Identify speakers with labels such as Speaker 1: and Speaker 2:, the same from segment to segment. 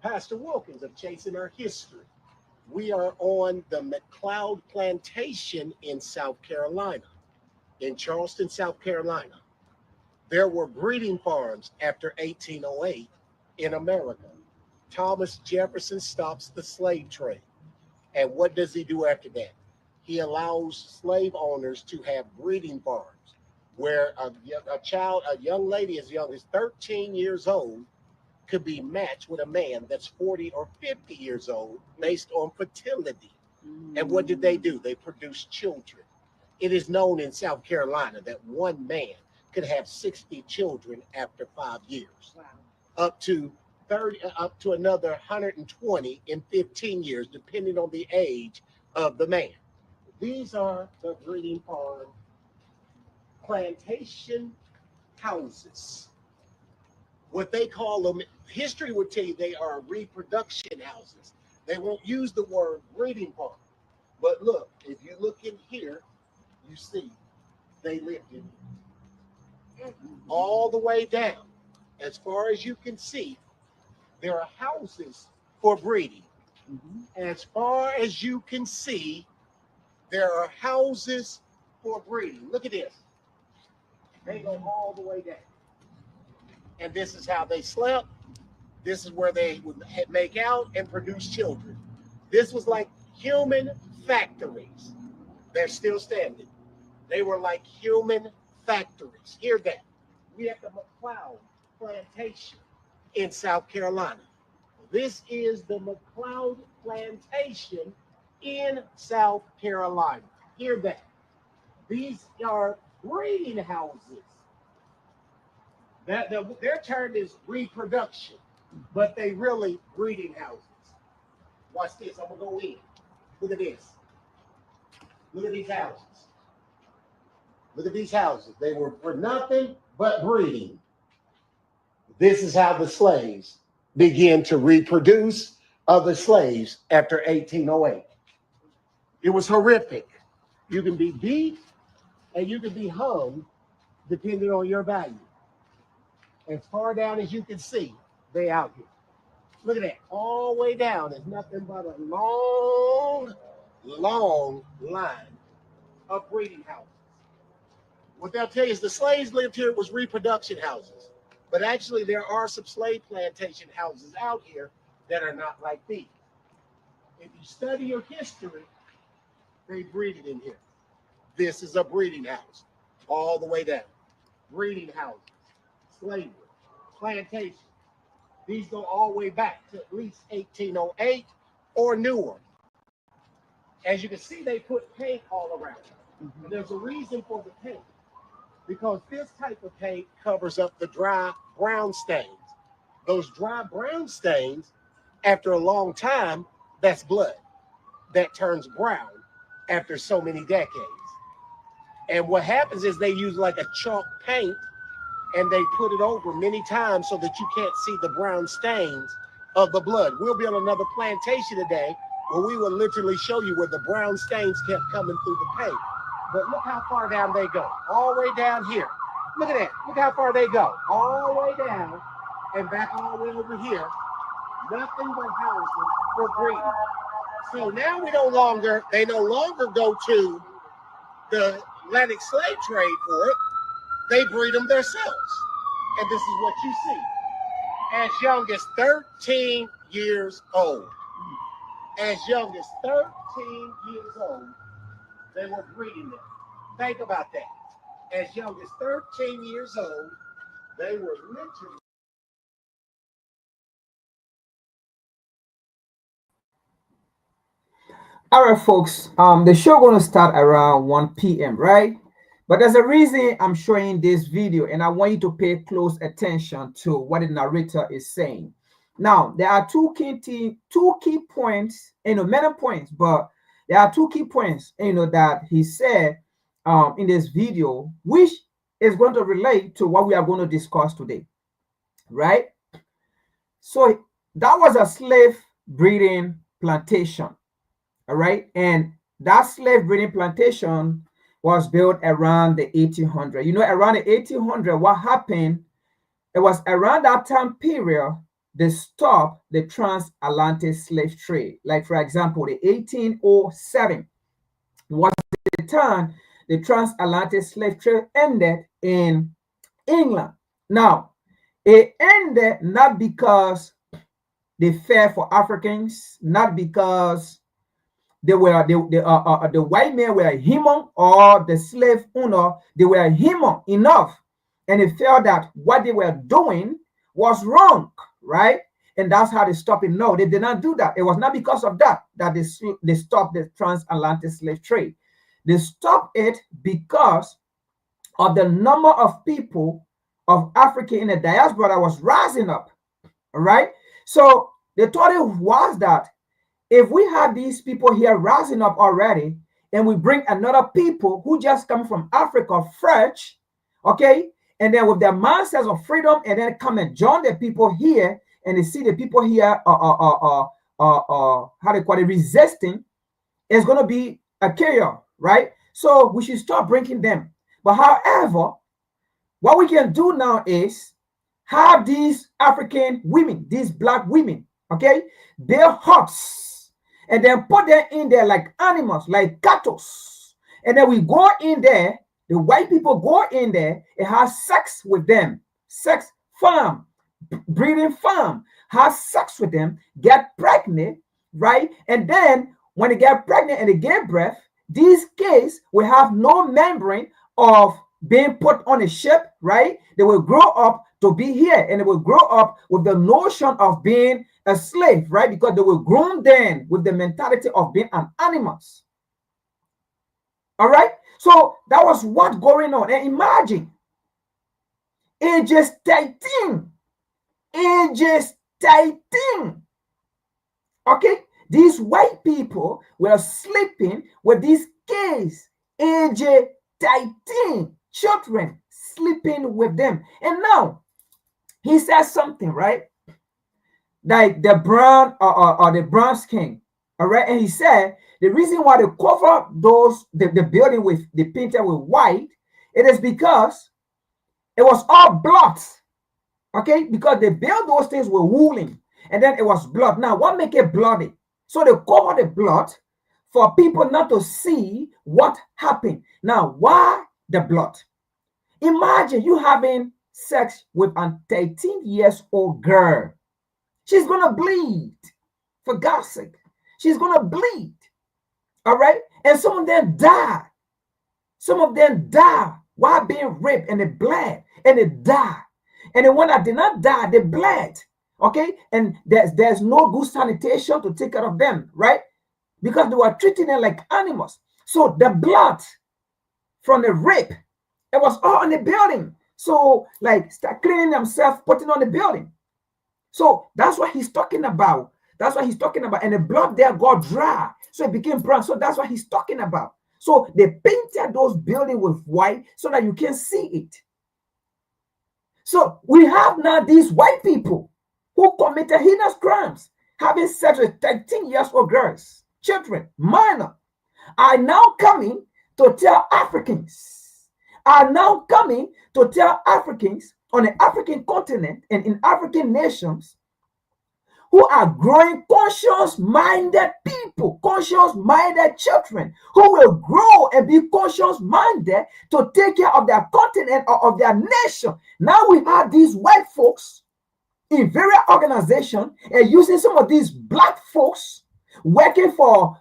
Speaker 1: Pastor Wilkins of Chasing Our History. We are on the McLeod Plantation in South Carolina, in Charleston, South Carolina. There were breeding farms after 1808 in America. Thomas Jefferson stops the slave trade. And what does he do after that? He allows slave owners to have breeding farms where a young lady as young as 13 years old could be matched with a man that's 40 or 50 years old based on fertility. And what did they do? They produced children. It is known in South Carolina that one man could have 60 children after 5 years, up to 30, up to another 120 in 15 years, depending on the age of the man. These are the breeding farm plantation houses. What they call them, history would tell you they are reproduction houses. They won't use the word breeding farm. But look, if you look in here, you see they lived in here. All the way down, as far as you can see, there are houses for breeding. As far as you can see, there are houses for breeding. Look at this. They go all the way down. And this is how they slept. This is where they would make out and produce children. This was like human factories. They're still standing. They were like human factories. Hear that. We have the McLeod Plantation in South Carolina. This is the McLeod Plantation in South Carolina. Hear that. These are breeding houses. Their term is reproduction, but they really breeding houses. Watch this. I'm gonna go in. Look at this. Look at these houses. Look at these houses. They were for nothing but breeding. This is how the slaves began to reproduce other slaves after 1808. It was horrific. You can be beat and you can be hung depending on your value. As far down as you can see, they out here. Look at that. All the way down is nothing but a long, long line of breeding houses. What they'll tell you is the slaves lived here was reproduction houses. But actually, there are some slave plantation houses out here that are not like these. If you study your history, they breeded in here. This is a breeding house all the way down. Breeding houses, slavery, plantation. These go all the way back to at least 1808 or newer. As you can see, they put paint all around. And there's a reason for the paint. Because this type of paint covers up the dry brown stains. Those dry brown stains, after a long time, that's blood. That turns brown after so many decades. And what happens is they use like a chalk paint and they put it over many times so that you can't see the brown stains of the blood. We'll be on another plantation today where we will literally show you where the brown stains kept coming through the paint. But look how far down they go, all the way down here. Look at that, look how far they go, all the way down and back all the way over here. Nothing but houses for breeding. So now they no longer go to the Atlantic slave trade for it. They breed them themselves. And this is what you see. As young as 13 years old. As young as 13 years old, they were breeding them. Think about that. As young as 13 years old, they were literally.
Speaker 2: All right, folks. The show going to start around 1 p.m., right? But there's a reason I'm showing this video, and I want you to pay close attention to what the narrator is saying. Now, there are two key points, many points, but there are two key points, that he said in this video, which is going to relate to what we are going to discuss today, right? So that was a slave breeding plantation. All right. And that slave breeding plantation was built around the 1800. Around the 1800, what happened it was around that time period they stopped the transatlantic slave trade. Like, for example, the 1807 was the time the transatlantic slave trade ended in England. Now, it ended not because they fair for Africans, not because the white men were human or the slave owner, they were human enough, and they felt that what they were doing was wrong, right? And that's how they stopped it. No, they did not do that. It was not because of that they stopped the transatlantic slave trade. They stopped it because of the number of people of Africa in the diaspora that was rising up, all right? So they thought it was that if we have these people here rising up already, and we bring another people who just come from Africa fresh, okay, and then with their mindsets of freedom, and then come and join the people here, and they see the people here how they call it, resisting, it's going to be a chaos, right? So we should start bringing them. But however, what we can do now is have these African women, these black women, okay, build huts and then put them in there like animals, like cattle. And then we go in there, the white people go in there and have sex with them, sex farm, breeding farm, have sex with them, get pregnant, right? And then when they get pregnant and they give birth, these kids will have no membrane of being put on a ship, right? They will grow up to be here, and they will grow up with the notion of being a slave, right? Because they were grown then with the mentality of being an animals. All right? So that was what going on. And imagine, ages 13, ages 13. Okay? These white people were sleeping with these kids, age 13, children sleeping with them. And now he says something, right? Like the brown or the brown skin. All right. And he said the reason why they cover those the building with the painted with white, it is because it was all blood. Okay, because they built those things with wooling, and then it was blood. Now, what make it bloody? So they cover the blood for people not to see what happened. Now, why the blood? Imagine you having sex with a 13 years old girl. She's gonna bleed, for God's sake. She's gonna bleed. All right, and some of them die. Some of them die while being raped, and they bled, and they die. And the one that did not die, they bled. Okay, and there's no good sanitation to take care of them, right? Because they were treating them like animals. So the blood from the rape, it was all on the building. So like start cleaning themselves, putting on the building. So that's what he's talking about. That's what he's talking about. And the blood there got dry, so it became brown. So that's what he's talking about. So they painted those buildings with white so that you can see it. So we have now these white people who committed heinous crimes, having sex with 13 years old girls, children, minor, are now coming to tell Africans, on the African continent and in African nations who are growing conscious-minded people, conscious-minded children who will grow and be conscious-minded to take care of their continent or of their nation. Now we have these white folks in various organizations and using some of these black folks working for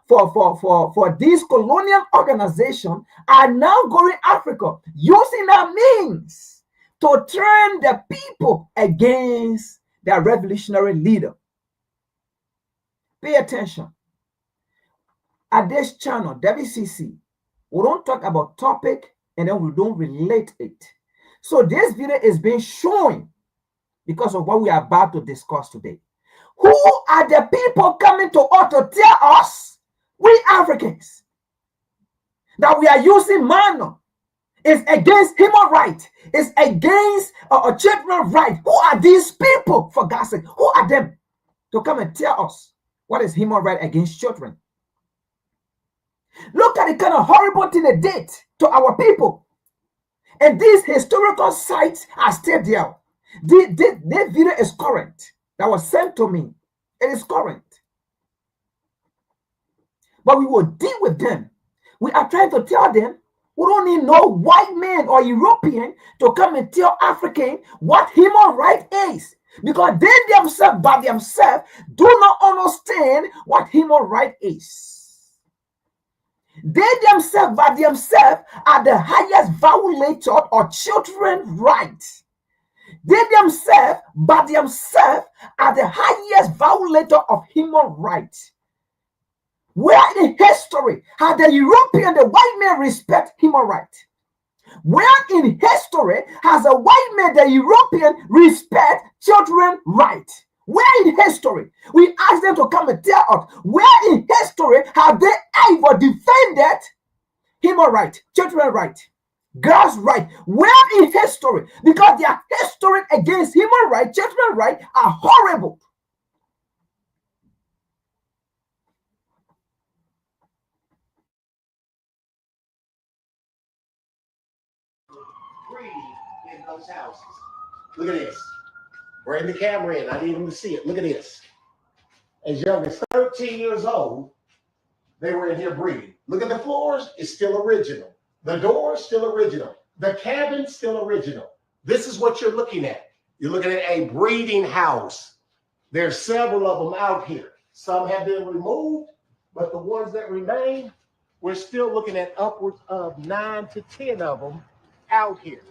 Speaker 2: these colonial organizations are now going Africa using their means to turn the people against their revolutionary leader. Pay attention. At this channel, WCC, we don't talk about topic and then we don't relate it. So this video is being shown because of what we are about to discuss today. Who are the people coming to us to tell us, we Africans, that we are using manna? It's against human rights. It's against children's rights. Who are these people, for God's sake? Who are them to come and tell us what is human right against children? Look at the kind of horrible thing they did to our people. And these historical sites are still there. This video is current. That was sent to me. It is current. But we will deal with them. We are trying to tell them we don't need no white man or European to come and tell African what human right is. Because they themselves, by themselves, do not understand what human right is. They themselves, by themselves, are the highest violator of children's rights. They themselves, by themselves, are the highest violator of human rights. Where in history has the European, the white man respect human rights? Where in history has a white man, the European, respect children's rights? Where in history? We ask them to come and tell us, where in history have they ever defended human rights, children's rights, girls' rights? Where in history? Because their history against human rights, children's rights are horrible.
Speaker 1: In those houses. Look at this. Bring the camera in. I need them to see it. Look at this. As young as 13 years old, they were in here breeding. Look at the floors. It's still original. The door still original. The cabin still original. This is what you're looking at. You're looking at a breeding house. There's several of them out here. Some have been removed, but the ones that remain, we're still looking at upwards of 9 to 10 of them out here.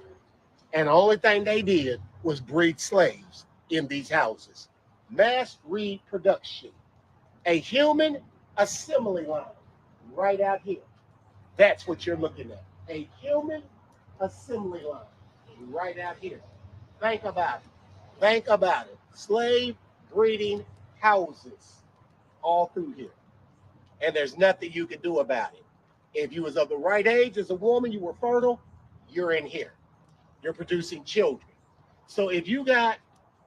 Speaker 1: And the only thing they did was breed slaves in these houses. Mass reproduction. A human assembly line right out here. That's what you're looking at. A human assembly line right out here. Think about it. Think about it. Slave breeding houses all through here. And there's nothing you can do about it. If you was of the right age as a woman, you were fertile, you're in here. You're producing children. So if you got,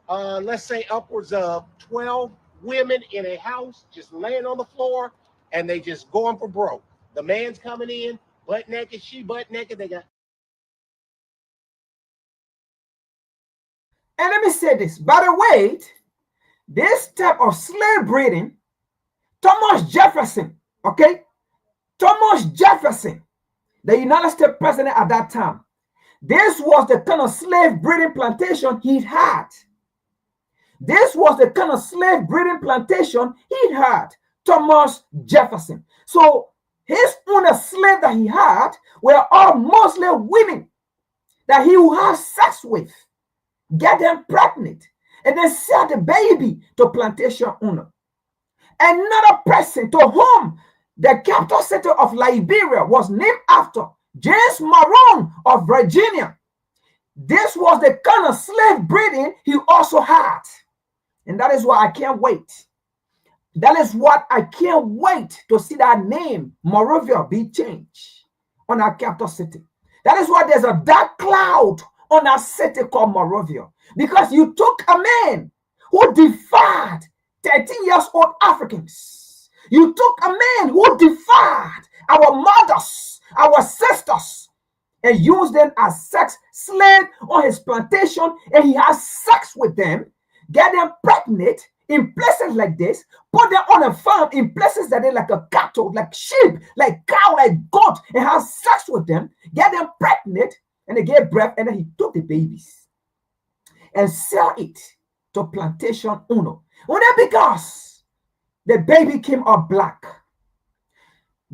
Speaker 1: let's say, upwards of 12 women in a house just laying on the floor and they just going for broke. The man's coming in, butt naked, she butt naked, they got.
Speaker 2: And let me say this. By the way, this type of slave breeding, Thomas Jefferson, okay? Thomas Jefferson, the United States president at that time, this was the kind of slave breeding plantation he had. This was the kind of slave breeding plantation he had, Thomas Jefferson. So his only slave that he had were all mostly women that he would have sex with, get them pregnant, and then sell the baby to plantation owner. Another person to whom the capital city of Liberia was named after, James Maroon of Virginia. This was the kind of slave breeding he also had. And that is why I can't wait. That is what I can't wait to see that name, Monrovia, be changed on our capital city. That is why there's a dark cloud on our city called Monrovia. Because you took a man who defied 13 years old Africans. You took a man who defied our mothers, our sisters, and used them as sex slaves on his plantation, and he has sex with them, get them pregnant in places like this, put them on a farm in places that they're like a cattle, like sheep, like cow, like goat, and have sex with them, get them pregnant, and they get birth, and then he took the babies and sell it to plantation owner. Only because the baby came out black.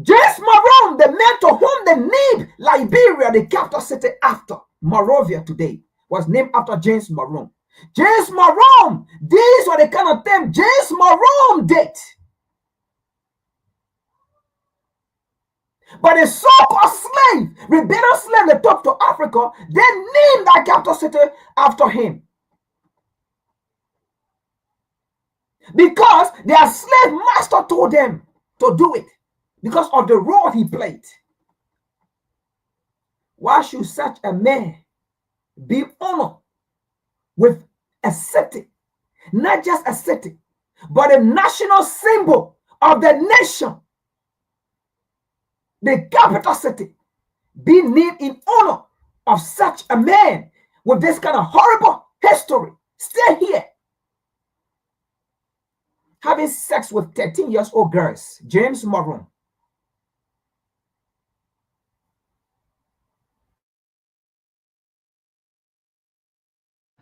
Speaker 2: James Maroon, the man to whom they named Liberia, the capital city after Monrovia today, was named after James Maroon. James Maroon, these are the kind of things James Maroon did. But the so-called slave, rebellious slave they took to Africa, they named that capital city after him. Because their slave master told them to do it. Because of the role he played. Why should such a man be honored with a city, not just a city, but a national symbol of the nation, the capital city, be named in honor of such a man with this kind of horrible history? history. Still here. Having sex with 13-year-old girls. James Moron.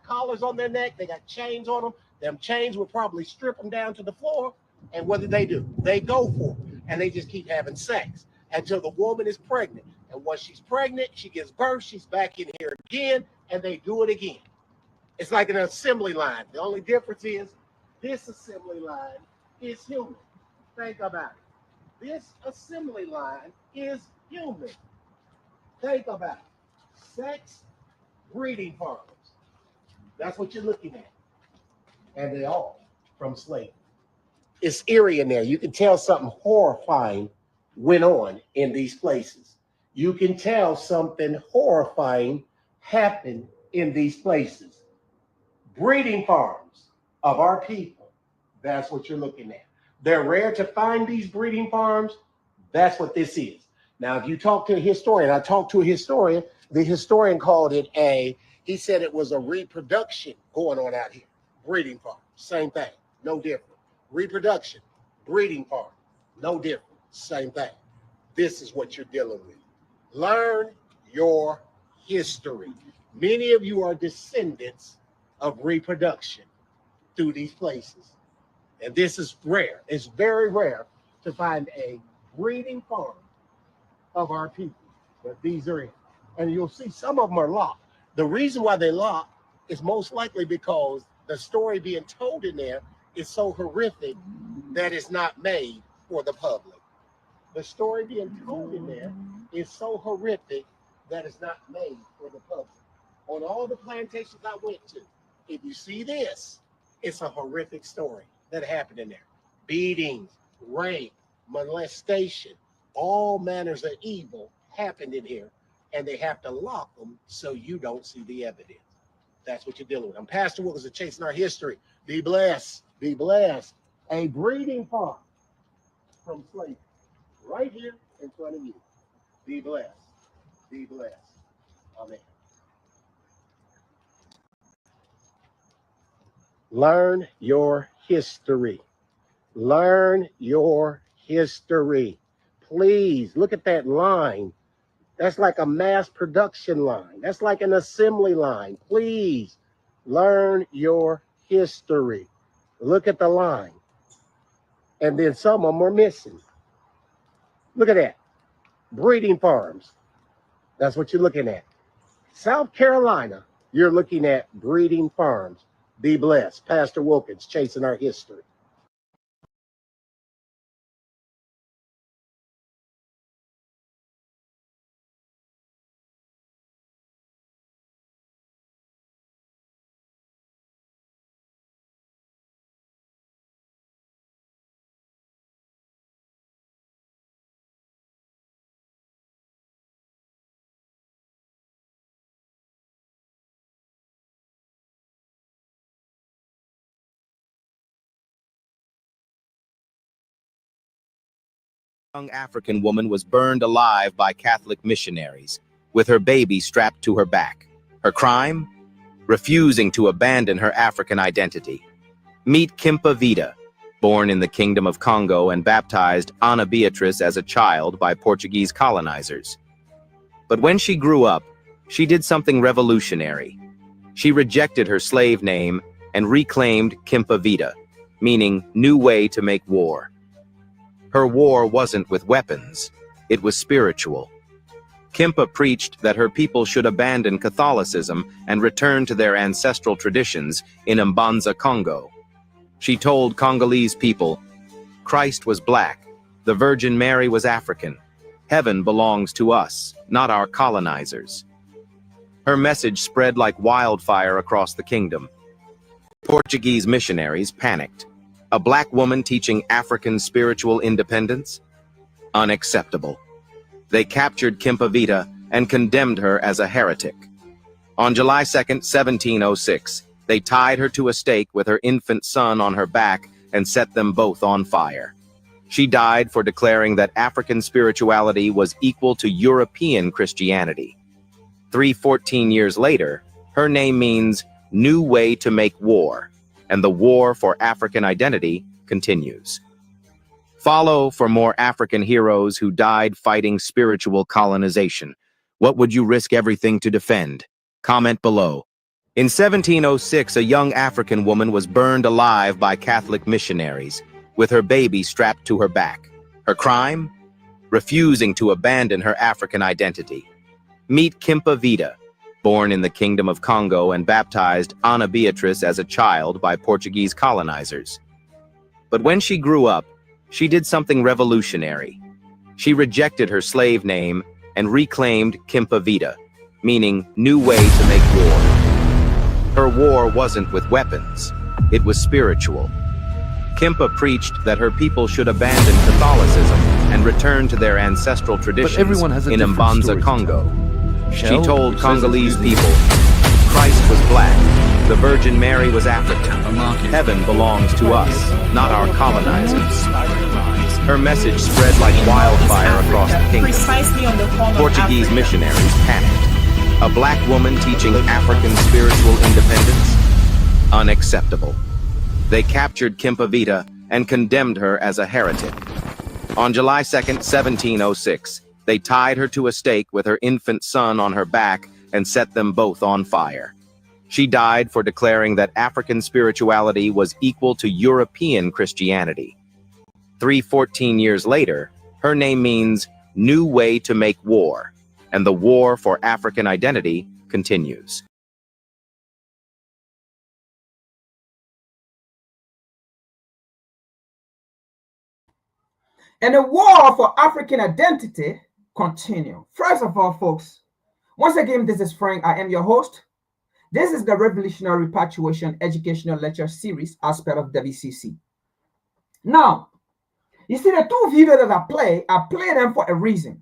Speaker 1: Collars on their neck, they got chains on them. Them chains will probably strip them down to the floor. And what do? They go for it. And they just keep having sex until the woman is pregnant. And once she's pregnant, she gives birth, she's back in here again, and they do it again. It's like an assembly line. The only difference is this assembly line is human. Think about it. This assembly line is human. Think about it. Sex breeding farms. That's what you're looking at. And they all from slavery. It's eerie in there. You can tell something horrifying went on in these places. You can tell something horrifying happened in these places. Breeding farms of our people. That's what you're looking at. They're rare to find these breeding farms. That's what this is. Now, if you talk to a historian, I talked to a historian, the historian called it he said it was a reproduction going on out here. Breeding farm, same thing, no different. Reproduction, breeding farm, no different, same thing. This is what you're dealing with. Learn your history. Many of you are descendants of reproduction through these places. And this is rare. It's very rare to find a breeding farm of our people. But these are it. And you'll see some of them are locked. The reason why they locked is most likely because the story being told in there is so horrific that it's not made for the public. The story being told in there is so horrific that it's not made for the public. On all the plantations I went to, if you see this, it's a horrific story that happened in there. Beatings, rape, molestation, all manners of evil happened in here, and they have to lock them so you don't see the evidence. That's what you're dealing with. I'm Pastor Wilkins of Chasing Our History. Be blessed. Be blessed. A breeding farm from slavery right here in front of you. Be blessed. Be blessed. Amen. Learn your history. Learn your history. Please look at that line. That's like a mass production line. That's like an assembly line. Please learn your history. Look at the line. And then some of them are missing. Look at that. Breeding farms. That's what you're looking at. South Carolina, you're looking at breeding farms. Be blessed. Pastor Wilkins, Chasing Our History.
Speaker 3: Young African woman was burned alive by Catholic missionaries, with her baby strapped to her back. Her crime? Refusing to abandon her African identity. Meet Kimpa Vida, born in the Kingdom of Congo and baptized Ana Beatriz as a child by Portuguese colonizers. But when she grew up, she did something revolutionary. She rejected her slave name and reclaimed Kimpa Vida, meaning new way to make war. Her war wasn't with weapons, it was spiritual. Kimpa preached that her people should abandon Catholicism and return to their ancestral traditions in Mbanza, Congo. She told Congolese people, Christ was black, the Virgin Mary was African. Heaven belongs to us, not our colonizers. Her message spread like wildfire across the kingdom. Portuguese missionaries panicked. A black woman teaching African spiritual independence? Unacceptable. They captured Kimpa Vida and condemned her as a heretic. On July 2nd, 1706, they tied her to a stake with her infant son on her back and set them both on fire. She died for declaring that African spirituality was equal to European Christianity. 314 years later, her name means new way to make war, and the war for African identity continues. Follow for more African heroes who died fighting spiritual colonization. What would you risk everything to defend? Comment below. In 1706, a young African woman was burned alive by Catholic missionaries, with her baby strapped to her back. Her crime? Refusing to abandon her African identity. Meet Kimpa Vida, born in the Kingdom of Congo and baptized Ana Beatriz as a child by Portuguese colonizers. But when she grew up, she did something revolutionary. She rejected her slave name and reclaimed Kimpa Vida, meaning new way to make war. Her war wasn't with weapons, it was spiritual. Kimpa preached that her people should abandon Catholicism and return to their ancestral traditions in Mbanza, Congo. She told Congolese people, Christ was black, the Virgin Mary was African. Heaven belongs to us, not our colonizers. Her message spread like wildfire across the kingdom. Portuguese missionaries panicked. A black woman teaching African spiritual independence? Unacceptable. They captured Kimpa Vida and condemned her as a heretic. On July 2nd, 1706, they tied her to a stake with her infant son on her back and set them both on fire. She died for declaring that African spirituality was equal to European Christianity. 314 years later, her name means new way to make war, and the war for African identity continues.
Speaker 2: And the war for African identity continue. First of all, folks, once again, this is Frank. I am your host. This is the Revolutionary Repatriation Educational Lecture Series as part of WCC. Now, you see the two videos that I play them for a reason.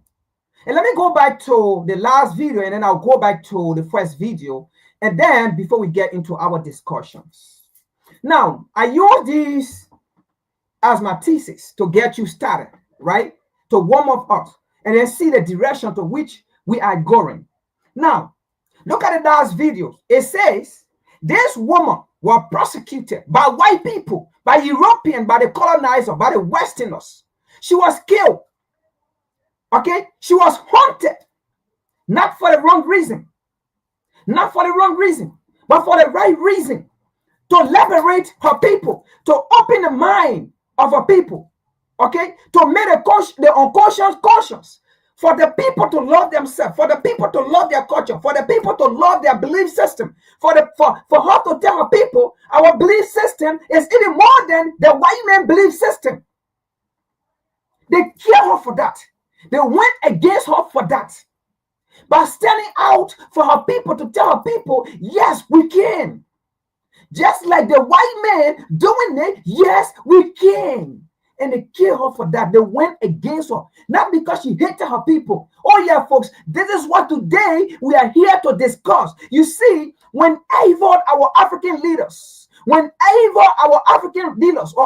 Speaker 2: And let me go back to the last video, and then I'll go back to the first video, and then before we get into our discussions. Now, I use these as my thesis to get you started, right? To warm up us and then see the direction to which we are going. Now, look at the last video. It says this woman was prosecuted by white people, by Europeans, by the colonizers, by the Westerners. She was killed. Okay? She was haunted. Not for the wrong reason. Not for the wrong reason, but for the right reason. To liberate her people, to open the mind of her people, okay, to make the unconscious conscious, for the people to love themselves, for the people to love their culture, for the people to love their belief system, for her to tell her people our belief system is even more than the white man belief system. They killed her for that. They went against her for that. By standing out for her people to tell her people, yes, we can. Just like the white man doing it, yes, we can. And they killed her for that. They went against her, not because she hated her people. Oh yeah, folks, this is what today we are here to discuss. You see, when our African leaders, or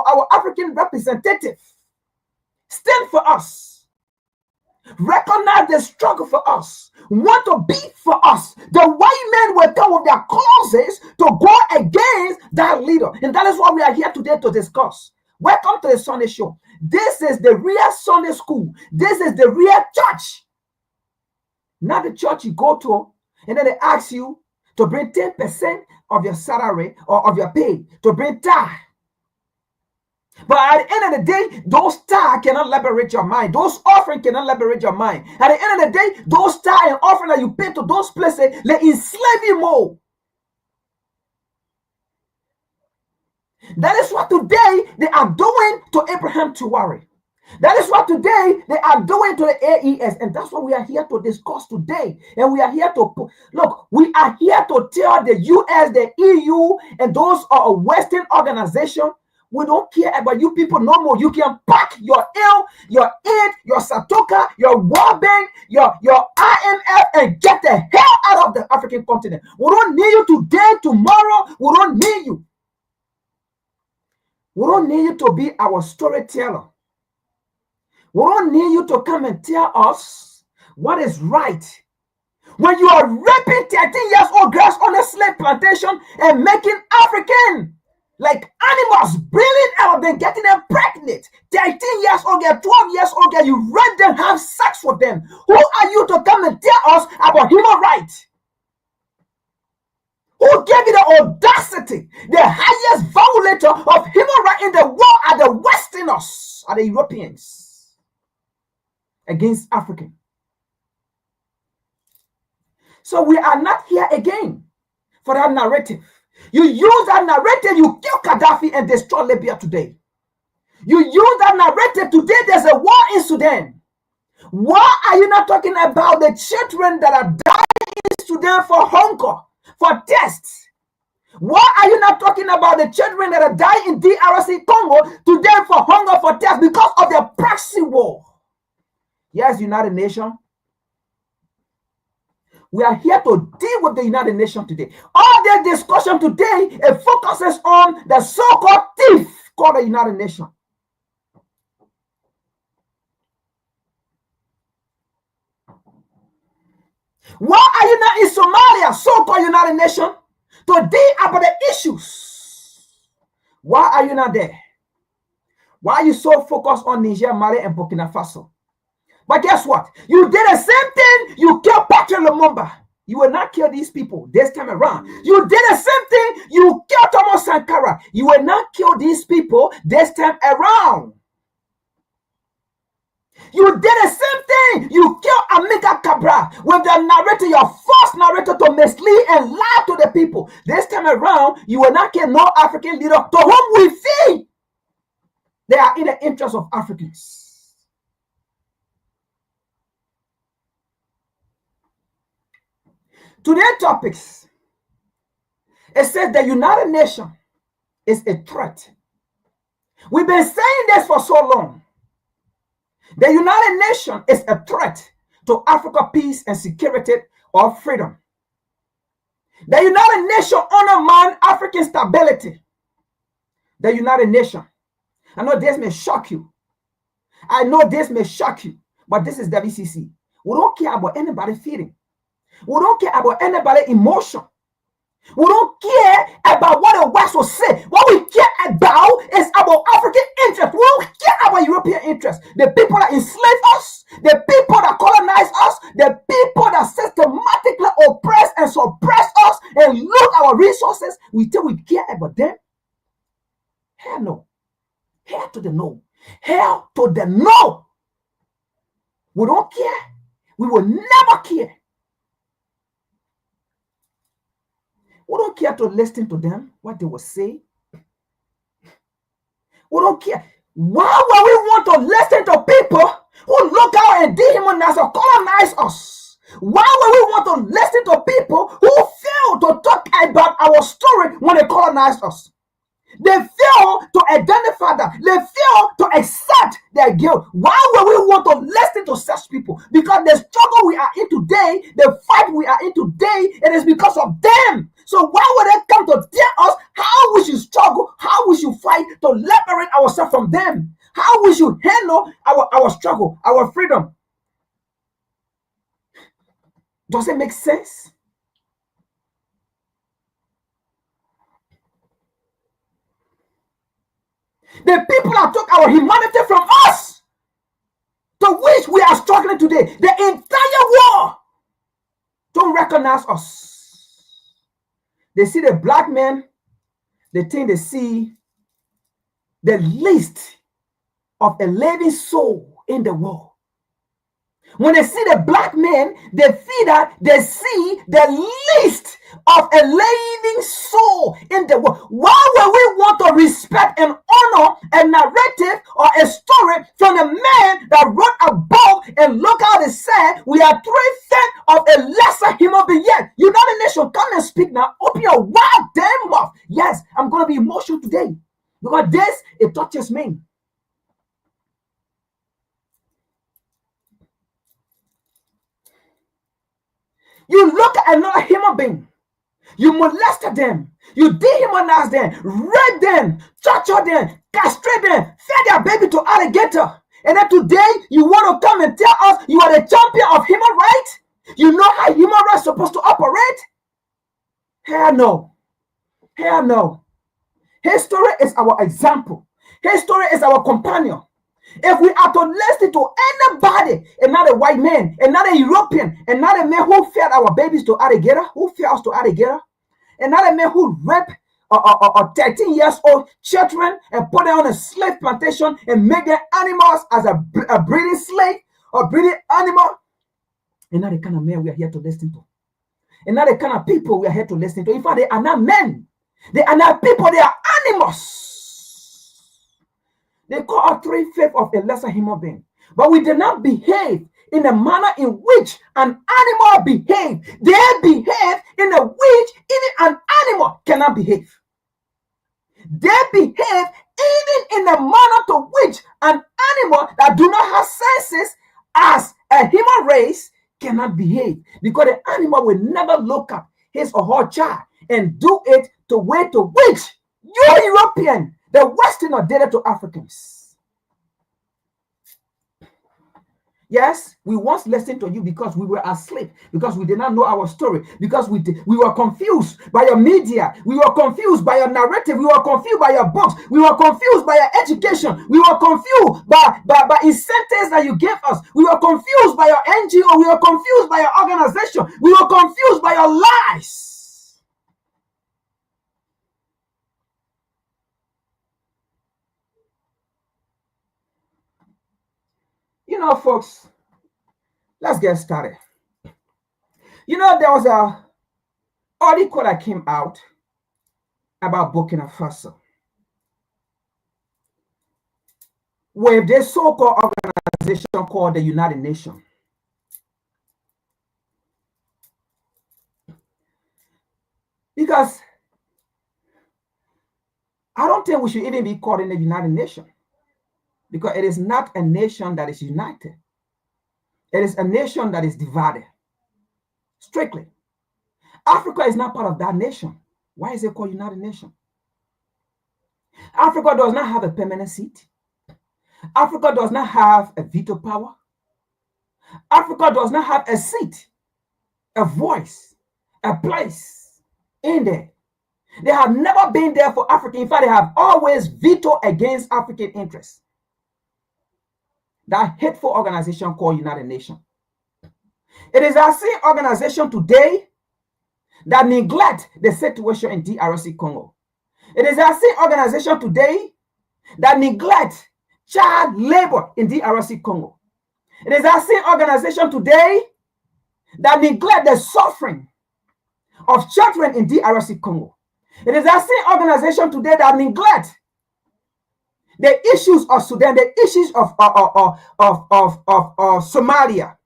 Speaker 2: our African representatives stand for us, recognize the struggle for us, want to be for us, the white men will come with their clauses to go against that leader. And that is what we are here today to discuss. Welcome to the Sunday show. This is the real Sunday school. This is the real church. Not the church you go to and then they ask you to bring 10% of your salary or of your pay, to bring tithe. But at the end of the day, those tithe cannot liberate your mind. Those offerings cannot liberate your mind. At the end of the day, those tithe and offering that you pay to those places, they enslave you more. That is what today they are doing to Abraham Tuwari. That is what today they are doing to the AES. And that's what we are here to discuss today. And we are here to look, we are here to tell the US, the EU, and those are Western organizations, we don't care about you people no more. You can pack your L, your AID, your Satoka, your World Bank, your IMF, and get the hell out of the African continent. We don't need you today, tomorrow. We don't need you. We don't need you to be our storyteller. We don't need you to come and tell us what is right. When you are raping 13 years old girls on a slave plantation and making African like animals, bringing out them, getting them pregnant. 13 years old girl, 12 years old girl, you let them have sex with them. Who are you to come and tell us about human rights? Who gave you the audacity? The highest violator of human rights in the world are the Westerners, are the Europeans against African. So we are not here again for that narrative. You use that narrative, you kill Gaddafi and destroy Libya today. You use that narrative today, there's a war in Sudan. Why are you not talking about the children that are dying in Sudan for hunger, for tests? Why are you not talking about the children that are dying in DRC Congo today for hunger, for tests because of the proxy war? Yes, United Nations. We are here to deal with the United Nations today. All the discussion today, it focuses on the so-called thief called the United Nations. Why are you not in Somalia, so-called United Nations, to deal about the issues? Why are you not there? Why are you so focused on Niger, Mali, and Burkina Faso? But guess what? You did the same thing. You killed Patrick Lumumba. You will not kill these people this time around. You did the same thing. You killed Thomas Sankara. You will not kill these people this time around. You did the same thing. You killed Amiga Cabral with the narrator, your false narrator, to mislead and lie to the people. This time around, you will not kill no African leader to whom we feed. They are in the interest of Africans. Today's topics, it says the United Nations is a threat. We've been saying this for so long. The United Nations is a threat to Africa's peace and security or freedom. The United Nations undermine African stability. The United Nations. I know this may shock you. I know this may shock you, but this is WCC. We don't care about anybody feeling. We don't care about anybody's emotion. We don't care about what the West will say. What we care about is about African interest. We don't care about European interest. The people that enslave us, the people that colonize us, the people that systematically oppress and suppress us and loot our resources, we think we care about them. Hell no. Hell to the no. Hell to the no. We don't care. We will never care. We don't care to listen to them, what they will say. We don't care. Why would we want to listen to people who look out and dehumanize or colonize us? Why would we want to listen to people who fail to talk about our story when they colonize us? They fail to identify that. They fail to accept their guilt. Why would we want to listen to such people? Because the struggle we are in today, the fight we are in today, it is because of them. So why would they come to tell us how we should struggle, how we should fight to liberate ourselves from them, how we should handle our struggle, our freedom? Does it make sense? The people that took our humanity from us, to which we are struggling today, the entire world don't recognize us. They see the black man, they think they see the least of a living soul in the world. When they see the black man, they see the least of a living soul in the world. Why would we want to respect and honor a narrative or a story from a man that wrote a book and look how they said we are 3/5 of a lesser human being? Yet, United Nations, come and speak now. Open your wild damn mouth. Yes, I'm going to be emotional today because this, it touches me. You look at another human being, you molested them, you dehumanize them, rape them, torture them, castrate them, fed their baby to alligator. And then today, you want to come and tell us you are the champion of human rights? You know how human rights are supposed to operate? Hell no. Hell no. History is our example. History is our companion. If we are to listen to anybody, another white man, another European, another man who fed our babies to alligator, who fed us to alligator, another man who raped 13 years old children and put them on a slave plantation and make them animals as a breeding slave or breeding animal, and not the kind of men we are here to listen to. And not the kind of people we are here to listen to. In fact, they are not men. They are not people. They are animals. They call us 3/5 of a lesser human being. But we did not behave in the manner in which an animal behaves. They behave in a which even an animal cannot behave. They behave even in a manner to which an animal that do not have senses as a human race cannot behave, because the animal will never look at his or her child and do it the way to which you European, the Westerner, did it to Africans. Yes, we once listened to you because we were asleep, because we did not know our story, because we were confused by your media, we were confused by your narrative, we were confused by your books, we were confused by your education, we were confused by incentives that you gave us, we were confused by your NGO, we were confused by your organization, we were confused by your lies. You know, folks, let's get started. You know, there was a article that came out about Burkina Faso with this so-called organization called the United Nations. Because I don't think we should even be called in the United Nations, because it is not a nation that is united. It is a nation that is divided. Strictly. Africa is not part of that nation. Why is it called United Nations? Africa does not have a permanent seat. Africa does not have a veto power. Africa does not have a seat, a voice, a place in there. They have never been there for Africa. In fact, they have always vetoed against African interests. That hateful organization called United Nations. It is our same organization today that neglect the situation in DRC Congo. It is our same organization today that neglect child labor in DRC Congo. It is our same organization today that neglect the suffering of children in DRC Congo. It is our same organization today that neglect the issues of Sudan, the issues of Somalia.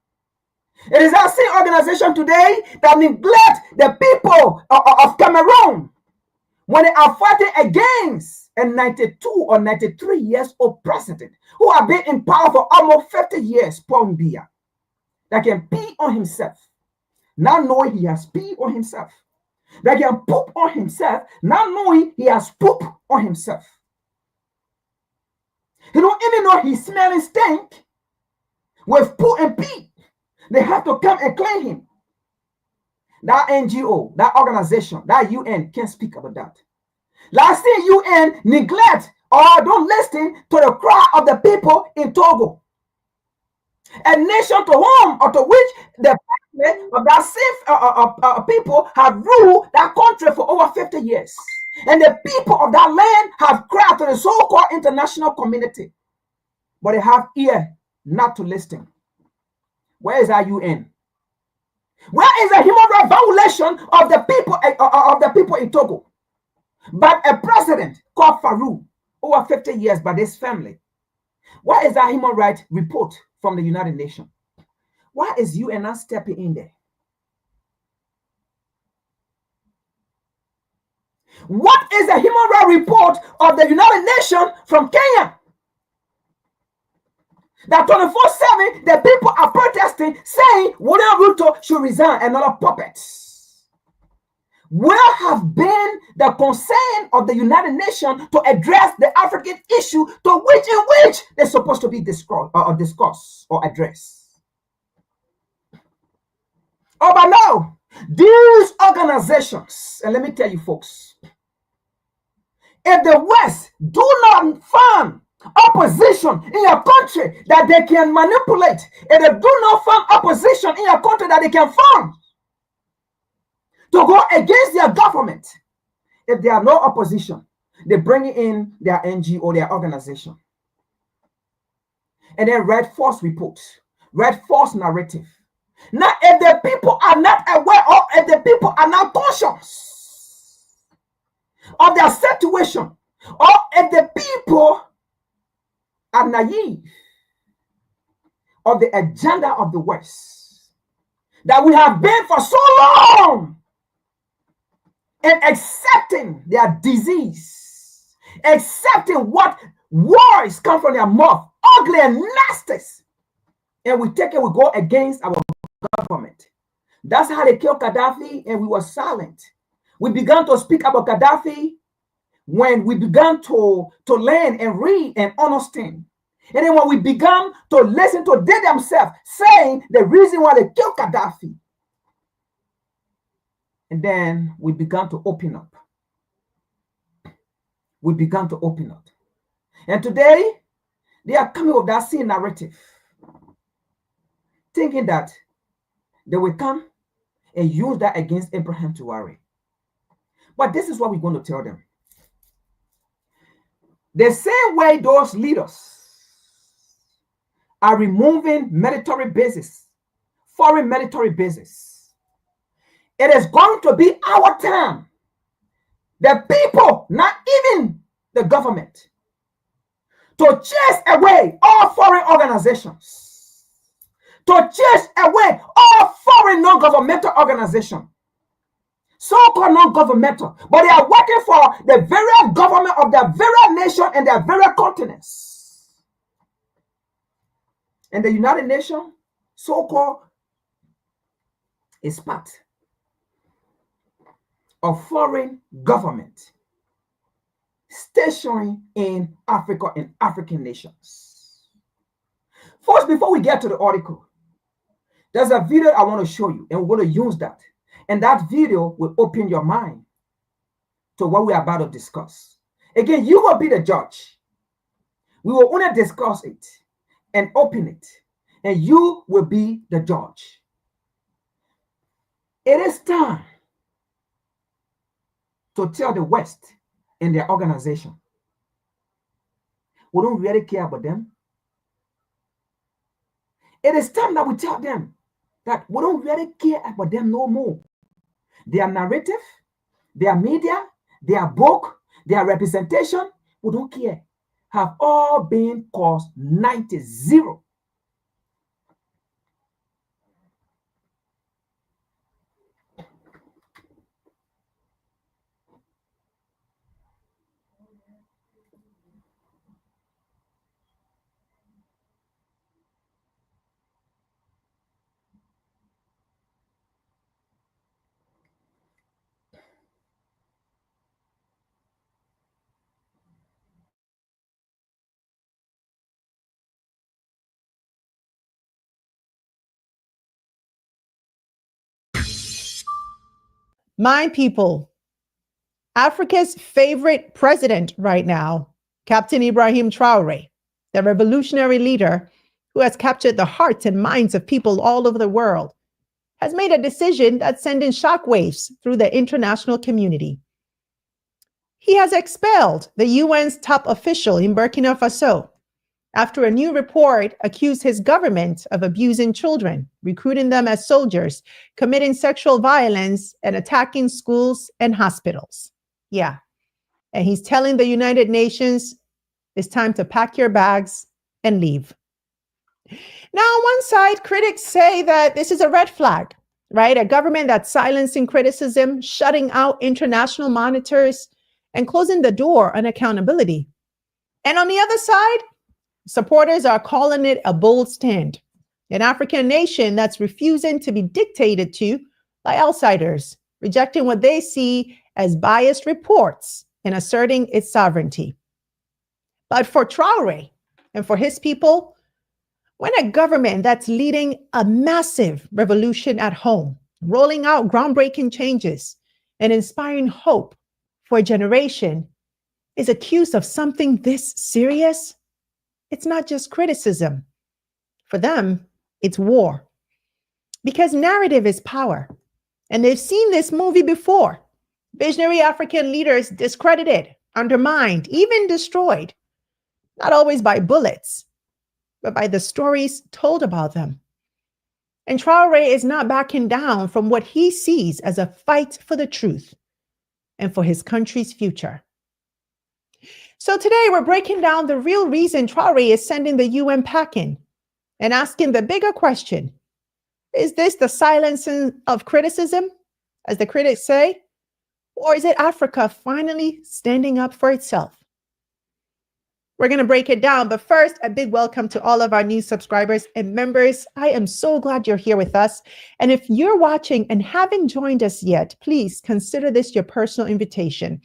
Speaker 2: It is our same organization today that neglect the people of Cameroon when they are fighting against a 92 or 93 years old president who have been in power for almost 50 years, Paul Biya, that can pee on himself, not knowing he has pee on himself, that can poop on himself, not knowing he has poop on himself. He don't even know he's smelling stink with poo and pee. They have to come and clean him. That NGO, that organization, that UN can't speak about that. Last thing, UN neglect or don't listen to the cry of the people in Togo, a nation to whom or to which the president of that same people have ruled that country for over 50 years. And the people of that land have cried to the so-called international community, but they have ear not to listen. Where is our UN? Where is the human rights violation of the people in Togo? But a president called Farouk, over 50 years by this family. Where is that human rights report from the United Nations? Why is UN not stepping in there? What is the human rights report of the United Nations from Kenya? That 24/7, the people are protesting, saying William Ruto should resign, another puppet. Where have been the concern of the United Nations to address the African issue in which they're supposed to be discussed or addressed? Oh, but no, These organizations, and let me tell you folks, if the West do not find opposition in your country that they can manipulate, if they do not find opposition in your country that they can find to go against their government, if there are no opposition, they bring in their NGO, their organization, and then write false reports, write false narrative. Now, if the people are not aware, or if the people are not conscious of their situation, or if the people are naive of the agenda of the West that we have been for so long, and accepting their disease, accepting what words come from their mouth, ugly and nasty, and we take it, we go against our government. That's how they killed Gaddafi, and we were silent. We began to speak about Gaddafi when we began to learn and read and understand. And then when we began to listen to they themselves saying the reason why they killed Gaddafi, and then we began to open up. We began to open up. And today, they are coming with that same narrative, thinking that they will come and use that against Abraham Traore. But this is what we're going to tell them. The same way those leaders are removing military bases, foreign military bases, it is going to be our time, the people, not even the government, to chase away all foreign organizations, to chase away all foreign non-governmental organizations, so-called non-governmental, but they are working for the very government of their very nation and their very continents. And the United Nations, so-called, is part of foreign government stationed in Africa and African nations. First, before we get to the article, there's a video I want to show you, and we're going to use that. And that video will open your mind to what we're about to discuss. Again, you will be the judge. We will only discuss it and open it, and you will be the judge. It is time to tell the West and their organization, we don't really care about them. It is time that we tell them that we don't really care about them no more. Their narrative, their media, their book, their representation, we don't care, have all been cost 90-0.
Speaker 4: My people, Africa's favorite president right now, Captain Ibrahim Traore, the revolutionary leader who has captured the hearts and minds of people all over the world, has made a decision that's sending shockwaves through the international community. He has expelled the UN's top official in Burkina Faso after a new report accused his government of abusing children, recruiting them as soldiers, committing sexual violence, and attacking schools and hospitals. Yeah. And he's telling the United Nations it's time to pack your bags and leave. Now, on one side, critics say that this is a red flag, right? A government that's silencing criticism, shutting out international monitors, and closing the door on accountability. And on the other side, supporters are calling it a bold stand, an African nation that's refusing to be dictated to by outsiders, rejecting what they see as biased reports and asserting its sovereignty. But for Traore and for his people, when a government that's leading a massive revolution at home rolling out groundbreaking changes and inspiring hope for a generation, is accused of something this serious, it's not just criticism. For them, it's war. Because narrative is power. And they've seen this movie before. Visionary African leaders discredited, undermined, even destroyed, not always by bullets, but by the stories told about them. And Traoré is not backing down from what he sees as a fight for the truth and for his country's future. So today we're breaking down the real reason Traoré is sending the UN packing and asking the bigger question: is this the silencing of criticism, as the critics say, or is it Africa finally standing up for itself? We're going to break it down, but first, a big welcome to all of our new subscribers and members. I am so glad you're here with us. And if you're watching and haven't joined us yet, please consider this your personal invitation.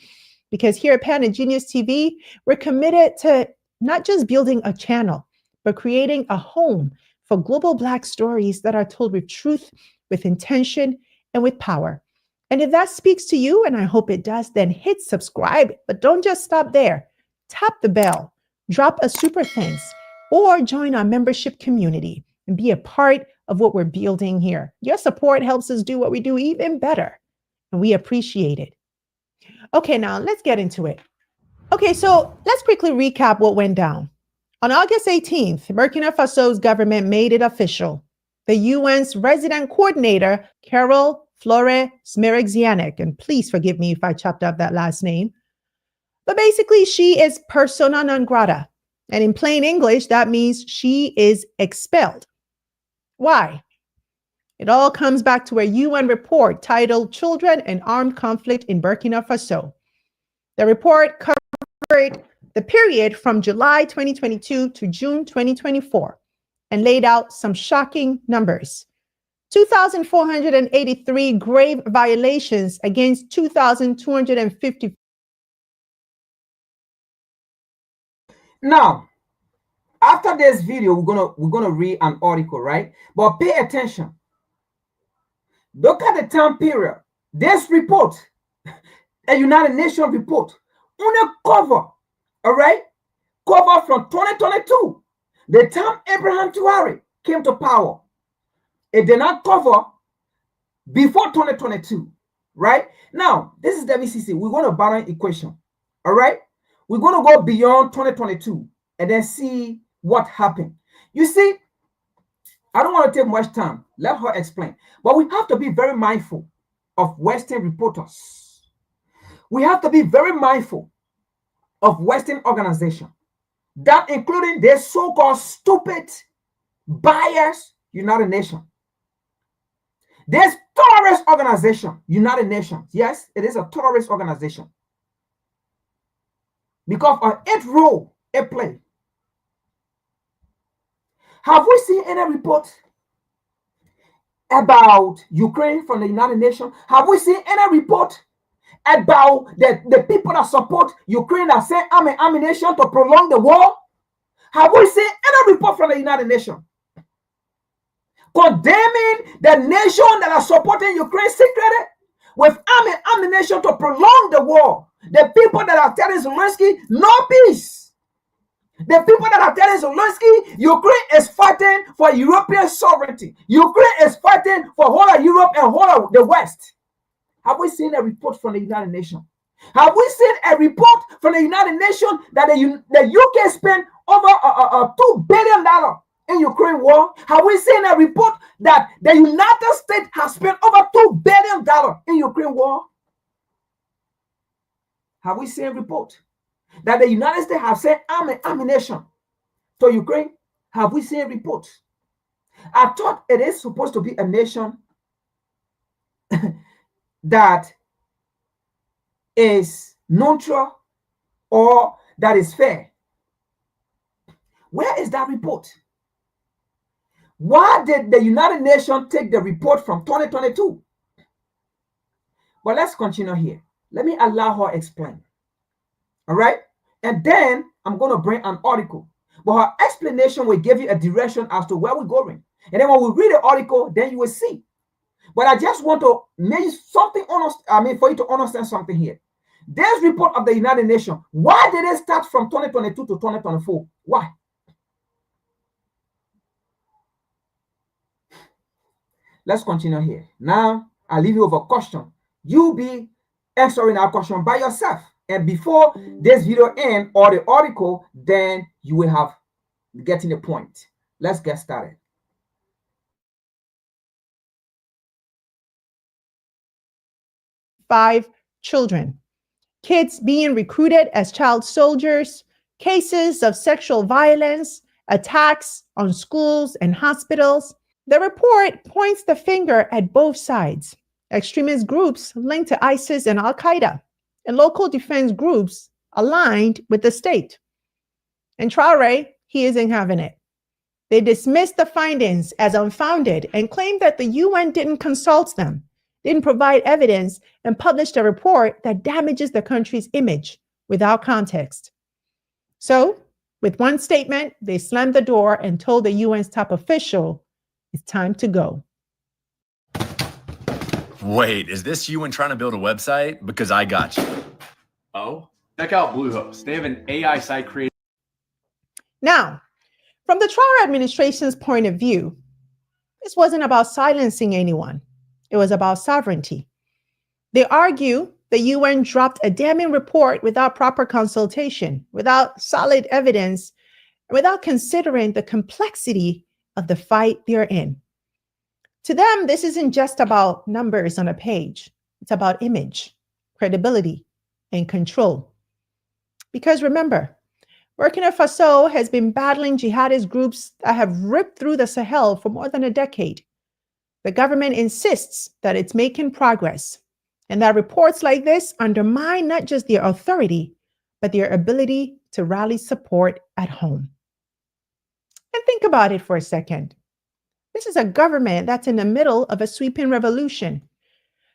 Speaker 4: Because here at Pan and Genius TV, we're committed to not just building a channel, but creating a home for global Black stories that are told with truth, with intention, and with power. And if that speaks to you, and I hope it does, then hit subscribe, but don't just stop there. Tap the bell, drop a super thanks, or join our membership community and be a part of what we're building here. Your support helps us do what we do even better, and we appreciate it. Okay, now let's get into it. Okay, so let's quickly recap what went down. On August 18th, Burkina Faso's government made it official. The UN's resident coordinator, Carol Flore Smerexianic, and please forgive me if I chopped up that last name, but basically she is persona non grata. And in plain English, that means she is expelled. Why? It all comes back to a UN report titled Children and Armed Conflict in Burkina Faso. The report covered the period from July 2022 to June 2024 and laid out some shocking numbers. 2,483 grave violations against 2,250.
Speaker 2: Now, after this video, we're gonna read an article, right? But pay attention. Look at the time period. This report, a United Nations report, on a cover, all right? Cover from 2022, the time Abraham Traoré came to power. It did not cover before 2022, right? Now, this is WCC. We're going to balance equation, all right? We're going to go beyond 2022 and then see what happened. You see, I don't want to take much time. Let her explain. But we have to be very mindful of Western reporters. We have to be very mindful of Western organizations, that including their so-called stupid, biased United Nations. This terrorist organization, United Nations, yes, it is a terrorist organization because of its role it plays. Have we seen any report about Ukraine from the United Nations? Have we seen any report about the people that support Ukraine that send ammunition to prolong the war? Have we seen any report from the United Nations condemning the nation that are supporting Ukraine secretly with ammunition to prolong the war? The people that are telling Zelensky no peace. The people that are telling Zelensky Ukraine is fighting for European sovereignty. Ukraine is fighting for whole of Europe and whole of the West. Have we seen a report from the United Nations? Have we seen a report from the United Nations that the UK spent over $2 billion in Ukraine war? Have we seen a report that the United States has spent over $2 billion in Ukraine war? Have we seen a report that the United States have sent ammunition to Ukraine? Have we seen a report? I thought it is supposed to be a nation that is neutral or that is fair. Where is that report? Why did the United Nations take the report from 2022? But let's continue here. Let me allow her explain. All right? And then I'm going to bring an article. But her explanation will give you a direction as to where we're going. And then when we read the article, then you will see. But I just want to make something honest. I mean, for you to understand something here. This report of the United Nations, why did it start from 2022 to 2024? Why? Let's continue here. Now, I leave you with a question. You be answering our question by yourself. And before this video ends or the article, then you will have getting the point. Let's get started.
Speaker 4: Five children. Kids being recruited as child soldiers, cases of sexual violence, attacks on schools and hospitals. The report points the finger at both sides. Extremist groups linked to ISIS and Al Qaeda, and local defense groups aligned with the state. And Traore, he isn't having it. They dismissed the findings as unfounded and claimed that the UN didn't consult them, didn't provide evidence, and published a report that damages the country's image without context. So, with one statement, they slammed the door and told the UN's top official, it's time to go.
Speaker 5: Wait, is this UN trying to build a website? Because I got you.
Speaker 6: Oh, check out Bluehost. They have an AI site created.
Speaker 4: Now, from the Traore administration's point of view, this wasn't about silencing anyone. It was about sovereignty. They argue the UN dropped a damning report without proper consultation, without solid evidence, and without considering the complexity of the fight they're in. To them, this isn't just about numbers on a page. It's about image, credibility, and control. Because remember, Burkina Faso has been battling jihadist groups that have ripped through the Sahel for more than a decade. The government insists that it's making progress, and that reports like this undermine not just their authority, but their ability to rally support at home. And think about it for a second. This is a government that's in the middle of a sweeping revolution.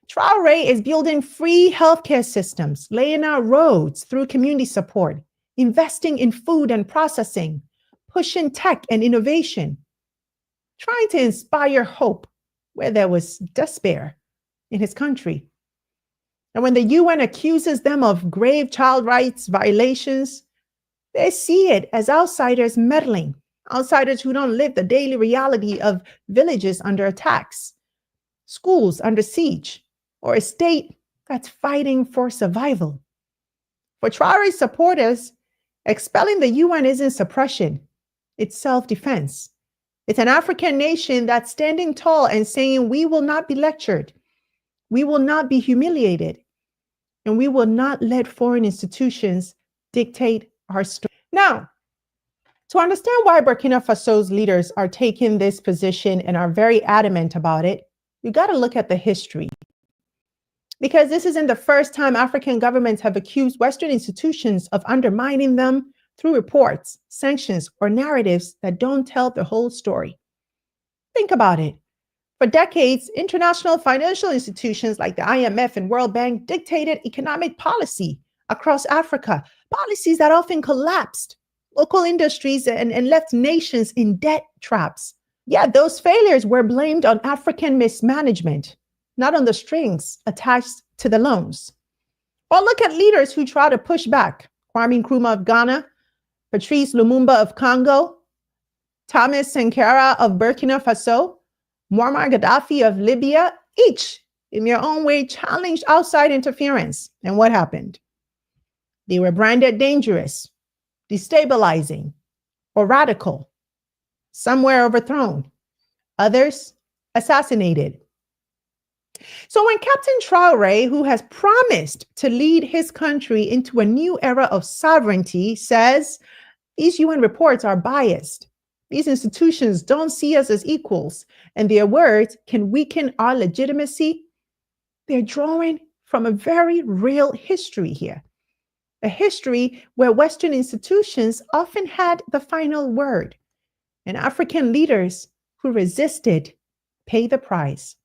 Speaker 4: Traore is building free healthcare systems, laying out roads through community support, investing in food and processing, pushing tech and innovation, trying to inspire hope where there was despair in his country. And when the UN accuses them of grave child rights violations, they see it as outsiders meddling, outsiders who don't live the daily reality of villages under attacks, schools under siege, or a state that's fighting for survival. For Traore's supporters, expelling the UN isn't suppression, it's self-defense. It's an African nation that's standing tall and saying, we will not be lectured, we will not be humiliated, and we will not let foreign institutions dictate our story. Now, to understand why Burkina Faso's leaders are taking this position and are very adamant about it, you got to look at the history. Because this isn't the first time African governments have accused Western institutions of undermining them through reports, sanctions, or narratives that don't tell the whole story. Think about it. For decades, international financial institutions like the IMF and World Bank dictated economic policy across Africa, policies that often collapsed local industries and left nations in debt traps. Yet those failures were blamed on African mismanagement, not on the strings attached to the loans. Or look at leaders who try to push back. Kwame Nkrumah of Ghana, Patrice Lumumba of Congo, Thomas Sankara of Burkina Faso, Muammar Gaddafi of Libya, each in their own way challenged outside interference. And what happened? They were branded dangerous, destabilizing, or radical. Some were overthrown, others assassinated. So when Captain Traore, who has promised to lead his country into a new era of sovereignty, says these UN reports are biased, these institutions don't see us as equals, and their words can weaken our legitimacy, they're drawing from a very real history here. A history where Western institutions often had the final word, and African leaders who resisted pay the price.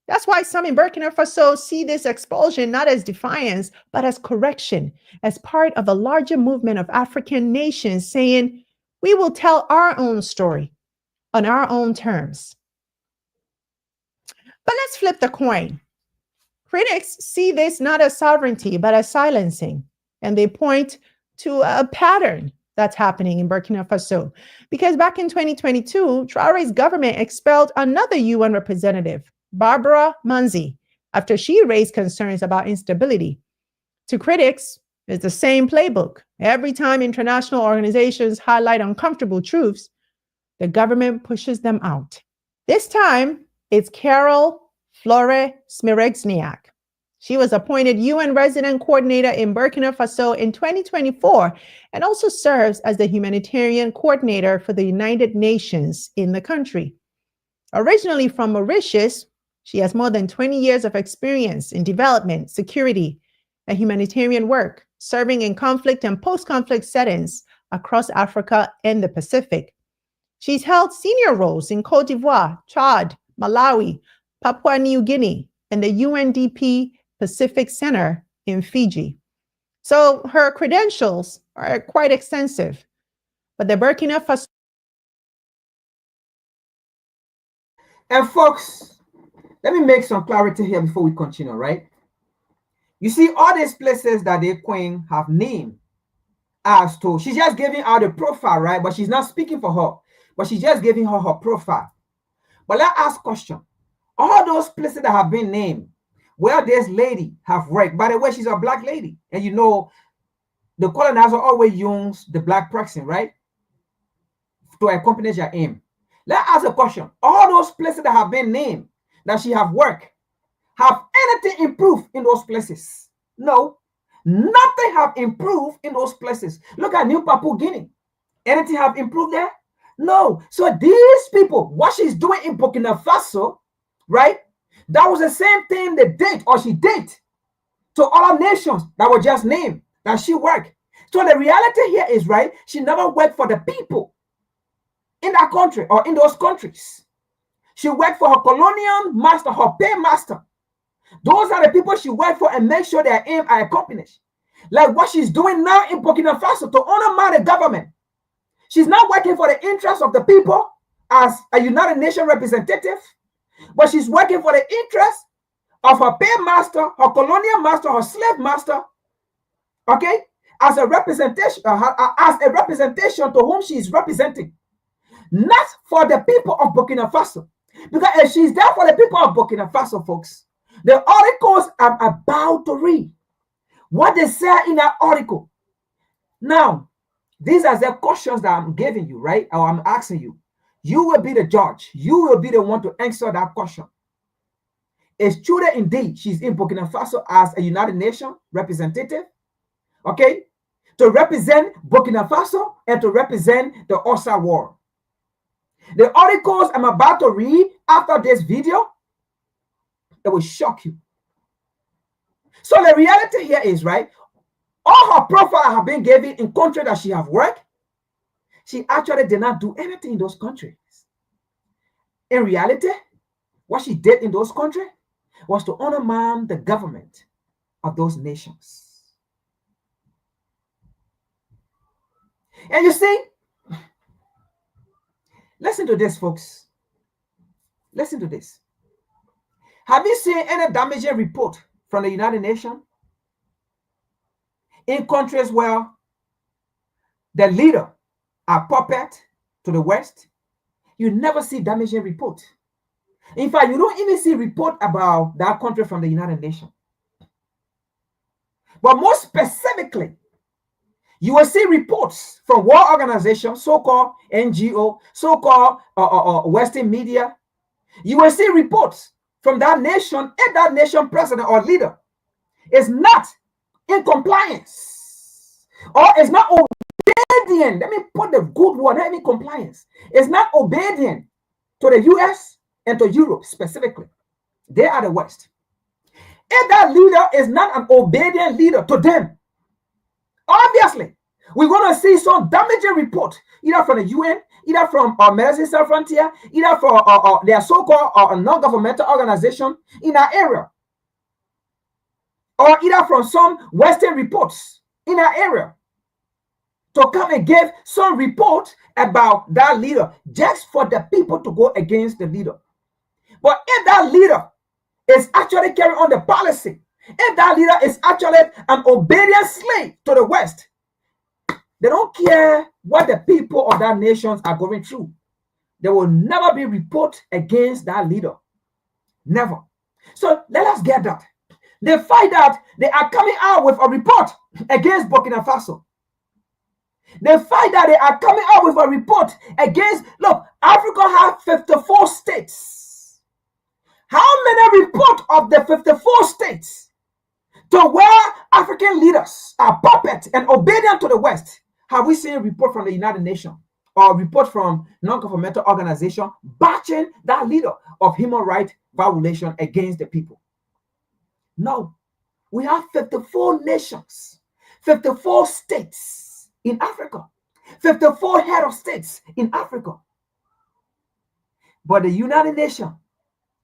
Speaker 4: That's why some in Burkina Faso see this expulsion not as defiance, but as correction, as part of a larger movement of African nations saying, we will tell our own story on our own terms. But let's flip the coin. Critics see this not as sovereignty, but as silencing. And they point to a pattern that's happening in Burkina Faso. Because back in 2022, Traore's government expelled another UN representative, Barbara Manzi, after she raised concerns about instability. To critics, it's the same playbook. Every time international organizations highlight uncomfortable truths, the government pushes them out. This time, it's Carol Flore Smirexniak. She was appointed UN resident coordinator in Burkina Faso in 2024 and also serves as the humanitarian coordinator for the United Nations in the country. Originally from Mauritius, she has more than 20 years of experience in development, security, and humanitarian work, serving in conflict and post-conflict settings across Africa and the Pacific. She's held senior roles in Côte d'Ivoire, Chad, Malawi, Papua New Guinea, and the UNDP Pacific Center in Fiji. So her credentials are quite extensive. But the Burkina Faso...
Speaker 2: And folks, let me make some clarity here before we continue, right? You see, all these places that the queen have named as to, she's just giving out a profile, right? But she's not speaking for her, but she's just giving her profile. But let's ask question. All those places that have been named, where this lady have worked, by the way, she's a black lady. And you know, the colonizer always use the black person, right? To accompany their aim. Let's ask a question. All those places that have been named, that she have worked, have anything improved in those places? No. Nothing have improved in those places. Look at New Papua Guinea. Anything have improved there? No. So these people, what she's doing in Burkina Faso, right? That was the same thing they did, or she did, to other nations that were just named, that she worked. So the reality here is, right, she never worked for the people in that country or in those countries. She worked for her colonial master, her paymaster. Those are the people she worked for and make sure their aim are accomplished. Like what she's doing now in Burkina Faso to undermine the government. She's not working for the interests of the people as a United Nations representative, but she's working for the interest of her paymaster, her colonial master, her slave master, okay, as a representation to whom she is representing, not for the people of Burkina Faso. Because if she's there for the people of Burkina Faso, folks, the articles I'm about to read, what they say in that article. Now, these are the questions that I'm giving you, right? Or I'm asking you. You will be the judge. You will be the one to answer that question. It's true that indeed she's in Burkina Faso as a United Nations representative, okay, to represent Burkina Faso and to represent the OSA war. The articles I'm about to read after this video, it will shock you. So the reality here is, right, all her profile have been given in countries that she have worked. She actually did not do anything in those countries. In reality, what she did in those countries was to undermine the government of those nations. And you see, listen to this, folks. Listen to this. Have you seen any damaging report from the United Nations in countries where the leader are puppet to the West? You never see damaging report. In fact, you don't even see report about that country from the United Nations. But more specifically, you will see reports from world organizations, so-called NGO, so-called Western media. You will see reports from that nation and that nation president or leader is not in compliance or is not obedient. Let me put the good word, not even compliance. It's not obedient to the US and to Europe specifically. They are the West. If that leader is not an obedient leader to them, obviously, we're going to see some damaging report, either from the UN, either from Médecins Sans Frontières, either from their so-called non-governmental organization in our area, or either from some Western reports in our area, to come and give some report about that leader, just for the people to go against the leader. But if that leader is actually carrying on the policy, if that leader is actually an obedient slave to the West, they don't care what the people of that nations are going through. There will never be report against that leader. Never. So let us get that. They find out they are coming out with a report against Burkina Faso. They find that they are coming out with a report against, look, Africa has 54 states. How many reports of the 54 states to where African leaders are puppets and obedient to the West have we seen a report from the United Nations or a report from non-governmental organization bashing that leader of human rights violation against the people? No. We have 54 nations, 54 states in Africa, 54 head of states in Africa. But the United Nations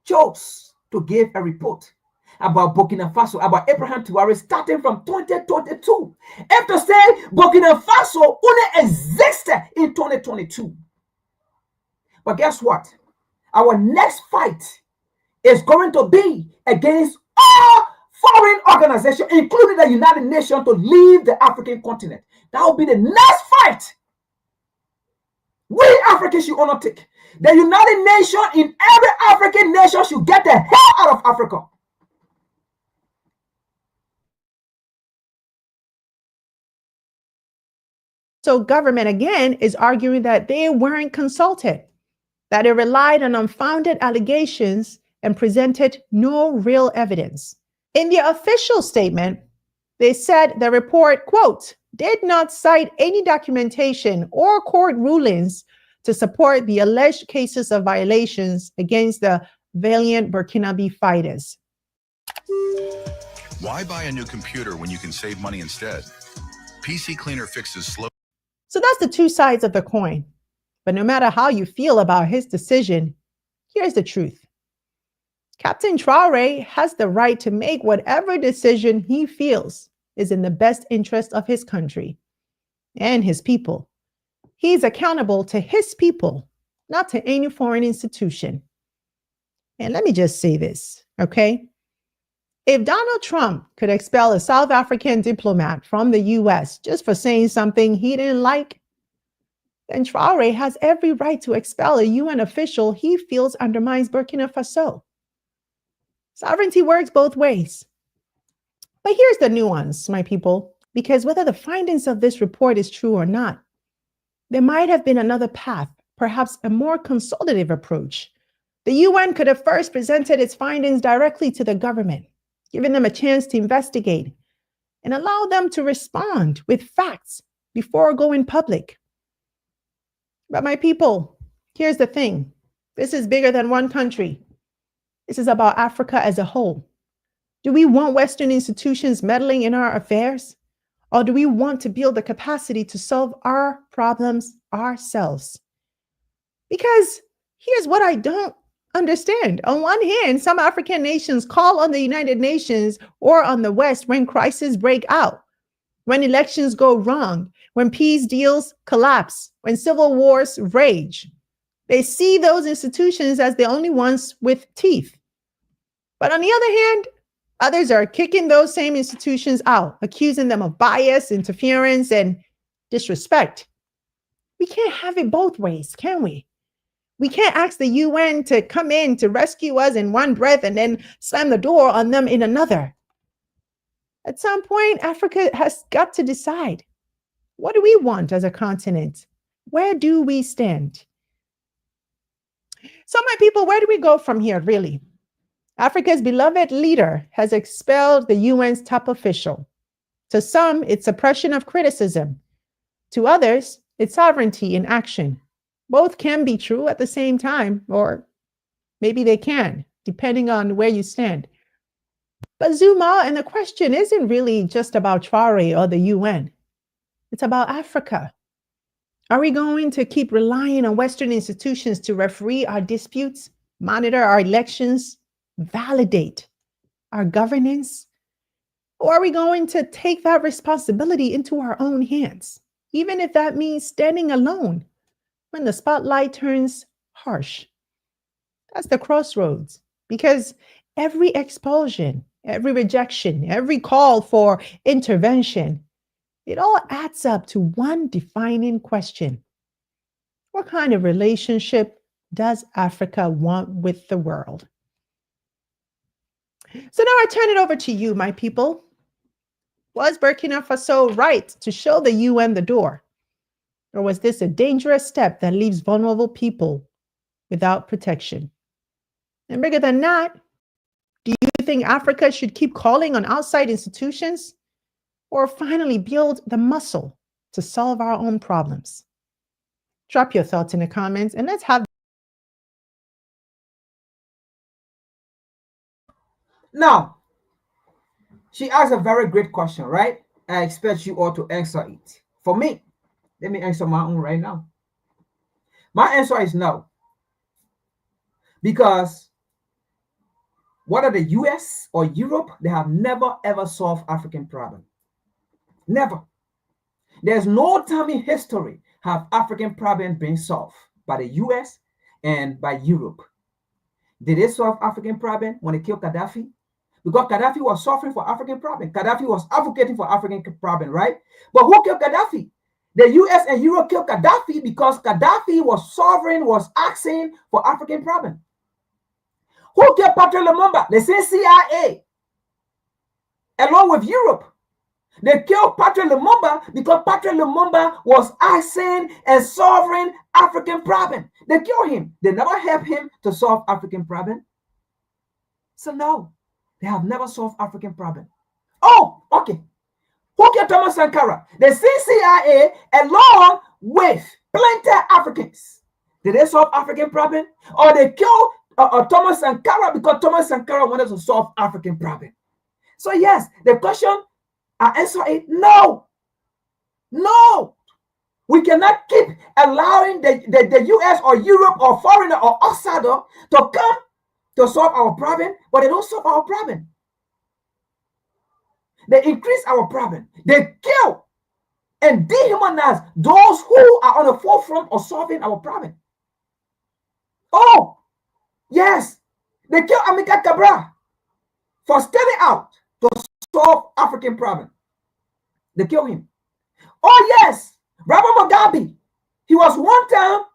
Speaker 2: chose to give a report about Burkina Faso, about Abraham Traoré, starting from 2022. If to say Burkina Faso only existed in 2022. But guess what? Our next fight is going to be against all foreign organizations, including the United Nations, to leave the African continent. That will be the next fight we Africans should undertake. The United Nations in every African nation should get the hell out of Africa.
Speaker 4: So government, again, is arguing that they weren't consulted, that it relied on unfounded allegations and presented no real evidence. In the official statement, they said the report, quote, did not cite any documentation or court rulings to support the alleged cases of violations against the valiant Burkinabe fighters.
Speaker 7: Why buy a new computer when you can save money instead? PC Cleaner fixes slow.
Speaker 4: So that's the two sides of the coin. But no matter how you feel about his decision, here's the truth. Captain Traoré has the right to make whatever decision he feels is in the best interest of his country and his people. He's accountable to his people, not to any foreign institution. And let me just say this, okay? If Donald Trump could expel a South African diplomat from the US just for saying something he didn't like, then Traoré has every right to expel a UN official he feels undermines Burkina Faso. Sovereignty works both ways. But here's the nuance, my people, because whether the findings of this report is true or not, there might have been another path, perhaps a more consultative approach. The UN could have first presented its findings directly to the government, giving them a chance to investigate and allow them to respond with facts before going public. But my people, here's the thing. This is bigger than one country. This is about Africa as a whole. Do we want Western institutions meddling in our affairs? Or do we want to build the capacity to solve our problems ourselves? Because here's what I don't understand. On one hand, some African nations call on the United Nations or on the West when crises break out, when elections go wrong, when peace deals collapse, when civil wars rage. They see those institutions as the only ones with teeth. But on the other hand, others are kicking those same institutions out, accusing them of bias, interference, and disrespect. We can't have it both ways, can we? We can't ask the UN to come in to rescue us in one breath and then slam the door on them in another. At some point, Africa has got to decide, what do we want as a continent? Where do we stand? So my people, where do we go from here, really? Africa's beloved leader has expelled the UN's top official. To some, it's suppression of criticism. To others, it's sovereignty in action. Both can be true at the same time, or maybe they can, depending on where you stand. But zoom out, and the question isn't really just about Traoré or the UN. It's about Africa. Are we going to keep relying on Western institutions to referee our disputes, monitor our elections, validate our governance? Or are we going to take that responsibility into our own hands, even if that means standing alone when the spotlight turns harsh? That's the crossroads, because every expulsion, every rejection, every call for intervention, it all adds up to one defining question. What kind of relationship does Africa want with the world? So now I turn it over to you, my people. Was Burkina Faso right to show the UN the door? Or was this a dangerous step that leaves vulnerable people without protection? And bigger than that, do you think Africa should keep calling on outside institutions or finally build the muscle to solve our own problems? Drop your thoughts in the comments and let's have.
Speaker 2: Now, she asked a very great question, right? I expect you all to answer it. For me, let me answer my own right now. My answer is no. Because whether the US or Europe, they have never ever solved African problem. Never. There's no time in history have African problem been solved by the US and by Europe. Did they solve African problem when they killed Gaddafi? Because Gaddafi was suffering for African problem. Gaddafi was advocating for African problem, right? But who killed Gaddafi? The US and Europe killed Gaddafi because Gaddafi was sovereign, was asking for African problem. Who killed Patrice Lumumba? The same CIA, along with Europe. They killed Patrice Lumumba because Patrice Lumumba was asking and sovereign African problem. They killed him. They never helped him to solve African problem. So no, they have never solved African problem. Oh, okay. Who killed Thomas Sankara? The CIA along with plenty of Africans. Did they solve African problem? Or they killed Thomas Sankara because Thomas Sankara wanted to solve African problem? So yes, the question, I answer it, no. No. We cannot keep allowing the US or Europe or foreigner or outsider to come to solve our problem, but they don't solve our problem. They increase our problem. They kill and dehumanize those who are on the forefront of solving our problem. Oh, yes. They kill Amilcar Cabral for standing out to solve African problem. They kill him. Oh, yes. Robert Mugabe. He was one time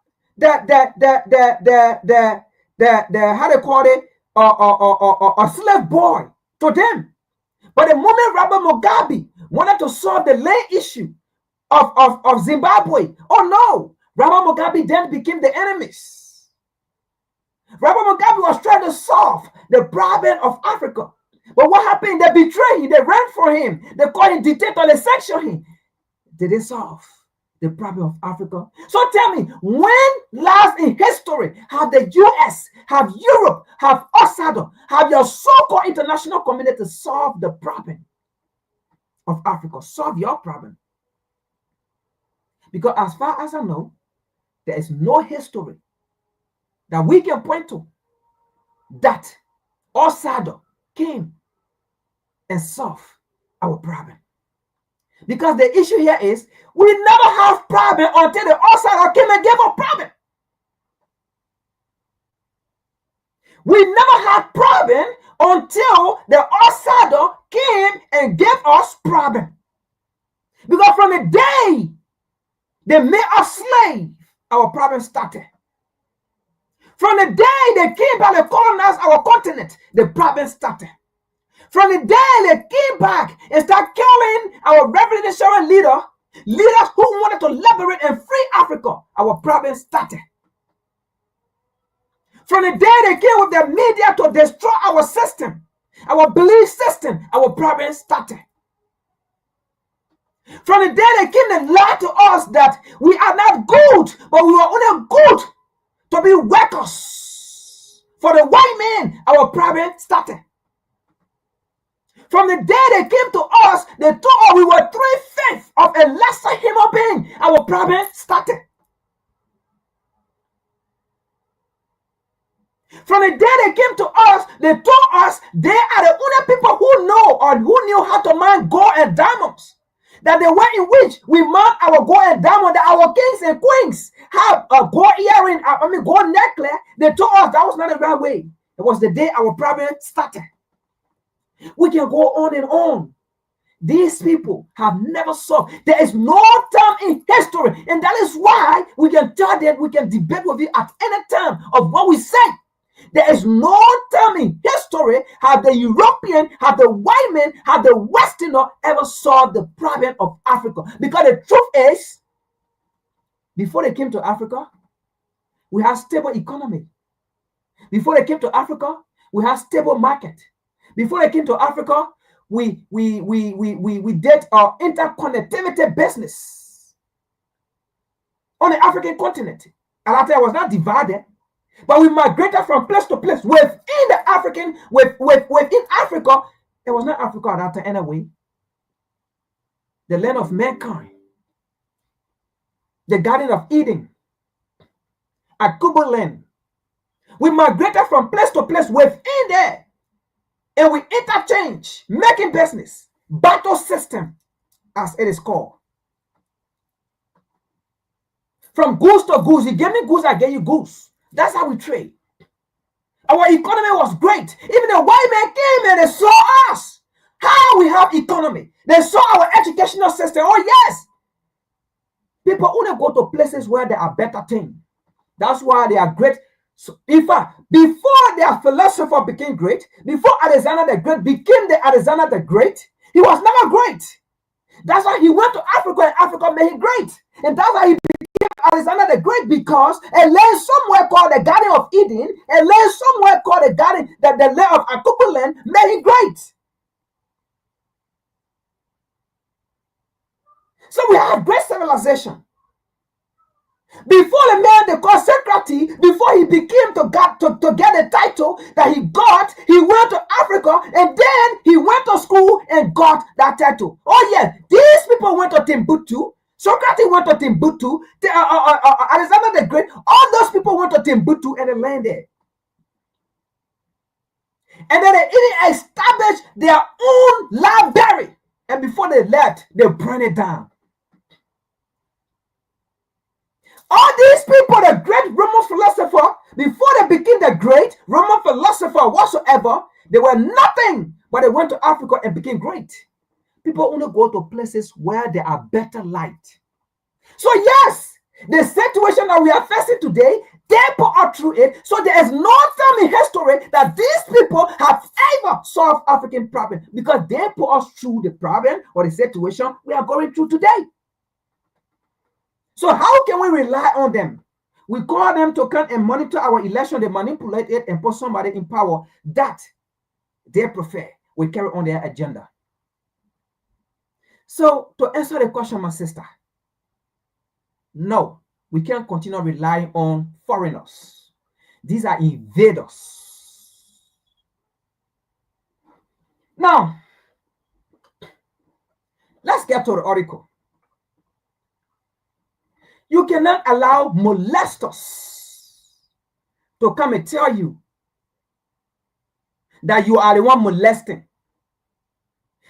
Speaker 2: how they call it, a slave boy to them. But the moment Robert Mugabe wanted to solve the land issue of Zimbabwe, oh no, Robert Mugabe then became the enemies. Robert Mugabe was trying to solve the problem of Africa. But what happened? They betrayed him. They ran for him. They called him dictator. They sanctioned him. Did they solve the problem of Africa? So tell me, when last in history have the US, have Europe, have outsider, have your so-called international community solve the problem of Africa? Solve your problem. Because as far as I know, there is no history that we can point to that outsider came and solved our problem. Because the issue here is we never have problem until the outsider came and gave us problem. We never had problem until the outsider came and gave us problem. Because from the day they made us slave, our problem started. From the day they came back and colonized our continent, the problem started. From the day they came back and started killing our revolutionary leaders who wanted to liberate and free Africa, our problem started. From the day they came with their media to destroy our system, our belief system, our problem started. From the day they came and lied to us that we are not good, but we are only good to be workers for the white man, our problem started. From the day they came to us, they told us we were 3/5 of a lesser human being. Our problem started. From the day they came to us, they told us they are the only people who know or who knew how to mine gold and diamonds. That the way in which we mine our gold and diamond, that our kings and queens have a gold earring, gold necklace. They told us that was not the right way. It was the day our problem started. We can go on and on. These people have never solved. There is no time in history, and that is why we can tell them, we can debate with you at any time of what we say. There is no time in history have the European, have the white man, have the Westerner ever solved the problem of Africa. Because the truth is, before they came to Africa, we had stable economy. Before they came to Africa, we had stable market. Before they came to Africa, we did our interconnectivity business on the African continent. And after it was not divided, but we migrated from place to place within the African, within Africa. It was not Africa at that time anyway. The land of mankind, the Garden of Eden, at Kubu land. We migrated from place to place within there. And we interchange, making business, battle system, as it is called. From goods to goods, you give me goods, I get you goods. That's how we trade. Our economy was great. Even the white man came and they saw us. How we have economy. They saw our educational system. Oh yes. People only go to places where there are better things. That's why they are great. So, in fact, before their philosopher became great, before Alexander the Great became the Alexander the Great, he was never great. That's why he went to Africa and Africa made him great. And that's why he became Alexander the Great, because a land somewhere called the Garden of Eden, a land somewhere called the Garden, the land of Akuku land, made him great. So we have great civilization. Before the man they called Socrates, before he became to get the title that he got, he went to Africa and then he went to school and got that title. Oh yeah, these people went to Timbuktu. Socrates went to Timbuktu. Alexander the Great, all those people went to Timbuktu and they landed. And then they even established their own library. And before they left, they burned it down. All these people, the great Roman philosopher, before they became the great Roman philosopher whatsoever, they were nothing, but they went to Africa and became great. People only go to places where there are better light. So yes, the situation that we are facing today, they put us through it. So there is no time in history that these people have ever solved African problem, because they put us through the problem or the situation we are going through today. So how can we rely on them? We call them to come and monitor our election. They manipulate it and put somebody in power that they prefer. We carry on their agenda. So to answer the question, my sister, no, we can't continue relying on foreigners. These are invaders. Now, let's get to the article. You cannot allow molesters to come and tell you that you are the one molesting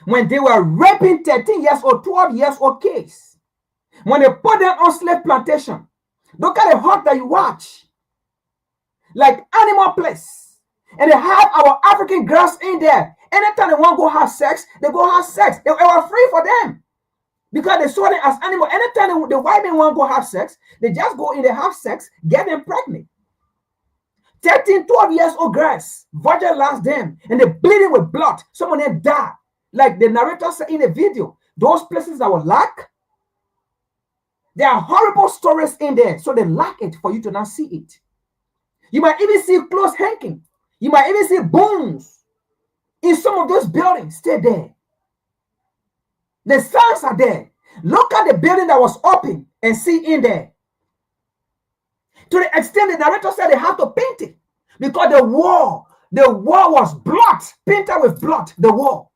Speaker 2: when they were raping 13 years old, 12 years old kids. When they put them on slave plantation, look at the hunt that you watch, like Animal Place, and they have our African girls in there. Anytime they want to go have sex, they go have sex. They were free for them. Because they saw them as animals. Anytime the white men want to go have sex, they just go in, they have sex, get them pregnant. 13, 12 years old girls, virginize them, and they're bleeding with blood. Some of them die. Like the narrator said in the video, those places that were lack, there are horrible stories in there. So they lack it for you to not see it. You might even see clothes hanging. You might even see bones in some of those buildings still there. The signs are there. Look at the building that was open and see in there. To the extent the narrator said they have to paint it because the wall was blood, painted with blood, the wall.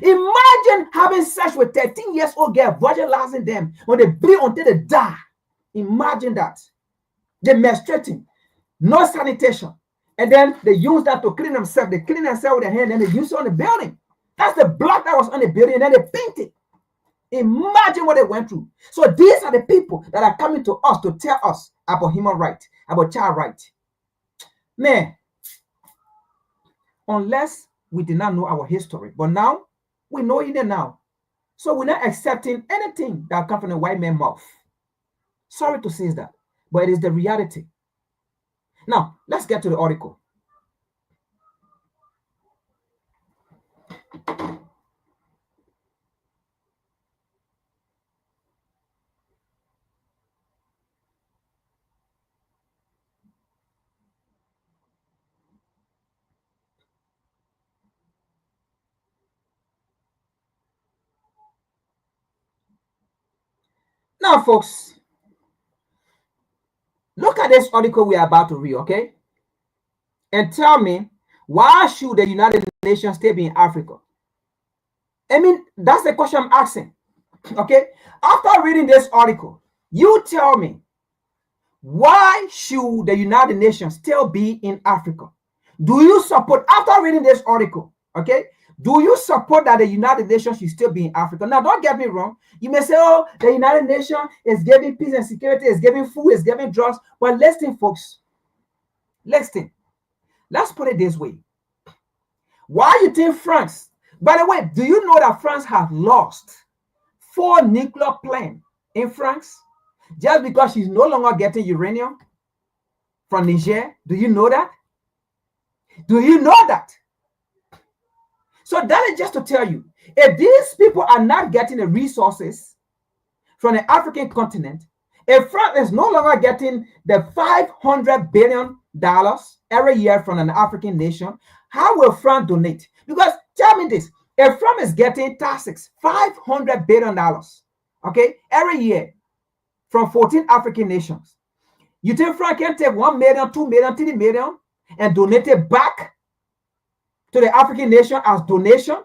Speaker 2: Imagine having sex with 13 years old girl, virginizing them when they bleed until they die. Imagine that. They're menstruating, no sanitation. And then they use that to clean themselves. They clean themselves with their hand and they use it on the building. That's the blood that was on the building, and then they paint it. Imagine what they went through. So these are the people that are coming to us to tell us about human rights, about child rights. Man, unless we did not know our history. But now we know it now. So we're not accepting anything that comes from the white man's mouth. Sorry to say that, but it is the reality. Now, let's get to the article. Now, folks, look at this article we are about to read, okay? And tell me, why should the United Nations still be in Africa? I mean, that's the question I'm asking, okay? After reading this article, you tell me, why should the United Nations still be in Africa? Do you support, after reading this article, okay, do you support that the United Nations should still be in Africa? Now, don't get me wrong. You may say, oh, the United Nations is giving peace and security, is giving food, is giving drugs. But listen, folks, listen. Let's put it this way. Why you think France, by the way, do you know that France has lost 4 nuclear plants in France just because she's no longer getting uranium from Niger? Do you know that? Do you know that? So that is just to tell you, if these people are not getting the resources from the African continent, if France is no longer getting the $500 billion every year from an African nation, how will France donate? Because tell me this, if France is getting taxes, $500 billion, okay, every year from 14 African nations, you think France can take 1 million, 2 million, 3 million and donate it back to the African nation as donation?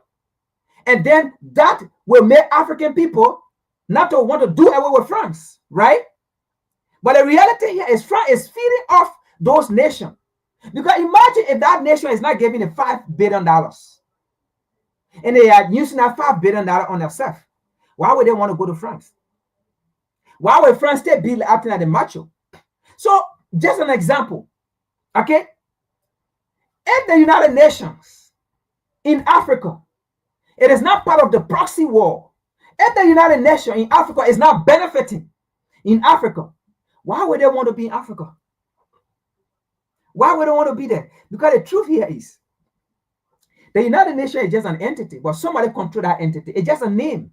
Speaker 2: And then that will make African people not to want to do away with France, right? But the reality here is France is feeding off those nations. Because imagine if that nation is not giving the $5 billion and they are using that $5 billion on themselves. Why would they want to go to France? Why would France still be acting like the macho? So, just an example, okay? If the United Nations in Africa, it is not part of the proxy war. If the United Nations in Africa is not benefiting in Africa, why would they want to be in Africa? Why would they want to be there? Because the truth here is, the United Nations is just an entity, but somebody control that entity. It's just a name.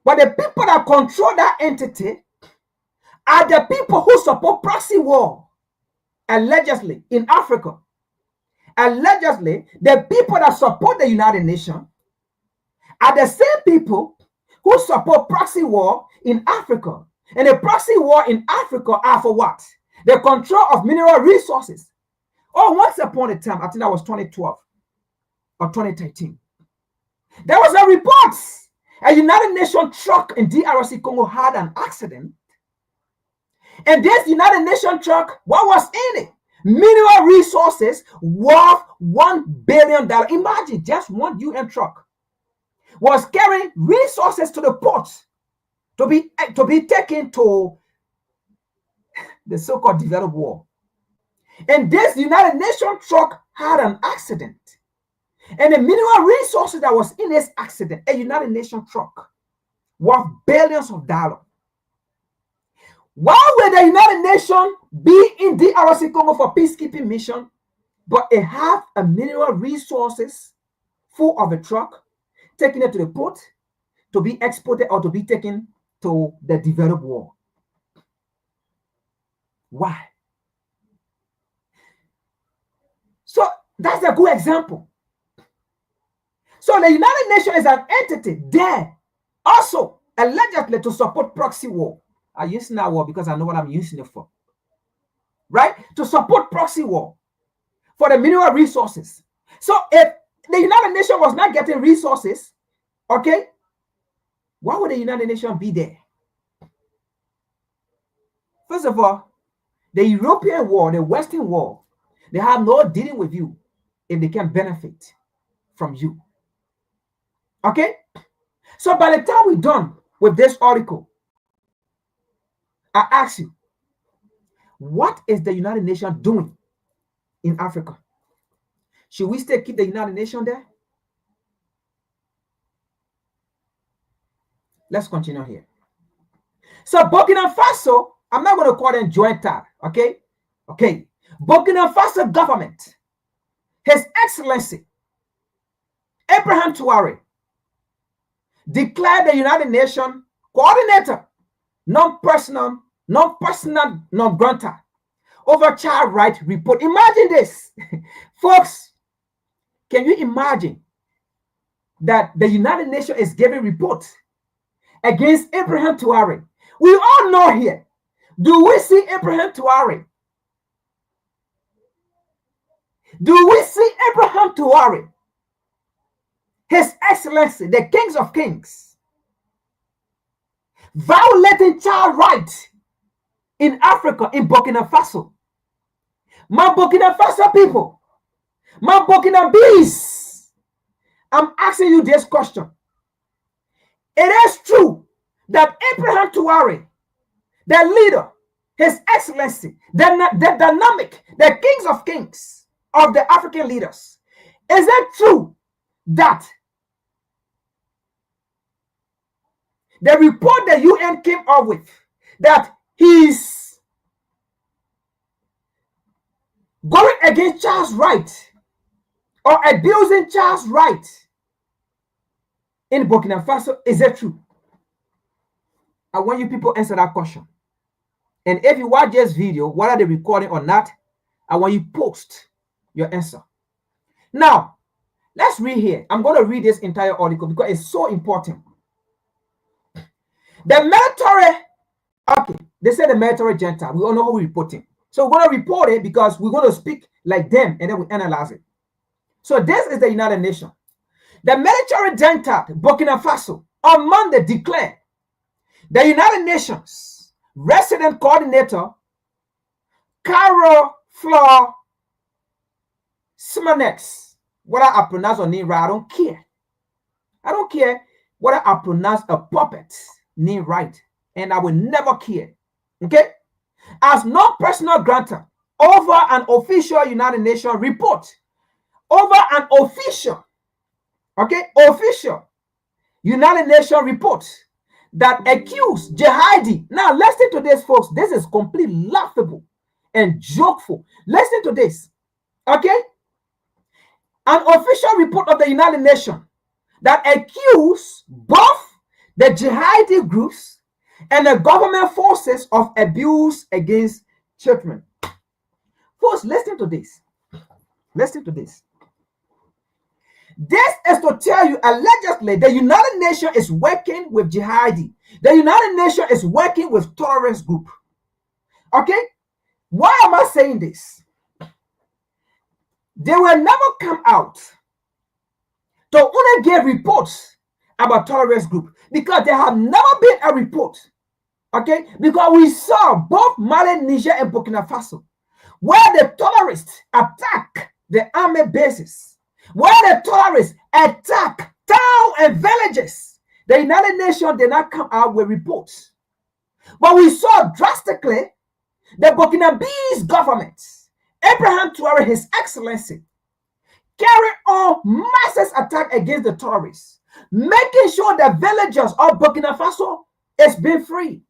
Speaker 2: But the people that control that entity are the people who support proxy war, allegedly, in Africa. Allegedly, the people that support the United Nations are the same people who support proxy war in Africa. And the proxy war in Africa are for what? The control of mineral resources. Oh, once upon a time, I think that was 2012 or 2013, there was a report. A United Nations truck in DRC Congo had an accident. And this United Nations truck, what was in it? Mineral resources worth $1 billion. Imagine just one UN truck was carrying resources to the port to be taken to the so-called developed world. And this United Nations truck had an accident. And the mineral resources that was in this accident, a United Nations truck, worth billions of dollars. Why would the United Nations be in DRC Congo for peacekeeping mission, but it have a mineral resources full of a truck, taking it to the port to be exported or to be taken to the developed world? Why? So that's a good example. So the United Nations is an entity there also allegedly to support proxy war. I use that word because I know what I'm using it for. Right? To support proxy war for the mineral resources. So if the United Nations was not getting resources, okay, why would the United Nations be there? First of all, the European world, the Western world, they have no dealing with you if they can benefit from you. Okay? So by the time we're done with this article, I ask you, what is the United Nations doing in Africa? Should we still keep the United Nations there? Let's continue here. So Burkina Faso, I'm not going to call them joint tab, okay? Okay. Burkina Faso government, His Excellency Abraham Traoré, declared the United Nations coordinator, non-personal, non-grunter over child rights report. Imagine this, folks. Can you imagine that the United Nations is giving reports against Abraham Traoré? We all know here. Do we see Abraham Traoré? Do we see Abraham Traoré, His Excellency, the Kings of Kings, violating child rights in Africa, in Burkina Faso? My Burkina Faso people, my Burkina bees, I'm asking you this question. It is true that Abraham Traoré, the leader, His Excellency, the dynamic, the Kings of Kings of the African leaders, is it true that the report the UN came up with, that he's going against child's rights or abusing child's rights in Burkina Faso, is it true? I want you people to answer that question. And if you watch this video, whether the recording or not, I want you post your answer. Now, let's read here. I'm going to read this entire article because it's so important. The military, okay, they say the military junta. We all know how we're reporting. So we're going to report it because we're going to speak like them and then we analyze it. So this is the United Nations. The military junta, Burkina Faso, on Monday declared the United Nations resident coordinator, Carol Flor Simonex, whether I pronounce her name right, I don't care. I don't care whether I pronounce a puppet name right, and I will never care. Okay? As non-personal grantor over an official United Nations report, over an official, okay, official United Nations report that accused jihadi. Now, listen to this, folks. This is completely laughable and jokeful. Listen to this, okay? An official report of the United Nations that accused both the jihadi groups and the government forces of abuse against children. Folks, listen to this. Listen to this. This is to tell you, allegedly, the United Nations is working with jihadi. The United Nations is working with terrorist group. Okay? Why am I saying this? They will never come out to only give reports about terrorist group because there have never been a report. Okay? Because we saw both Mali, Niger, and Burkina Faso where the terrorists attack the army bases, where the terrorists attack towns and villages. The United Nations did not come out with reports. But we saw drastically the Burkinabese government, Abraham Traoré, His Excellency, carry on massive attack against the terrorists, making sure the villagers of Burkina Faso is being free.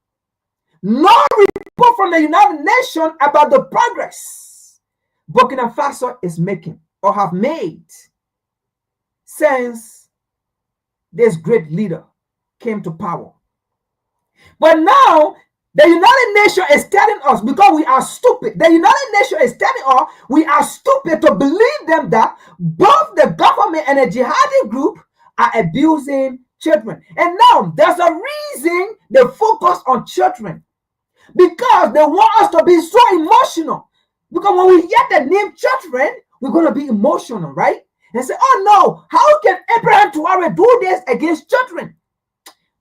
Speaker 2: No report from the United Nations about the progress Burkina Faso is making or have made since this great leader came to power. But now, the United Nations is telling us, because we are stupid, the United Nations is telling us we are stupid to believe them that both the government and the jihadi group are abusing children. And now, there's a reason they focus on children. Because they want us to be so emotional. Because when we hear the name children, we're going to be emotional, right? And say, oh no, how can Abraham Traoré do this against children?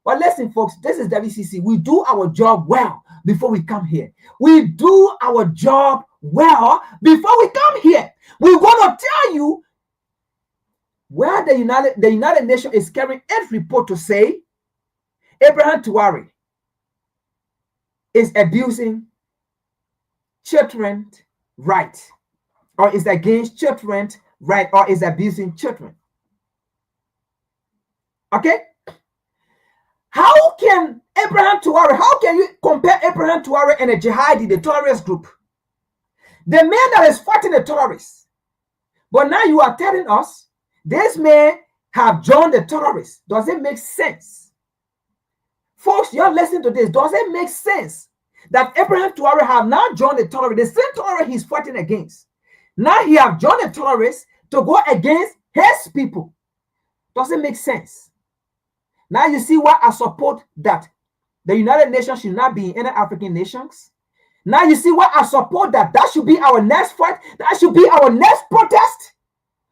Speaker 2: But listen, folks, this is WCC. We do our job well before we come here. We do our job well before we come here. We're going to tell you where the United Nations is carrying its report to say Abraham Traoré is abusing children's rights or is against children's right, or is abusing children. Okay? How can Abraham Traore, how can you compare Abraham Traore and a jihadi, the terrorist group? The man that is fighting the terrorists. But now you are telling us this man have joined the terrorists. Does it make sense? Folks, you're listening to this. Does it make sense that Abraham Traore have now joined the terrorists? The same terrorist he's fighting against. Now he have joined the terrorists to go against his people. Does it make sense? Now you see why I support that the United Nations should not be in any African nations. Now you see why I support that. That should be our next fight. That should be our next protest.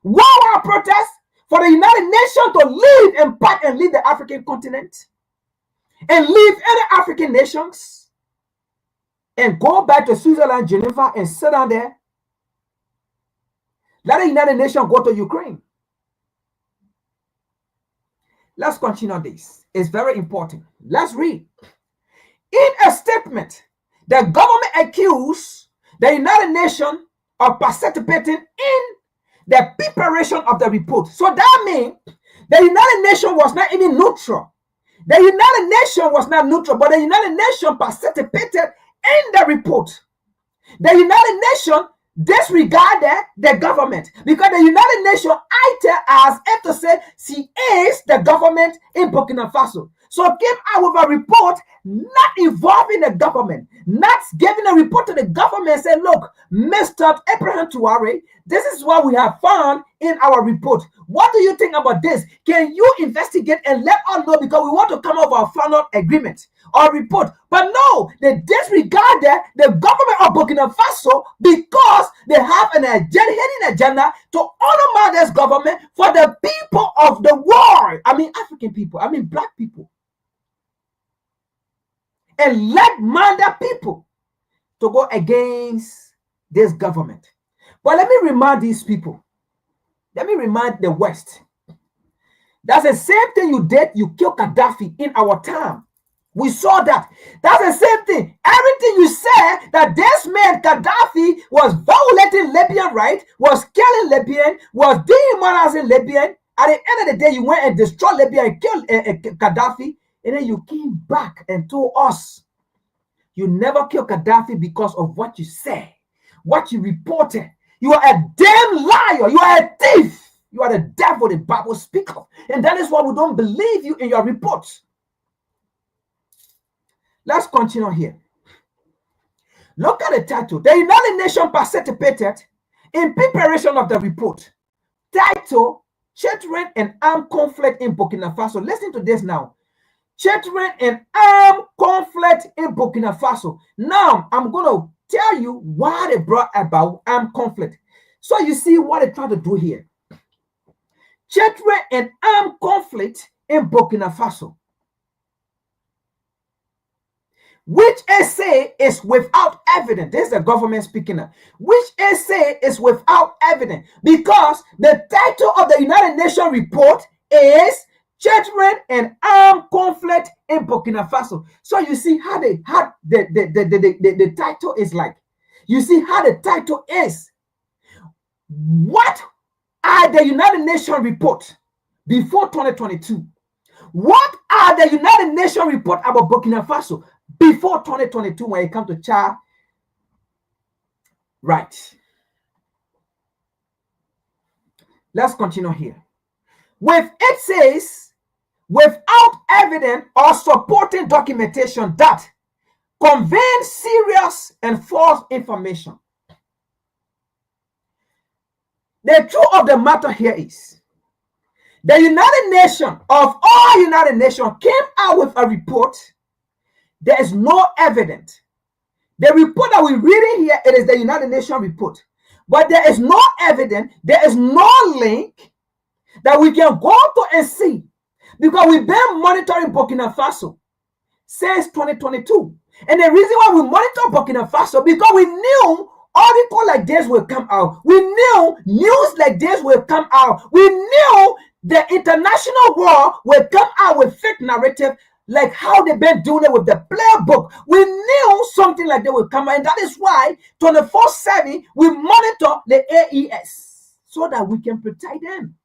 Speaker 2: Our protest for the United Nations to lead and part and lead the African continent and leave any African nations and go back to Switzerland, Geneva, and sit down there. Let the United Nations go to Ukraine. Let's continue this. It's very important. Let's read. In a statement, the government accused the United Nations of participating in the preparation of the report. So that means the United Nations was not even neutral. The United Nations was not neutral, but the United Nations participated in the report. The United Nations disregarded the government because the United Nations acted as if to say she is the government in Burkina Faso. So came out with a report not involving the government, not giving a report to the government and say, look, Mr. Abraham Traore, this is what we have found in our report. What do you think about this? Can you investigate and let us know because we want to come up with a final agreement or report? But no, they disregarded the government of Burkina Faso because they have an hidden agenda to undermine this government for the people of the world. I mean, African people, I mean, black people. And like-minded people to go against this government. But let me remind these people. Let me remind the West. That's the same thing you did. You killed Gaddafi in our time. We saw that. That's the same thing. Everything you said that this man Gaddafi was violating Libyan rights, was killing Libyan, was dehumanizing Libyan. At the end of the day, you went and destroyed Libya and killed Gaddafi. And then you came back and told us you never killed Gaddafi because of what you said, what you reported. You are a damn liar. You are a thief. You are the devil the Bible speaks of. And that is why we don't believe you in your reports. Let's continue here. Look at the title. The United Nations participated in preparation of the report. Title, Children and Armed Conflict in Burkina Faso. Listen to this now. Children and armed conflict in Burkina Faso. Now, I'm going to tell you why they brought about armed conflict. So you see what they try to do here. Children and armed conflict in Burkina Faso. Which essay is without evidence. This is the government speaking now. Which essay is without evidence? Because the title of the United Nations report is Children and Armed Conflict in Burkina Faso. So you see how the title is like. You see how the title is. What are the United Nations report before 2022? What are the United Nations report about Burkina Faso before 2022 when it comes to child rights? Let's continue here. With it says, without evidence or supporting documentation that conveys serious and false information. The truth of the matter here is the United Nations, of all United Nations, came out with a report. There is no evidence. The report that we're reading here, it is the United Nations report. But there is no evidence, there is no link that we can go to and see. Because we've been monitoring Burkina Faso since 2022. And the reason why we monitor Burkina Faso, because we knew articles like this will come out. We knew news like this will come out. We knew the international world will come out with fake narrative, like how they've been doing it with the playbook. We knew something like that will come out. And that is why 24/7 we monitor the AES. so that we can protect them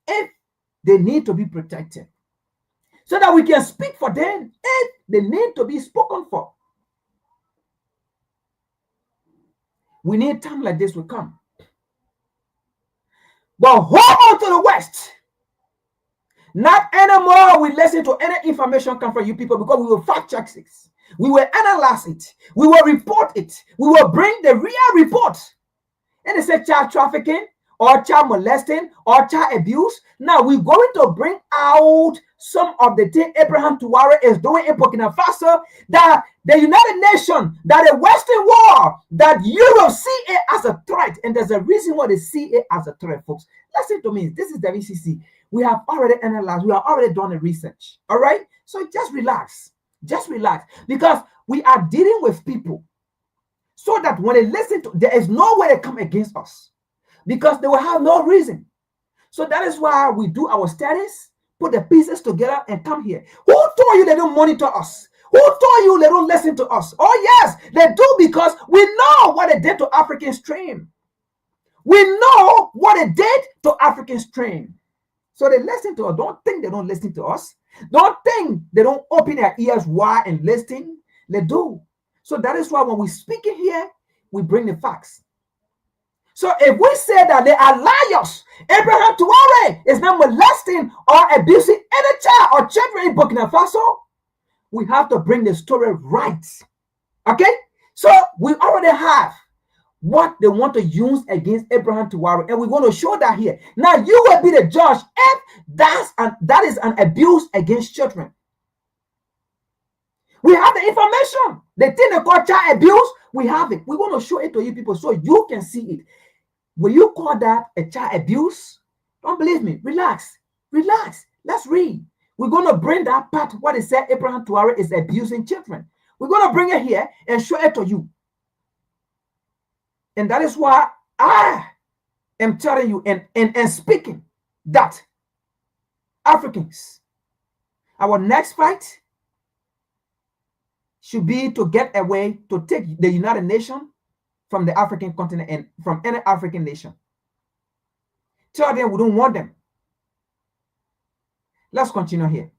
Speaker 2: if they need to be protected, so that we can speak for them if they need to be spoken for. We need time like this will come. But hold on to the West. Not anymore we listen to any information come from you people, because we will fact check it. We will analyze it. We will report it. We will bring the real report. And they say child trafficking or child molesting or child abuse. Now we're going to bring out some of the things Abraham Traore is doing in Burkina Faso, that the United Nations, that the Western world, that Europe see it as a threat. And there's a reason why they see it as a threat, folks. Listen to me. This is the WCC. We have already analyzed. We have already done the research. All right? So just relax. Just relax. Because we are dealing with people, so that when they listen to, there is no way they come against us, because they will have no reason. So that is why we do our studies, put the pieces together, and come here. Who told you they don't monitor us? Who told you they don't listen to us? Oh yes, they do, because we know what they did to African Stream. We know what they did to African Stream. So they listen to us. Don't think they don't listen to us. Don't think they don't open their ears wide and listen. They do. So that is why when we speak in here, we bring the facts. So if we say that they are liars, Abraham Traore is not molesting or abusing any child or children in Burkina Faso, we have to bring the story right. Okay? So we already have what they want to use against Abraham Traore, and we're going to show that here. Now you will be the judge if that is an abuse against children. We have the information. The thing they call child abuse, we have it. We want to show it to you people so you can see it. Will you call that a child abuse? Don't believe me. Relax. Relax. Let's read. We're going to bring that part, what it said Abraham Traore is abusing children. We're going to bring it here and show it to you. And that is why I am telling you and speaking that Africans, our next fight should be to get away, to take the United Nations from the African continent and from any African nation. Tell them we don't want them. Let's continue here.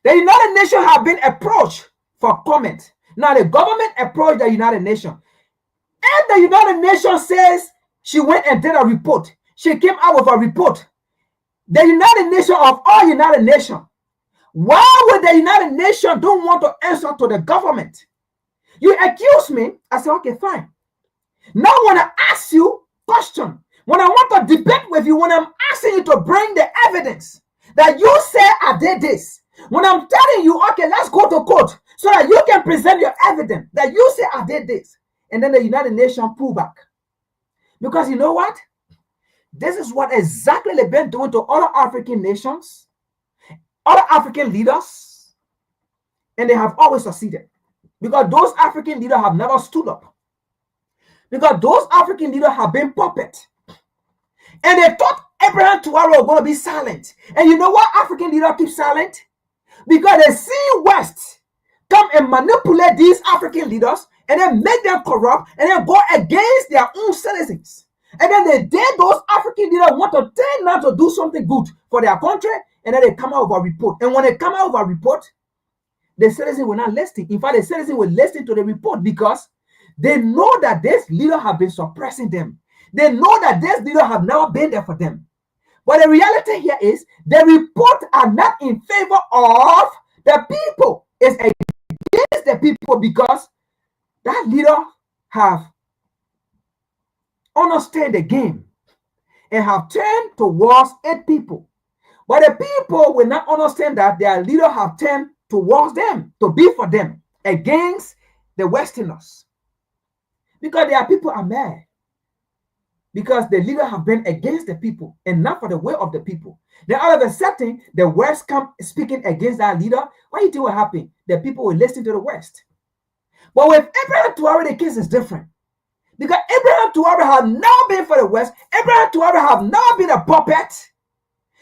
Speaker 2: The United Nations have been approached for comment. Now the government approached the United Nations. And the United Nations says she went and did a report. She came out with a report. The United Nations of all United Nations. Why would the United Nations don't want to answer to the government? You accuse me. I say, okay, fine. Now when I ask you question, when I want to debate with you, when I'm asking you to bring the evidence that you say I did this, when I'm telling you, okay, let's go to court so that you can present your evidence that you say I did this, and then the United Nations pull back. Because you know what? This is what exactly they've been doing to other African nations, other African leaders, and they have always succeeded. Because those African leaders have never stood up. Because those African leaders have been puppet. And they thought Abraham Traore was going to be silent. And you know why African leaders keep silent? Because they see West come and manipulate these African leaders and then make them corrupt and then go against their own citizens. And then those African leaders want to turn out to do something good for their country, and then they come out with a report. And when they come out with a report, the citizens will not listen. In fact, the citizens will listen to the report because they know that these leaders have been suppressing them. They know that these leaders have never been there for them. But the reality here is the reports are not in favor of the people. It's against the people because that leader have understand the game and have turned towards 8 people. But the people will not understand that their leader have turned towards them to be for them against the Westerners. Because their people are mad. Because the leader have been against the people and not for the will of the people. Then all of a sudden, the West come speaking against that leader. What do you think will happen? The people will listen to the West. But with Abraham Traore, the case is different. Because Abraham Traore have now been for the West. Abraham Traore have now been a puppet.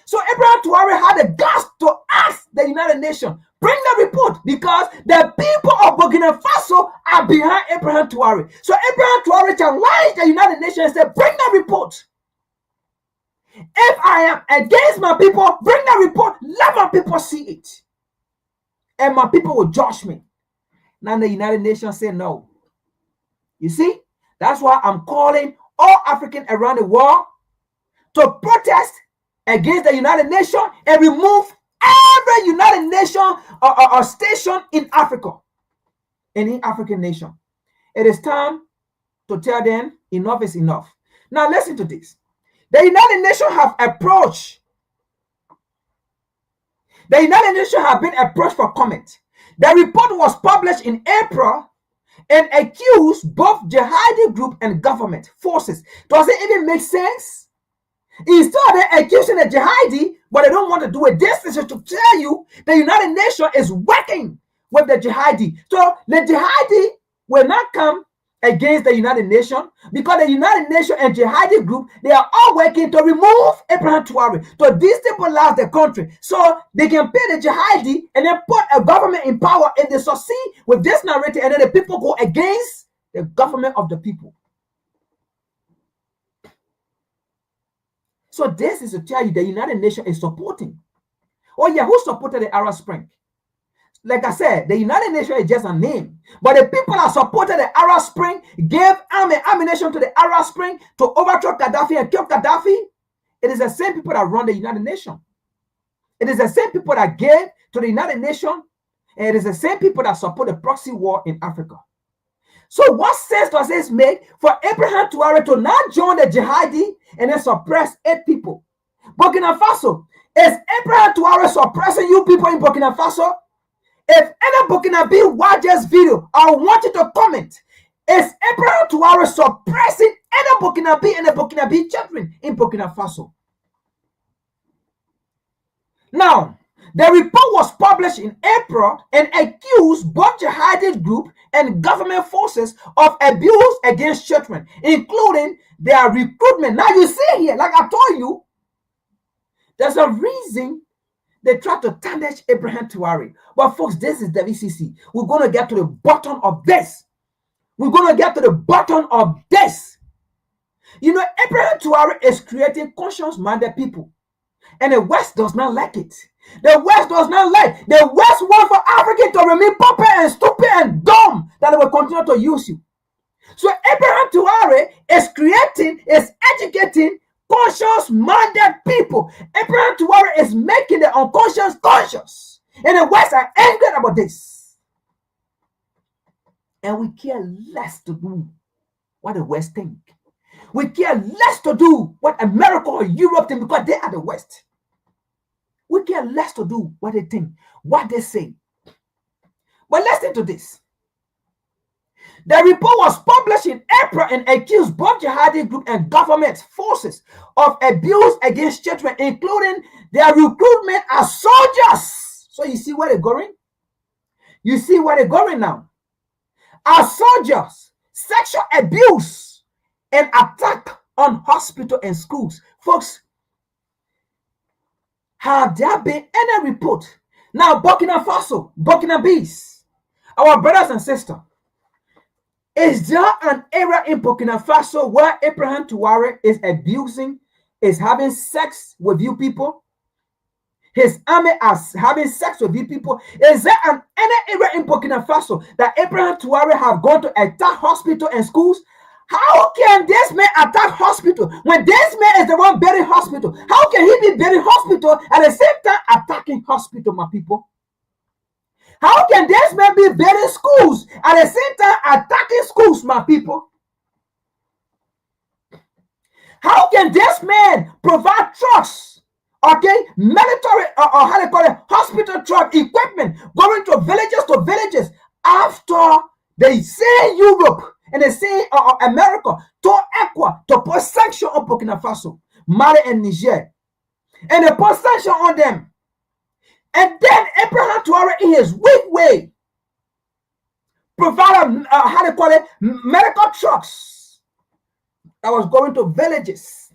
Speaker 2: So Abraham Traore had the guts to ask the United Nations, bring the report, because the people of Burkina Faso are behind Abraham Traore. So Abraham Traore challenged the United Nations and said, bring the report. If I am against my people, bring the report. Let my people see it. And my people will judge me. Now the United Nations say no. You see, that's why I'm calling all Africans around the world to protest against the United Nations and remove every United Nation or station in Africa, any African nation. It is time to tell them enough is enough. Now listen to this. The United Nations have approached. The United Nations have been approached for comment. The report was published in April and accused both jihadi group and government forces. Does it even make sense? Instead, they're accusing the jihadi, but they don't want to do it. This is to tell you the United Nations is working with the jihadi. So the jihadi will not come against the United Nations, because the United Nations and jihadi group, they are all working to remove Abraham Traore, to destabilize the country, so they can pay the jihadi and then put a government in power. If they succeed with this narrative, and then the people go against the government of the people. So this is to tell you the United Nations is supporting. Oh yeah, who supported the Arab Spring? Like I said, the United Nations is just a name. But the people that supported the Arab Spring, gave ammunition to the Arab Spring to overthrow Gaddafi and kill Gaddafi. It is the same people that run the United Nations. It is the same people that gave to the United Nations. And it is the same people that support the proxy war in Africa. So what sense does this make for Abraham Traore to not join the jihadi and then suppress 8 people? Burkina Faso, is Abraham Traore suppressing you people in Burkina Faso? If any Burkinabe watch this video, I want you to comment. Is Abraham Traore suppressing any Burkinabe and the Burkinabe children in Burkina Faso? Now, the report was published in April and accused both jihadi group and government forces of abuse against children, including their recruitment. Now you see here, like I told you, there's a reason they try to tarnish Abraham Traore. But folks, this is the VCC. We're going to get to the bottom of this. We're going to get to the bottom of this. You know, Abraham Traore is creating conscious-minded people. And the West does not like it. The West does not like. The West wants for Africans to remain puppet and stupid and dumb, that they will continue to use you. So Abraham Traore is educating conscious-minded people. Abraham Traore is making the unconscious conscious. And the West are angry about this. And we care less to do what the West think. We care less to do what America or Europe think, because they are the West. We care less to do what they think, what they say. But listen to this. The report was published in April and accused both jihadi group and government forces of abuse against children, including their recruitment as soldiers. So you see where they're going? You see where they're going now? As soldiers, sexual abuse and attack on hospitals and schools. Folks, have there been any report? Now, Burkina Faso, Burkinabes, our brothers and sisters, is there an area in Burkina Faso where Abraham Traore is abusing, is having sex with you people? His army is having sex with you people? Is there any area in Burkina Faso that Abraham Traore have gone to attack hospitals and schools? How can this man attack hospital when this man is the one building hospital? How can he be building hospital at the same time attacking hospital, my people? How can this man be building schools at the same time attacking schools, my people? How can this man provide trucks, okay, military or how they call it, hospital truck equipment, going to villages after they say Europe and they say America to Ecuador to put sanction on Burkina Faso, Mali and Niger, and they put sanction on them. And then Abraham Traore, in his weak way, provided how they call it, medical trucks that was going to villages,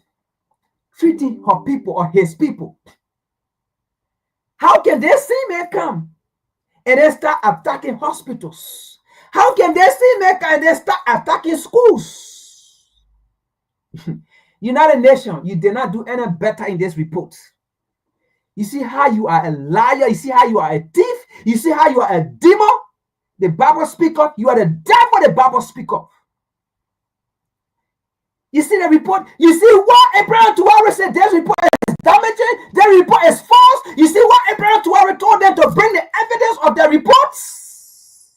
Speaker 2: treating her people or his people. How can this same man come and they start attacking hospitals? How can they see Mecca and they start attacking schools? United Nations, you did not do any better in this report. You see how you are a liar. You see how you are a thief. You see how you are a demon. The Bible speak of. You are the devil the Bible speak of. You see the report. You see what Abraham Traore said. This report is damaging. The report is false. You see what Abraham Traore told them to bring the evidence of the reports.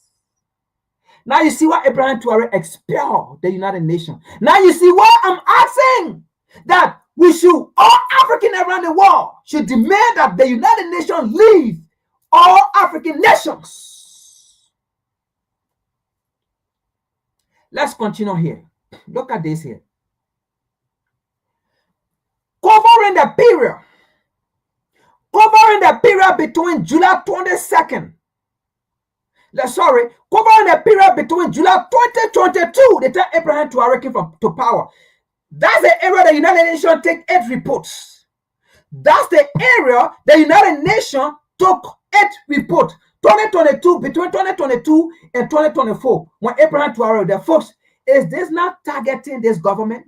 Speaker 2: Now you see what Abraham Traore expelled the United Nations. Now you see what I'm asking. That we should, all Africans around the world should demand that the United Nations leave all African nations. Let's continue here. Look at this here. Covering the period between July 22nd. Covering the period between July 2022, the time Abraham Traore came to power. That's the area the United Nations take 8 reports. That's the area the United Nations took 8 reports. 2022, between 2022 and 2024, when Abraham Traore, the folks, is this not targeting this government?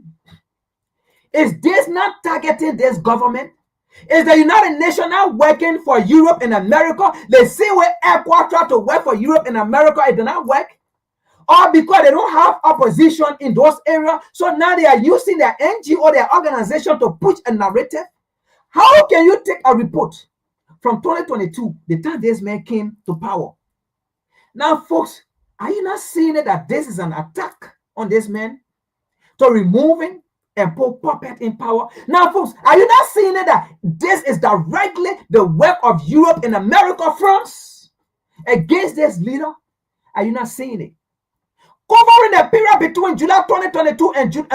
Speaker 2: Is this not targeting this government? Is the United Nations not working for Europe and America? The same way ECOWAS try to work for Europe and America, it did not work. Or because they don't have opposition in those areas, so now they are using their NGO or their organization to push a narrative. How can you take a report from 2022, the time this man came to power? Now, folks, are you not seeing it that this is an attack on this man to remove him and put puppet in power? Now, folks, are you not seeing it that this is directly the work of Europe and America, France, against this leader? Are you not seeing it? Covering the period between July 2022 and June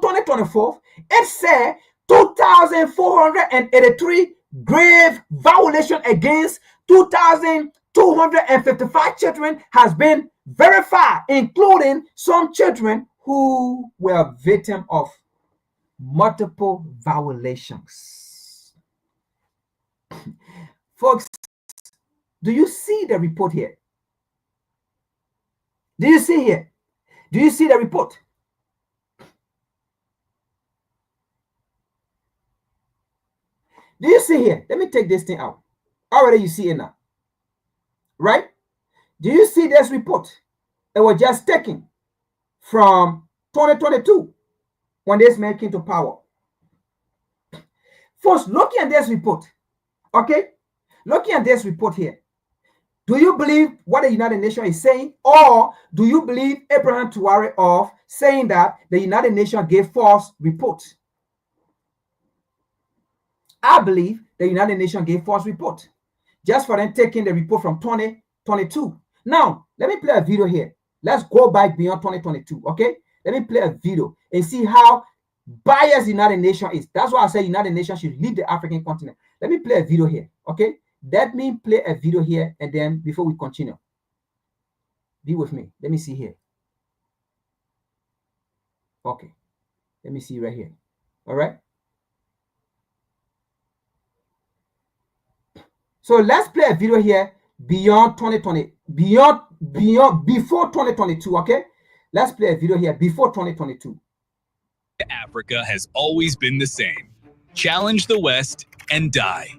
Speaker 2: 2024, it said 2,483 grave violations against 2,255 children has been verified, including some children who were victims of multiple violations. Folks, do you see the report here? Do you see here? Do you see the report? Do you see here? Let me take this thing out. Already you see it now. Right? Do you see this report? It was just taken from 2022 when this man came to power. First, looking at this report, okay? Looking at this report here, do you believe what the United Nations is saying, or do you believe Abraham Traore of saying that the United Nations gave false reports? I believe the United Nations gave false report just for them taking the report from 2022. Now, let me play a video here. Let's go back beyond 2022, okay? Let me play a video and see how biased the United Nations is. That's why I say United Nations should leave the African continent. Let me play a video here, okay? Let me play a video here, and then before we continue, be with me. Let me see here. Okay. Let me see right here. All right. So let's play a video here beyond 2020, before 2022, okay? Let's play a video here before 2022.
Speaker 8: Africa has always been the same. Challenge the West and die.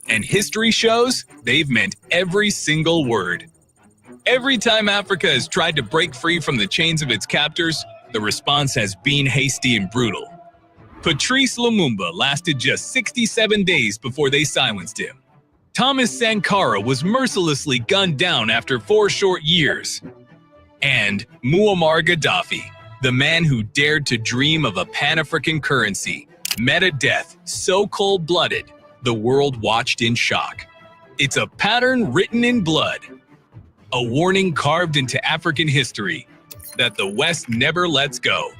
Speaker 8: And history shows they've meant every single word. Every time Africa has tried to break free from the chains of its captors, the response has been hasty and brutal. Patrice Lumumba lasted just 67 days before they silenced him. Thomas Sankara was mercilessly gunned down after 4 short years. And Muammar Gaddafi, the man who dared to dream of a Pan-African currency, met a death so cold-blooded the world watched in shock. It's a pattern written in blood, a warning carved into African history that the West never lets go.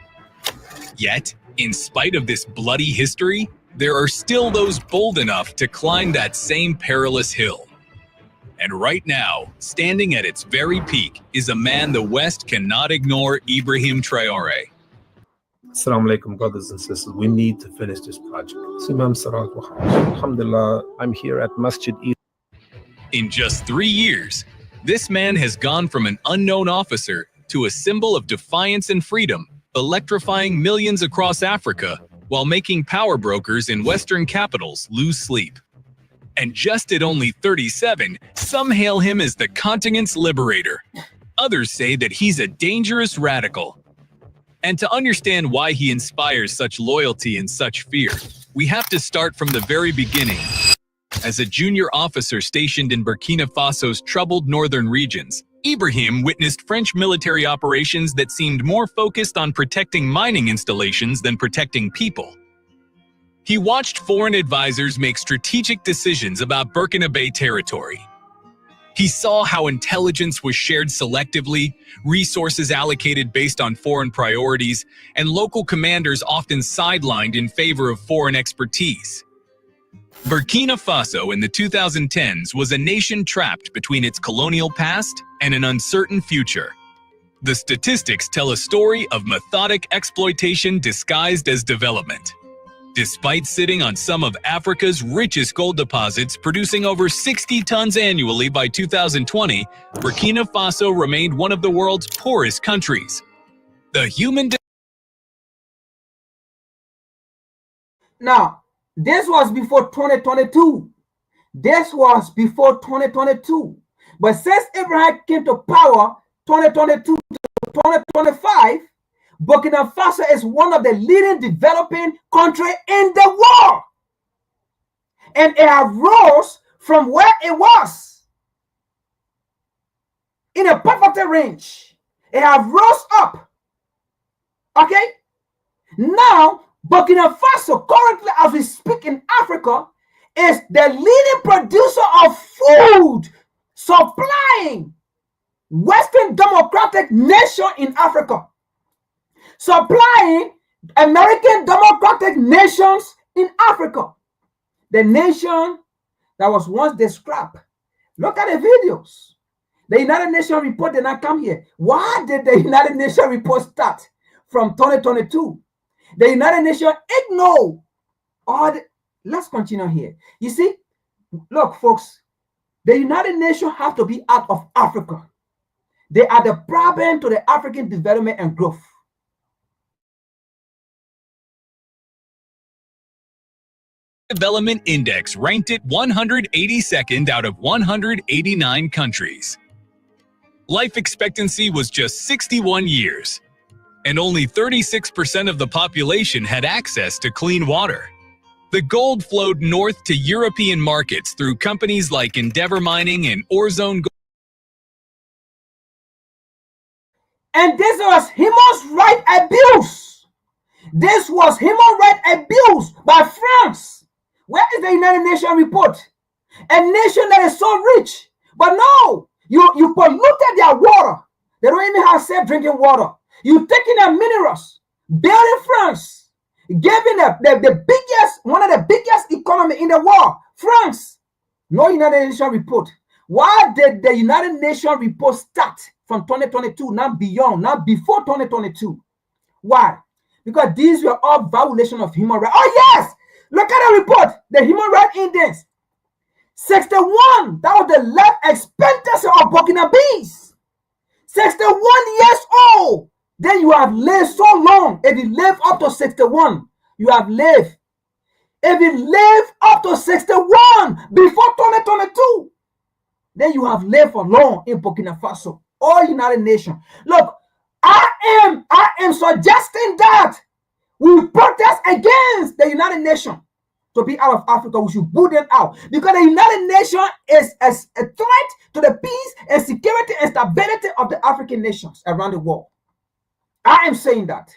Speaker 8: Yet, in spite of this bloody history, there are still those bold enough to climb that same perilous hill. And right now, standing at its very peak is a man the West cannot ignore, Ibrahim Traore.
Speaker 9: Assalamu alaikum, brothers and sisters. We need to finish this project. Imam Sarat, alhamdulillah, I'm here at Masjid.
Speaker 8: In just 3 years, This man has gone from an unknown officer to a symbol of defiance and freedom, electrifying millions across Africa while making power brokers in Western capitals lose sleep. And just at only 37, some hail him as the continent's liberator. Others say that he's a dangerous radical. And to understand why he inspires such loyalty and such fear, we have to start from the very beginning. As a junior officer stationed in Burkina Faso's troubled northern regions, Ibrahim witnessed French military operations that seemed more focused on protecting mining installations than protecting people. He watched foreign advisors make strategic decisions about Burkina Bay territory. He saw how intelligence was shared selectively, resources allocated based on foreign priorities, and local commanders often sidelined in favor of foreign expertise. Burkina Faso in the 2010s was a nation trapped between its colonial past and an uncertain future. The statistics tell a story of methodic exploitation disguised as development. Despite sitting on some of Africa's richest gold deposits, producing over 60 tons annually by 2020, Burkina Faso remained one of the world's poorest countries. The human
Speaker 2: Now, this was before 2022. This was before 2022. But since Abraham came to power 2022 to 2025, Burkina Faso is one of the leading developing countries in the world. And it has rose from where it was in a perfect range. It has rose up. Okay? Now, Burkina Faso, currently as we speak in Africa, is the leading producer of food, supplying Western democratic nation in Africa, supplying American democratic nations in Africa. The nation that was once the scrap. Look at the videos. The United Nations report did not come here. Why did the United Nations report start from 2022? The United Nations ignored all the... Let's continue here. You see, look, folks, the United Nations have to be out of Africa. They are the problem to the African development and growth.
Speaker 8: Development Index ranked it 182nd out of 189 countries. Life expectancy was just 61 years, and only 36% of the population had access to clean water. The gold flowed north to European markets through companies like Endeavour Mining and Orezone Gold.
Speaker 2: And this was human rights abuse. This was human rights abuse by France. Where is the United Nations report? A nation that is so rich, but no, you polluted their water. They don't even have safe drinking water. You taking their minerals, building France, giving the biggest, one of the biggest economy in the world, France. No United Nations report. Why did the United Nations report start from 2022, not beyond, not before 2022? Why? Because these were all violations of human rights. Oh yes! Look at the report, the Human Rights Index. 61, that was the life expectancy of Burkina Faso. 61 years old. Then you have lived so long. If you live up to 61, you have lived. If you live up to 61 before 2022, then you have lived for long in Burkina Faso or United Nations. Look, I am suggesting that we protest against the United Nations to be out of Africa. We should boot them out because the United Nations is a threat to the peace and security and stability of the African nations around the world. I am saying that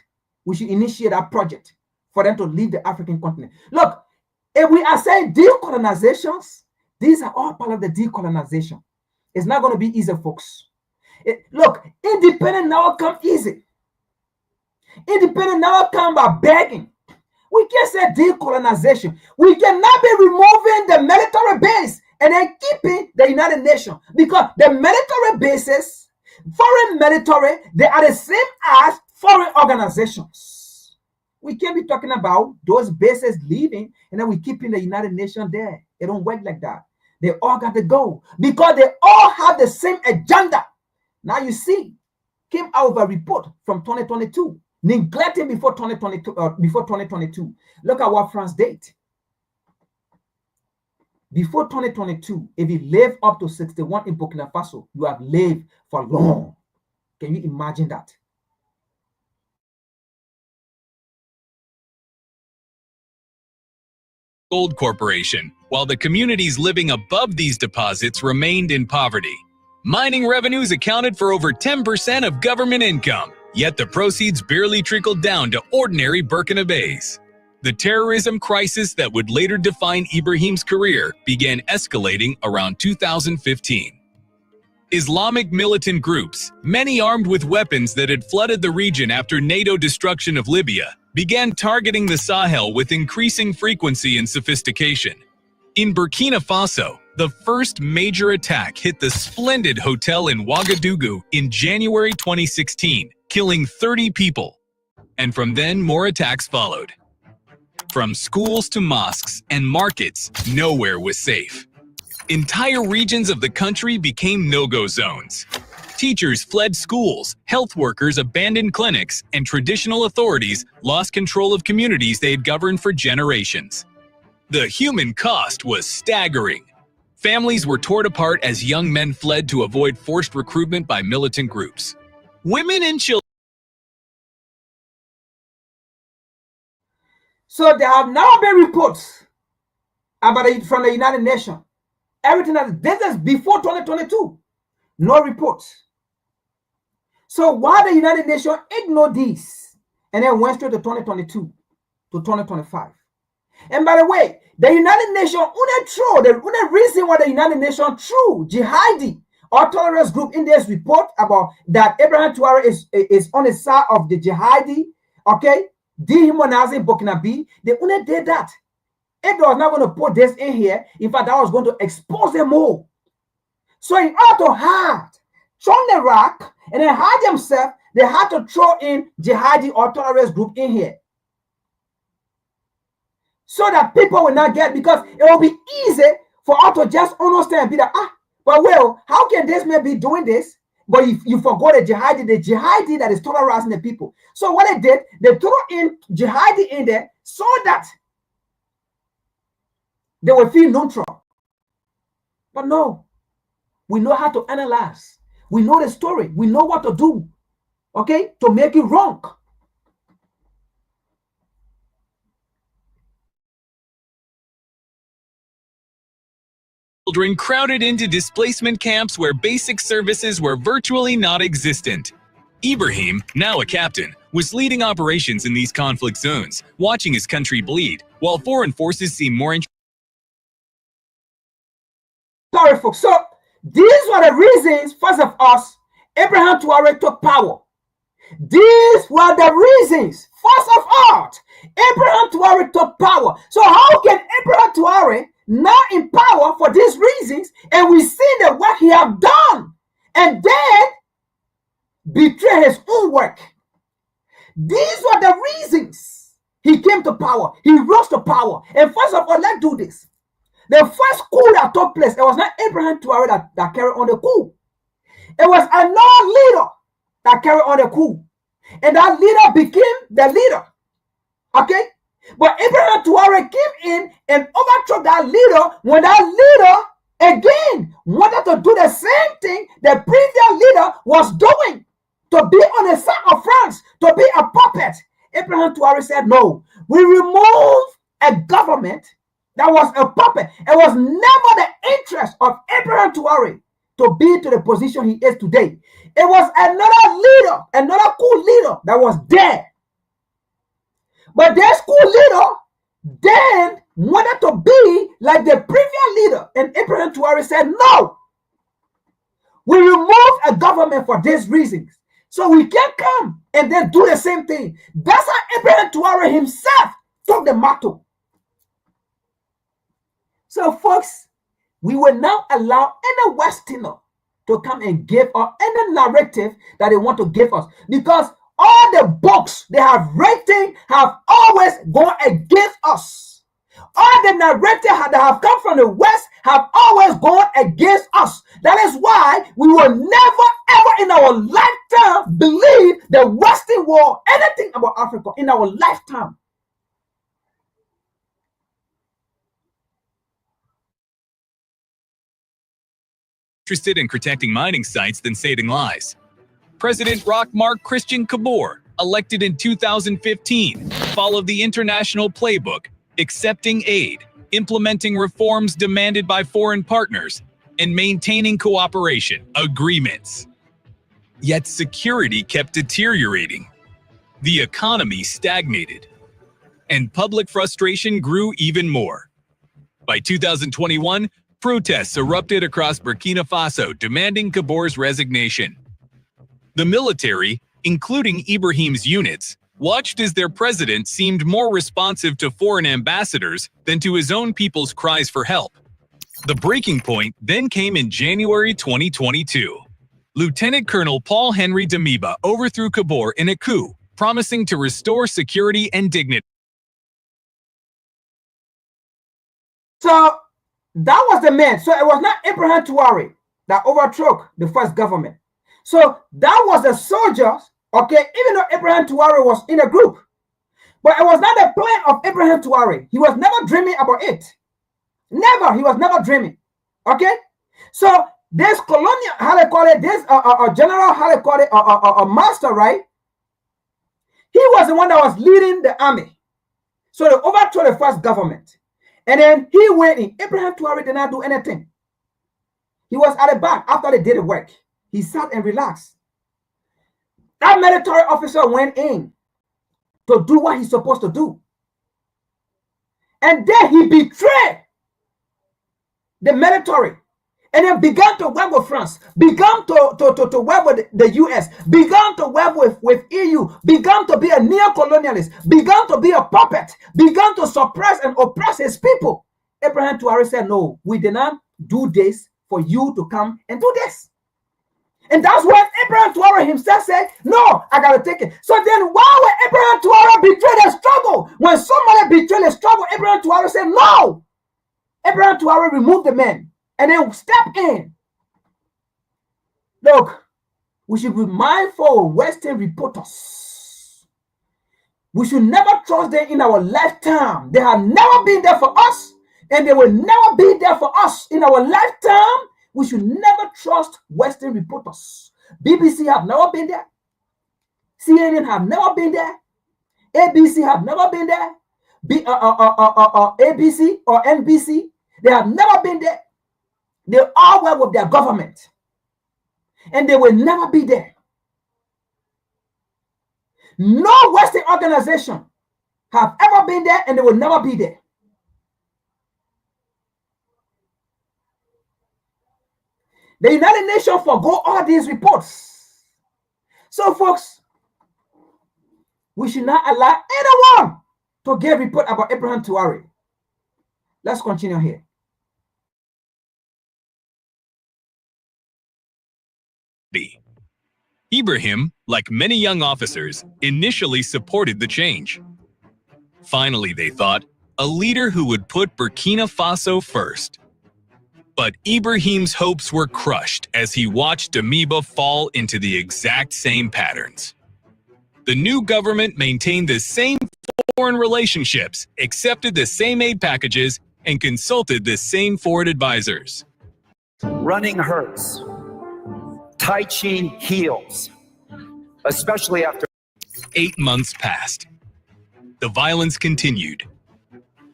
Speaker 2: we should initiate a project for them to leave the African continent. Look, if we are saying decolonizations, these are all part of the decolonization. It's not going to be easy, folks. Look, independence now come easy. Independence now come by begging. We can't say decolonization. We cannot be removing the military base and then keeping the United Nations, because the military bases, foreign military, they are the same as foreign organizations. We can't be talking about those bases leaving and then we keeping the United Nations there. It don't work like that. They all got to go because they all have the same agenda. Now you see, came out of a report from 2022, neglecting before 2022. Look at what France did. Before 2022, if you live up to 61 in Burkina Faso, you have lived for long. Can you imagine that?
Speaker 8: Gold Corporation, while the communities living above these deposits remained in poverty. Mining revenues accounted for over 10% of government income, yet the proceeds barely trickled down to ordinary Burkinabés. The terrorism crisis that would later define Ibrahim's career began escalating around 2015. Islamic militant groups, many armed with weapons that had flooded the region after NATO destruction of Libya, began targeting the Sahel with increasing frequency and sophistication. In Burkina Faso, the first major attack hit the splendid hotel in Ouagadougou in January 2016, killing 30 people. And from then, more attacks followed. From schools to mosques and markets, nowhere was safe. Entire regions of the country became no-go zones. Teachers fled schools, health workers abandoned clinics, and traditional authorities lost control of communities they had governed for generations. The human cost was staggering. Families were torn apart as young men fled to avoid forced recruitment by militant groups. Women and children.
Speaker 2: So there have now been reports about it from the United Nations. Everything that this is before 2022. No reports. So why the United Nations ignored this and then went straight to 2022 to 2025? And by the way, the United Nations the only reason why the United Nations threw jihadi or terrorist group in this report about that Ibrahim Traoré is on the side of the jihadi, okay, dehumanizing Burkinabe, they only did that. If they was not going to put this in here, in fact, that was going to expose them more. So in order to hide from Iraq and then hide themselves, they had to throw in jihadi or terrorist group in here. So that people will not get, because it will be easy for us to just understand and be like, but well, how can this man be doing this? But you forgot the jihadi that is terrorizing the people. So what they did, they threw in jihadi in there so that they will feel neutral. But no, we know how to analyze. We know the story. We know what to do, okay, to make it wrong.
Speaker 8: Children crowded into displacement camps where basic services were virtually non-existent. Ibrahim, now a captain, was leading operations in these conflict zones, watching his country bleed, while foreign forces seemed more interested.
Speaker 2: Sorry, folks. So these were the reasons, first of all, Ibrahim Traoré took power. These were the reasons, first of all, Ibrahim Traoré took power. So how can Ibrahim Traoré now in power for these reasons, and we see the work he have done, and then betray his own work? These were the reasons he came to power. He rose to power. And first of all, let's do this. The first coup that took place, it was not Ibrahim Traoré that carried on the coup. It was another leader that carried on the coup. And that leader became the leader. Okay? But Ibrahim Traoré came in and overthrew that leader when that leader, again, wanted to do the same thing the previous leader was doing. To be on the side of France, to be a puppet. Ibrahim Traoré said, no, we remove a government that was a puppet. It was never the interest of Ibrahim Traoré to be to the position he is today. It was another leader, another coup leader that was there. But this coup leader then wanted to be like the previous leader. And Ibrahim Traoré said, no, we remove a government for these reasons. So we can't come and then do the same thing. That's how Ibrahim Traoré himself took the motto. So folks, we will not allow any Westerner to come and give us any narrative that they want to give us, because all the books they have written have always gone against us. All the narratives that have come from the West have always gone against us. That is why we will never, ever in our lifetime believe the Western world anything about Africa in our lifetime.
Speaker 8: Interested in protecting mining sites than stating lies. President Rockmark Christian Kabore, elected in 2015, followed the international playbook, accepting aid, implementing reforms demanded by foreign partners, and maintaining cooperation agreements. Yet security kept deteriorating. The economy stagnated, and public frustration grew even more. By 2021, protests erupted across Burkina Faso demanding Kabore's resignation. The military, including Ibrahim's units, watched as their president seemed more responsive to foreign ambassadors than to his own people's cries for help. The breaking point then came in January 2022. Lieutenant Colonel Paul Henry Damiba overthrew Kabore in a coup, promising to restore security and dignity.
Speaker 2: So that was the man. So it was not Ibrahim Traoré that overthrew the first government. So that was the soldiers, okay, even though Ibrahim Traoré was in a group. But it was not the plan of Ibrahim Traoré. He was never dreaming about it. Never. He was never dreaming. Okay? So this colonial, how they call it, this general, how they call it, a master, right? He was the one that was leading the army. So they overthrew the first government. And then he went in. Ibrahim Traoré did not do anything. He was at the back after they did the work. He sat and relaxed. That military officer went in to do what he's supposed to do. And then he betrayed the military. And then began to work with France, began to work with the US, began to work with EU, began to be a neo-colonialist, began to be a puppet, began to suppress and oppress his people. Ibrahim Traoré said, no, we did not do this for you to come and do this. And that's when Ibrahim Traoré himself said, no, I got to take it. So then why would Ibrahim Traoré betray the struggle? When somebody betrayed the struggle, Ibrahim Traoré said, no. Ibrahim Traoré removed the man. And then step in. Look, we should be mindful of Western reporters. We should never trust them in our lifetime. They have never been there for us, and they will never be there for us in our lifetime. We should never trust Western reporters. BBC have never been there. CNN have never been there. ABC have never been there. ABC or NBC, they have never been there. They all work with their government. And they will never be there. No Western organization have ever been there, and they will never be there. The United Nations forgo all these reports. So, folks, we should not allow anyone to get a report about Ibrahim Traoré. Let's continue here.
Speaker 8: Ibrahim, like many young officers, initially supported the change. Finally, they thought, a leader who would put Burkina Faso first. But Ibrahim's hopes were crushed as he watched Damiba fall into the exact same patterns. The new government maintained the same foreign relationships, accepted the same aid packages, and consulted the same foreign advisors.
Speaker 10: Running hurts. Tai Chi heals, especially after
Speaker 8: 8 months passed. The violence continued,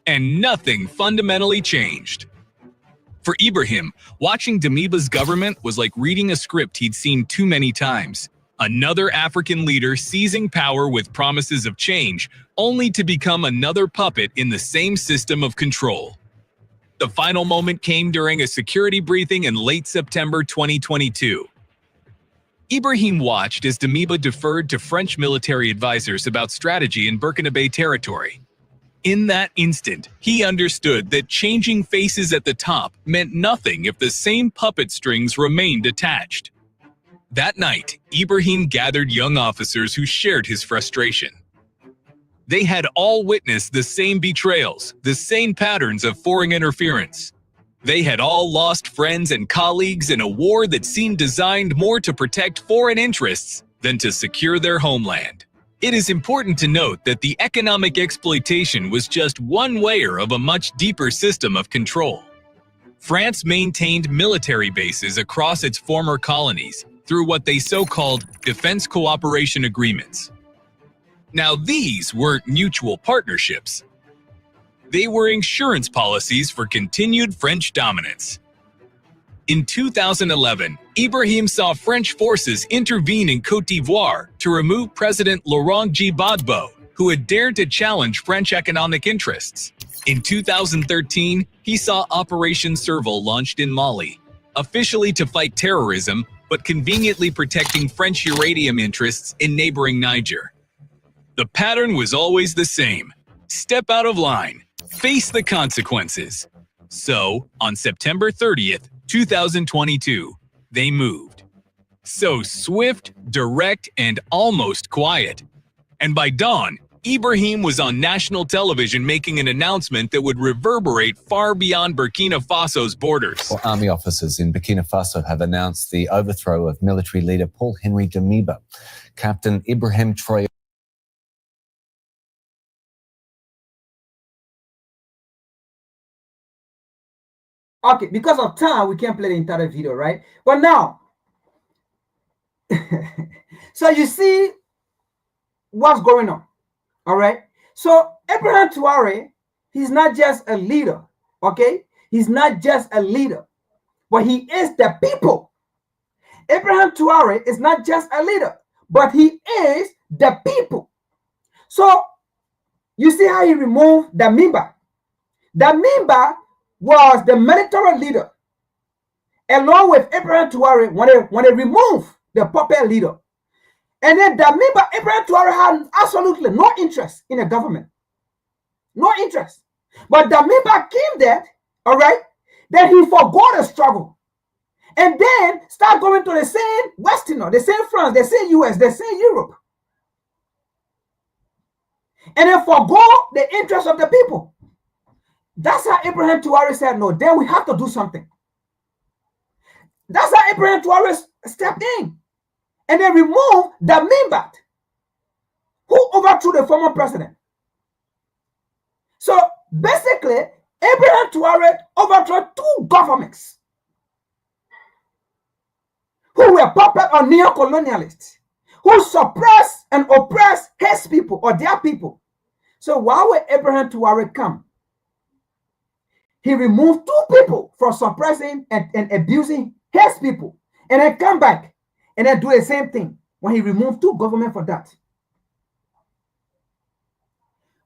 Speaker 8: and nothing fundamentally changed. For Ibrahim, watching Damiba's government was like reading a script he'd seen too many times. Another African leader seizing power with promises of change, only to become another puppet in the same system of control. The final moment came during a security briefing in late September 2022. Ibrahim watched as Damiba deferred to French military advisors about strategy in Burkinabe territory. In that instant, he understood that changing faces at the top meant nothing if the same puppet strings remained attached. That night, Ibrahim gathered young officers who shared his frustration. They had all witnessed the same betrayals, the same patterns of foreign interference. They had all lost friends and colleagues in a war that seemed designed more to protect foreign interests than to secure their homeland. It is important to note that the economic exploitation was just one layer of a much deeper system of control. France maintained military bases across its former colonies through what they so-called defense cooperation agreements. Now, these weren't mutual partnerships. They were insurance policies for continued French dominance. In 2011, Ibrahim saw French forces intervene in Côte d'Ivoire to remove President Laurent Gbagbo, who had dared to challenge French economic interests. In 2013, he saw Operation Serval launched in Mali, officially to fight terrorism, but conveniently protecting French uranium interests in neighboring Niger. The pattern was always the same. Step out of line. Face the consequences. So, on September 30th, 2022, they moved. So swift, direct, and almost quiet. And by dawn, Ibrahim was on national television making an announcement that would reverberate far beyond Burkina Faso's borders.
Speaker 11: Army officers in Burkina Faso have announced the overthrow of military leader Paul-Henri Damiba. Captain Ibrahim Traoré.
Speaker 2: Okay, because of time, we can't play the entire video, right? But now, so you see what's going on, all right? So Ibrahim Traoré, he's not just a leader, okay? He's not just a leader, but he is the people. Ibrahim Traoré is not just a leader, but he is the people. So you see how he removed Damiba. Damiba was the military leader, along with Ibrahim Traoré when they removed the puppet leader. And then Damiba, Ibrahim Traoré had absolutely no interest in the government. No interest. But Damiba came there, all right? Then he forgot the struggle. And then start going to the same Westerner, the same France, the same US, the same Europe. And then forgot the interest of the people. That's how Ibrahim Traoré said, no, then we have to do something. That's how Ibrahim Traoré stepped in. And they removed Damiba, who overthrew the former president. So basically, Ibrahim Traoré overthrew two governments who were puppet or neo-colonialists, who suppress and oppress his people or their people. So why would Ibrahim Traoré come? He removed two people from suppressing and abusing his people, and then come back and then do the same thing when he removed two government for that.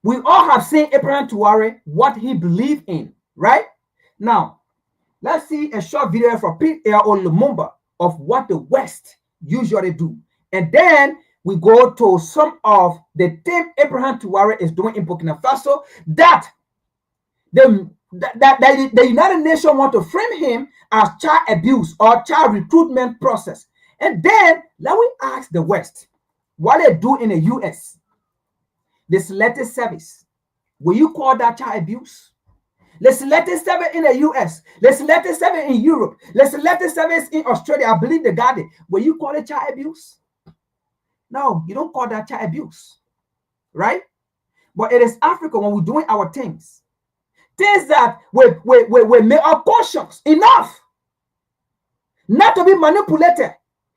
Speaker 2: We all have seen Ibrahim Traoré, what he believed in, right? Now, let's see a short video from Pierre Lumumba of what the West usually do. And then we go to some of the things Ibrahim Traoré is doing in Burkina Faso that the United Nations want to frame him as child abuse or child recruitment process. And then let me ask the West, what they do in the US, the selective service, will you call that child abuse? The selective service in the US, the selective service in Europe, the selective service in Australia, I believe they got it. Will you call it child abuse? No, you don't call that child abuse, right? But it is Africa when we're doing our things. Things that we make our conscience enough not to be manipulated.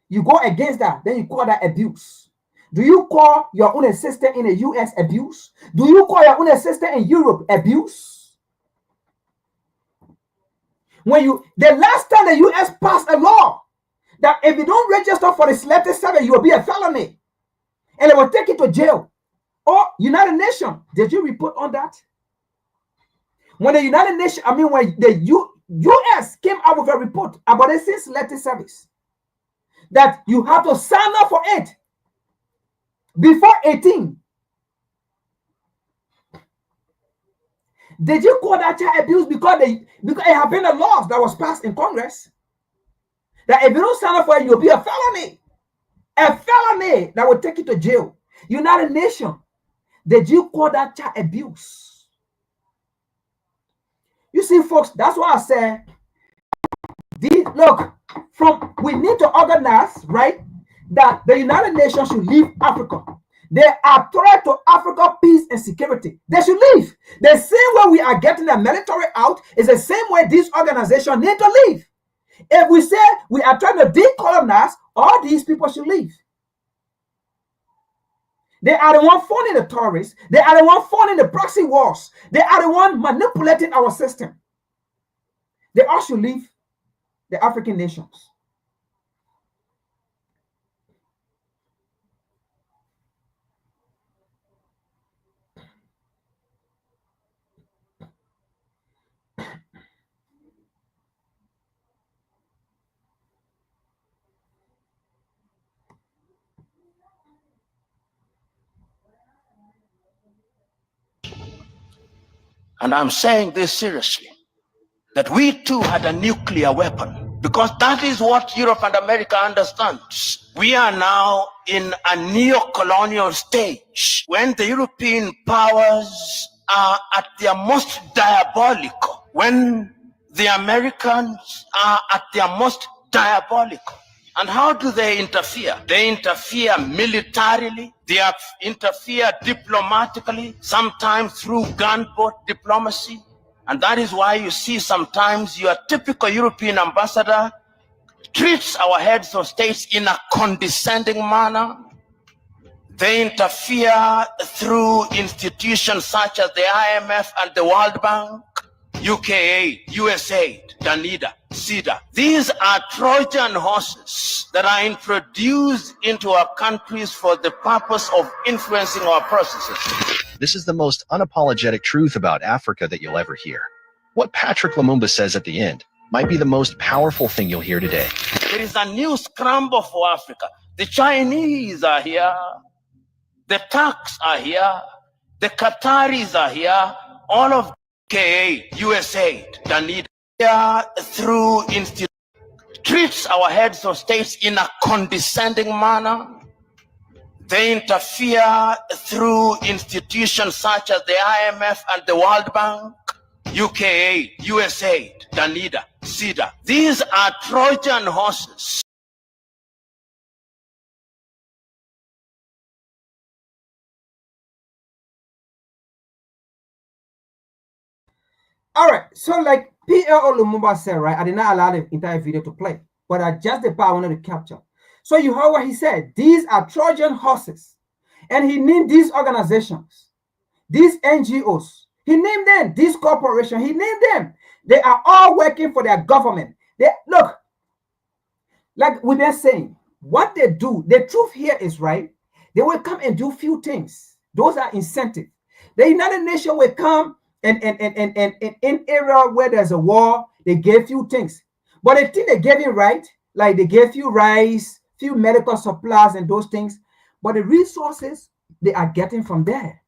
Speaker 2: You go against that, then you call that abuse. Do you call your own assistant in the US abuse? Do you call your own assistant in Europe abuse? The last time the US passed a law that if you don't register for the selective service, you will be a felony, and they will take you to jail. Or United Nations, did you report on that? When the United Nations, when the US came out with a report about the selective service, that you have to sign up for it before 18. Did you call that child abuse because it have been a law that was passed in Congress that if you don't sign up for it, you'll be a felony that will take you to jail? United Nations, Did you call that child abuse? You see, folks, that's why I said, look, we need to organize, right, that the United Nations should leave Africa. They are threat to Africa peace and security. They should leave. The same way we are getting the military out is the same way this organization need to leave. If we say we are trying to decolonize, all these people should leave. They are the one funding the terrorists. They are the one funding the proxy wars. They are the one manipulating our system. They all should leave the African nations.
Speaker 1: And I'm saying this seriously, that we too had a nuclear weapon, because that is what Europe and America understands. We are now in a neo-colonial stage when the European powers are at their most diabolical, when the Americans are at their most diabolical. And how do they interfere? They interfere militarily, they interfere diplomatically, sometimes through gunboat diplomacy. And that is why you see sometimes your typical European ambassador treats our heads of states in a condescending manner. They interfere through institutions such as the IMF and the World Bank, UKAID, USAID, Danida, CEDA. These are Trojan horses that are introduced into our countries for the purpose of influencing our processes.
Speaker 12: This is the most unapologetic truth about Africa that you'll ever hear. What Patrick Lumumba says at the end might be the most powerful thing you'll hear today.
Speaker 1: There is a new scramble for Africa. The Chinese are here. The Turks are here. The Qataris are here. All of UKAID, USAID, Danida, through institutions, treats our heads of states in a condescending manner. They interfere through institutions such as the IMF and the World Bank, UKAID, USAID, Danida, CEDA. These are Trojan horses.
Speaker 2: All right, so like P.L.O. Lumumba said, right, I did not allow the entire video to play, but I just the part I wanted to capture. So you heard what he said. These are Trojan horses. And he named these organizations, these NGOs. He named them, these corporations. He named them. They are all working for their government. Look, like we've been saying, what they do, the truth here is, right, they will come and do few things. Those are incentives. The United Nations will come and in area where there's a war, they gave you things. But the thing they gave you, right, like they gave you rice, few medical supplies and those things. But the resources they are getting from there,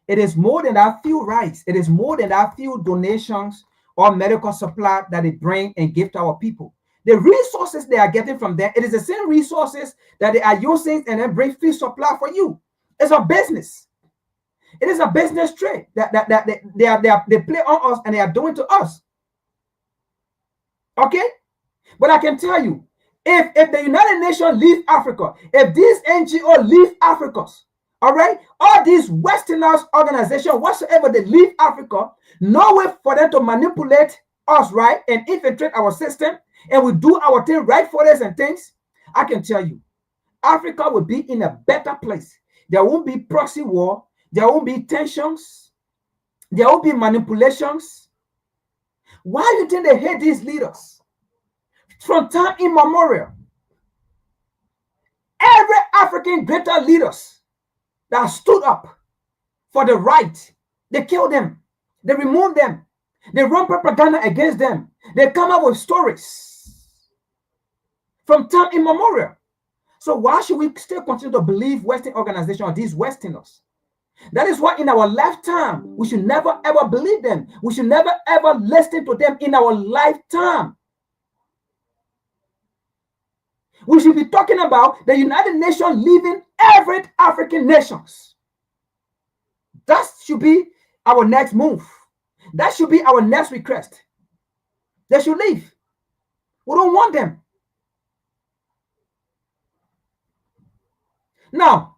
Speaker 2: it is more than that few rice. It is more than that few donations or medical supply that they bring and give to our people. The resources they are getting from there, it is the same resources that they are using and then bring free supply for you. It's a business. It is a business trade that they play on us and they are doing to us. Okay? But I can tell you, if the United Nations leave Africa, if these NGOs leave Africa, all right, all these Westerners organizations, whatsoever, they leave Africa, no way for them to manipulate us, right, and infiltrate our system, and we do our thing right for us and things, I can tell you, Africa will be in a better place. There won't be proxy war. There won't be tensions. There won't be manipulations. Why do you think they hate these leaders? From time immemorial, every African greater leaders that stood up for the right, they kill them, they remove them, they run propaganda against them, they come up with stories from time immemorial. So why should we still continue to believe Western organizations or these Westerners? That is why in our lifetime, we should never ever believe them. We should never ever listen to them in our lifetime. We should be talking about the United Nations leaving every African nations. That should be our next move. That should be our next request. They should leave. We don't want them. Now,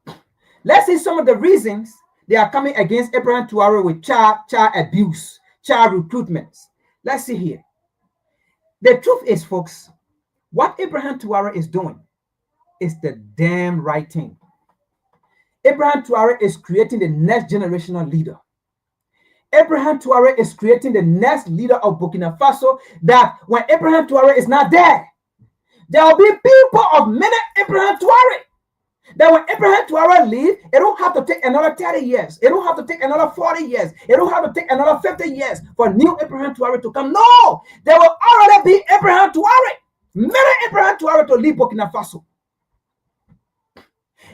Speaker 2: let's see some of the reasons they are coming against Abraham Traore with child abuse, child recruitment. Let's see here. The truth is, folks, what Abraham Traore is doing is the damn right thing. Abraham Traore is creating the next generational leader. Abraham Traore is creating the next leader of Burkina Faso, that when Abraham Traore is not there, there will be people of many Abraham Traore. That when Abraham Traore leaves, it don't have to take another 30 years. It don't have to take another 40 years. It don't have to take another 50 years for new Abraham Traore to come. No, there will already be Abraham Traore. Many Abraham Traore to leave Burkina Faso.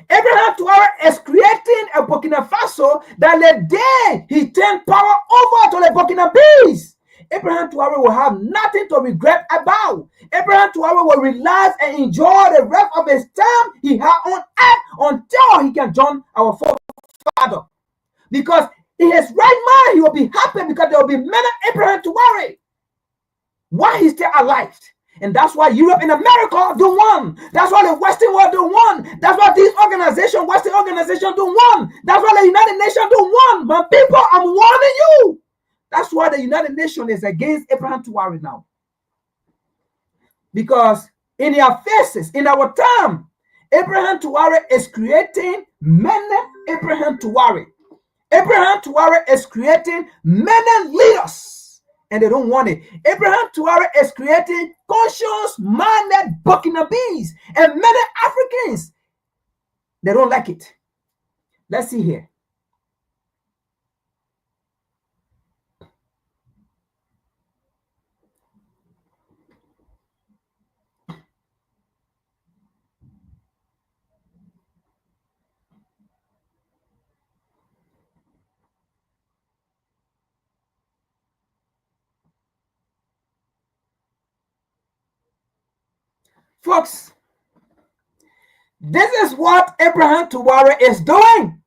Speaker 2: Abraham Traore is creating a Burkina Faso that the day he turned power over to the Burkinabés, Abraham Traore will have nothing to regret about. Abraham Traore will relax and enjoy the rest of his time he had on earth until he can join our forefather. Because in his right mind, he will be happy because there will be many Abraham Traore while he's still alive. And that's why Europe and America do one. That's why the Western world do one. That's why these organizations, Western organizations do one. That's why the United Nations do one. My people, I'm warning you. That's why the United Nations is against Abraham Traore now. Because in their faces, in our time, Abraham Traore is creating many Abraham Traore. Abraham Traore is creating many leaders. And they don't want it. Abraham Traore is creating conscious-minded Burkinabés and many Africans. They don't like it. Let's see here. Folks, this is what Abraham Traore is doing.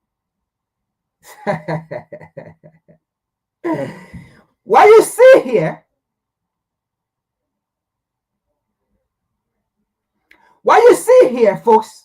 Speaker 2: What you see here, folks,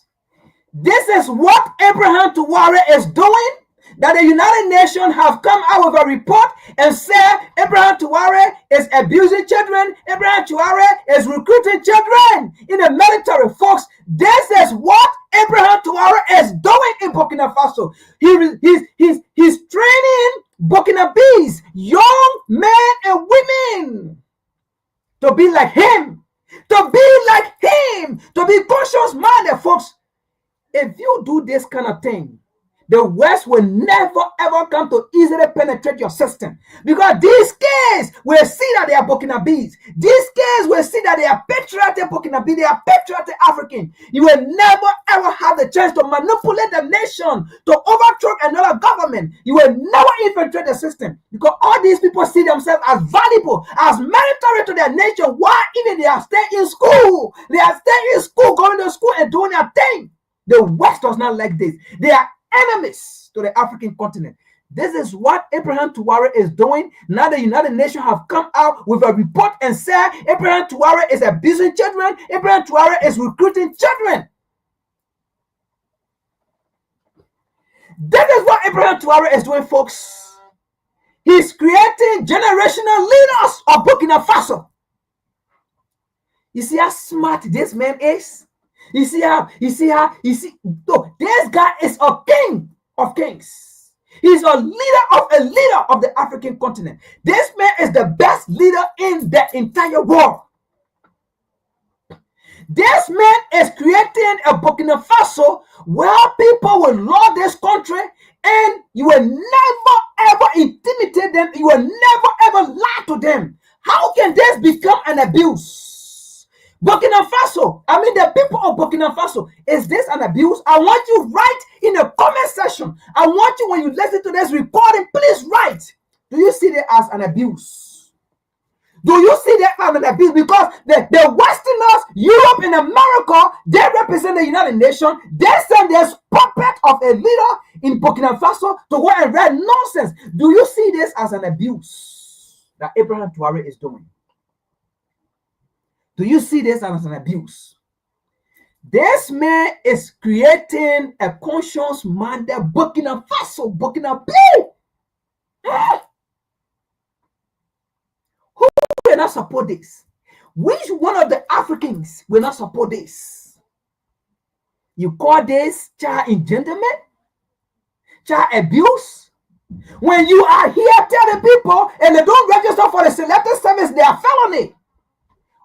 Speaker 2: this is what Abraham Traore is doing. That the United Nations have come out with a report and said Abraham Traore is abusing children. Abraham Traore is recruiting children in the military. Folks, this is what Abraham Traore is doing in Burkina Faso. He's training Burkinabés, young men and women, to be like him. To be conscious-minded, folks. If you do this kind of thing, the West will never ever come to easily penetrate your system. Because these kids will see that they are Burkinabés. These kids will see that they are patriotic Burkinabés. They are patriotic African. You will never ever have the chance to manipulate the nation, to overthrow another government. You will never infiltrate the system. Because all these people see themselves as valuable, as military to their nation. Why? Even they are staying in school. They are staying in school, going to school and doing their thing. The West does not like this. They are enemies to the African continent. This is what Abraham Traore is doing. Now the United Nations have come out with a report and said Abraham Traore is abusing children. Abraham Traore is recruiting children. This is what Abraham Traore is doing, folks. He's creating generational leaders of Burkina Faso. You see how smart this man is? You see, no, this guy is a king of kings. He's a leader of the African continent. This man is the best leader in the entire world. This man is creating a Burkina Faso where people will love this country and you will never ever intimidate them. You will never ever lie to them. How can this become an abuse? Burkina Faso, I mean the people of Burkina Faso, is this an abuse? I want you write in the comment section. I want you, when you listen to this recording, please write. Do you see that as an abuse? Do you see that as an abuse? Because the Westerners, Europe and America, they represent the United Nations. They send this puppet of a leader in Burkina Faso to go and write nonsense. Do you see this as an abuse that Abraham Traore is doing? Do you see this as an abuse? This man is creating a conscience-minded Burkina Faso, Burkina Faso. Who will not support this? Which one of the Africans will not support this? You call this child endangerment? Child abuse? When you are here telling people and they don't register for the selective service, they are felony.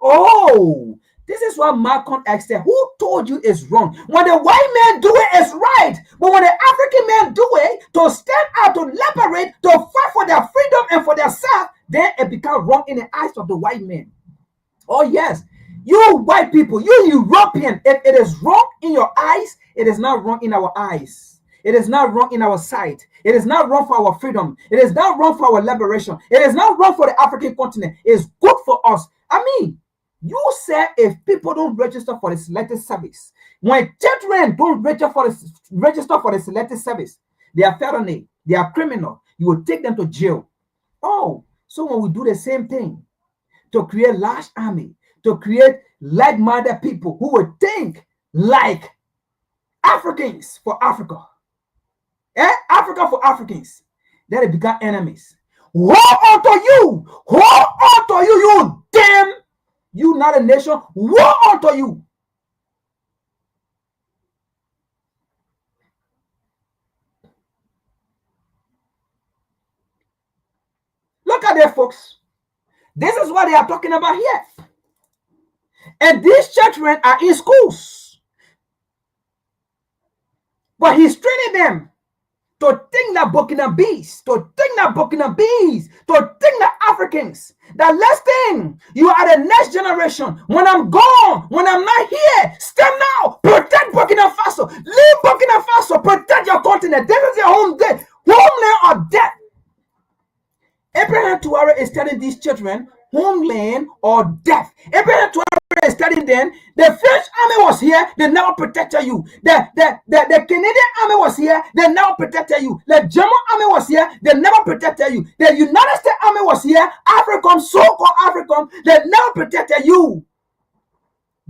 Speaker 2: Oh, this is what Malcolm X said. Who told you it's wrong? When the white man do it, it's right. But when the African men do it, to stand out, to liberate, to fight for their freedom and for their self, then it becomes wrong in the eyes of the white men. Oh yes, you white people, you European, if it is wrong in your eyes, it is not wrong in our eyes. It is not wrong in our sight. It is not wrong for our freedom. It is not wrong for our liberation. It is not wrong for the African continent. It is good for us. I mean, you said if people don't register for the selected service, when children don't register for the selected service, they are felony, they are criminal. You will take them to jail. Oh, so when we do the same thing to create large army, to create like-minded people who will think like Africans for Africa, Africa for Africans, then they become enemies. Woe unto you! Woe unto you, you damn! You not a nation. Woe unto you! Look at that, folks. This is what they are talking about here. And these children are in schools. But he's training them to think that Burkina Bees, to think that Africans, that listen, you are the next generation. When I'm gone, when I'm not here, stand now, protect Burkina Faso, leave Burkina Faso, protect your continent. This is your homeland or death. Abraham Traore is telling these children, homeland or death. Abraham Traore is telling them, the French army was here, they never protected you. The Canadian army was here, they never protected you. The German army was here, they never protected you. The United States army was here, African, so-called African, they never protected you.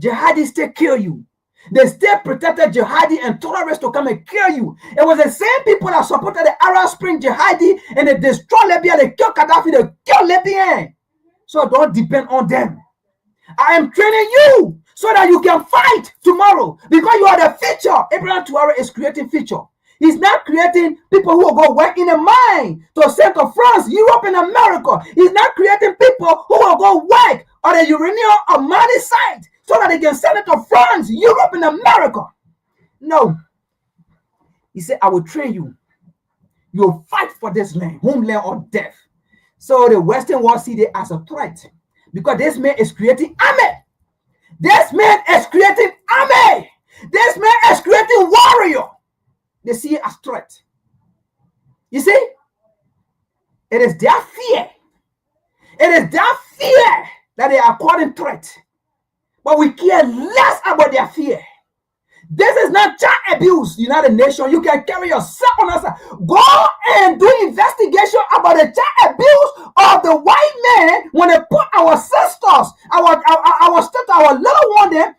Speaker 2: Jihadis still kill you. They still protected jihadi and terrorists to come and kill you. It was the same people that supported the Arab Spring jihadi and they destroyed Libya, they killed Gaddafi, they killed Libya. So don't depend on them. I am training you so that you can fight tomorrow because you are the future. Abraham Traore is creating future. He's not creating people who will go work in the mine to send to France, Europe, and America. He's not creating people who will go work on the uranium or mining site so that they can send it to France, Europe, and America. No. He said, I will train you. You'll fight for this land, homeland or death. So the Western world see it as a threat because this man is creating army. This man is creating army. This man is creating warrior. They see it as threat. You see? It is their fear. It is their fear that they are calling threat. But we care less about their fear. This is not child abuse, United Nations. You can carry yourself on us. Go and do investigation about the child abuse of the white men when they put our sisters, our little one there,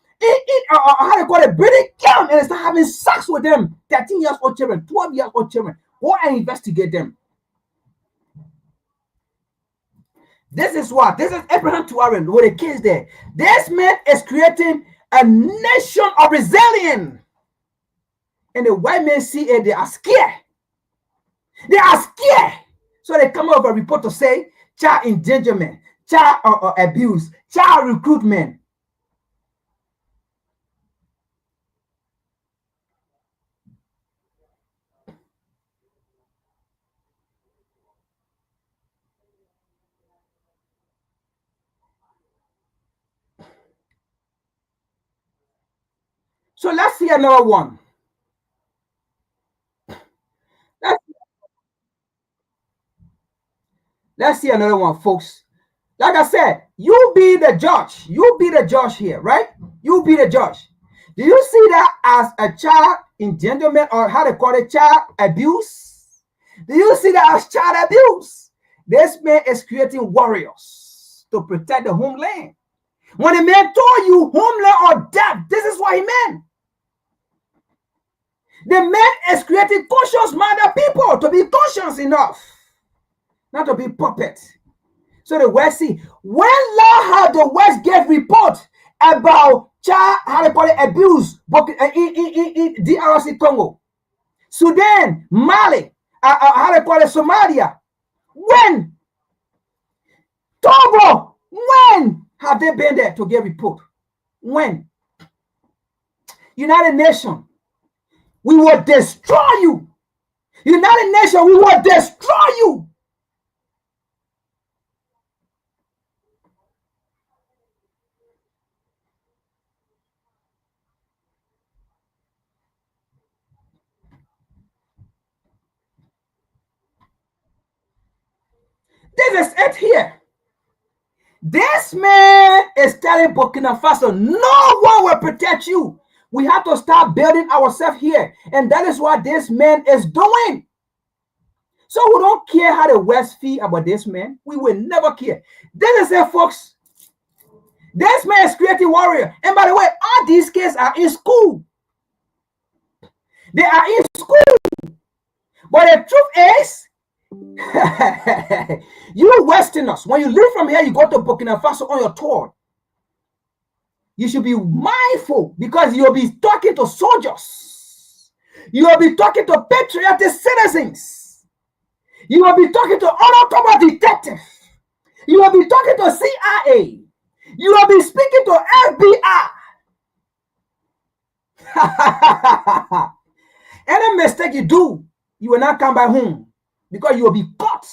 Speaker 2: how they call it, breeding camp, and they start having sex with them. 13 years old children, 12 years old children. Go and investigate them. This is what? This is Abraham Traore with the kids there. This man is creating a nation of resilience. And the white men see it, they are scared. They are scared. So they come up with a report to say child endangerment, child abuse, child recruitment. So let's see another one. Let's see another one, folks. Like I said, you be the judge. You be the judge here, right? You be the judge. Do you see that as a child endangerment, or how they call it, child abuse. Do you see that as child abuse? This man is creating warriors to protect the homeland. When the man told you homeland or death, this is what he meant. The man is creating conscious-minded people to be conscious enough, not to be puppet. So the West see, when how the West gave report about child, how they call it, abuse in DRC Congo, Sudan, Mali, how they call it, Somalia, when? Togo, when have they been there to give report? When? United Nations, we will destroy you. United Nations, we will destroy you. This is it here. This man is telling Burkina Faso, no one will protect you. We have to start building ourselves here. And that is what this man is doing. So we don't care how the West feel about this man. We will never care. This is it, folks. This man is creating warrior. And by the way, all these kids are in school. They are in school. But the truth is, you Westerners, when you leave from here, you go to Burkina Faso on your tour. You should be mindful because you'll be talking to soldiers. You'll be talking to patriotic citizens. You will be talking to undercover detectives. You will be talking to CIA. You will be speaking to FBI. Any mistake you do, you will not come back home because you will be caught.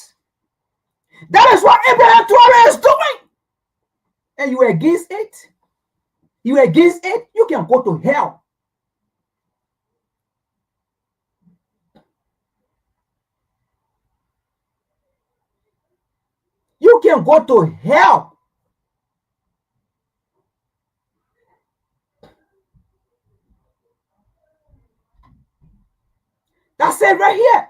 Speaker 2: That is what Abraham Traore is doing. And you are against it. You are against it, you can go to hell. You can go to hell. That's it right here.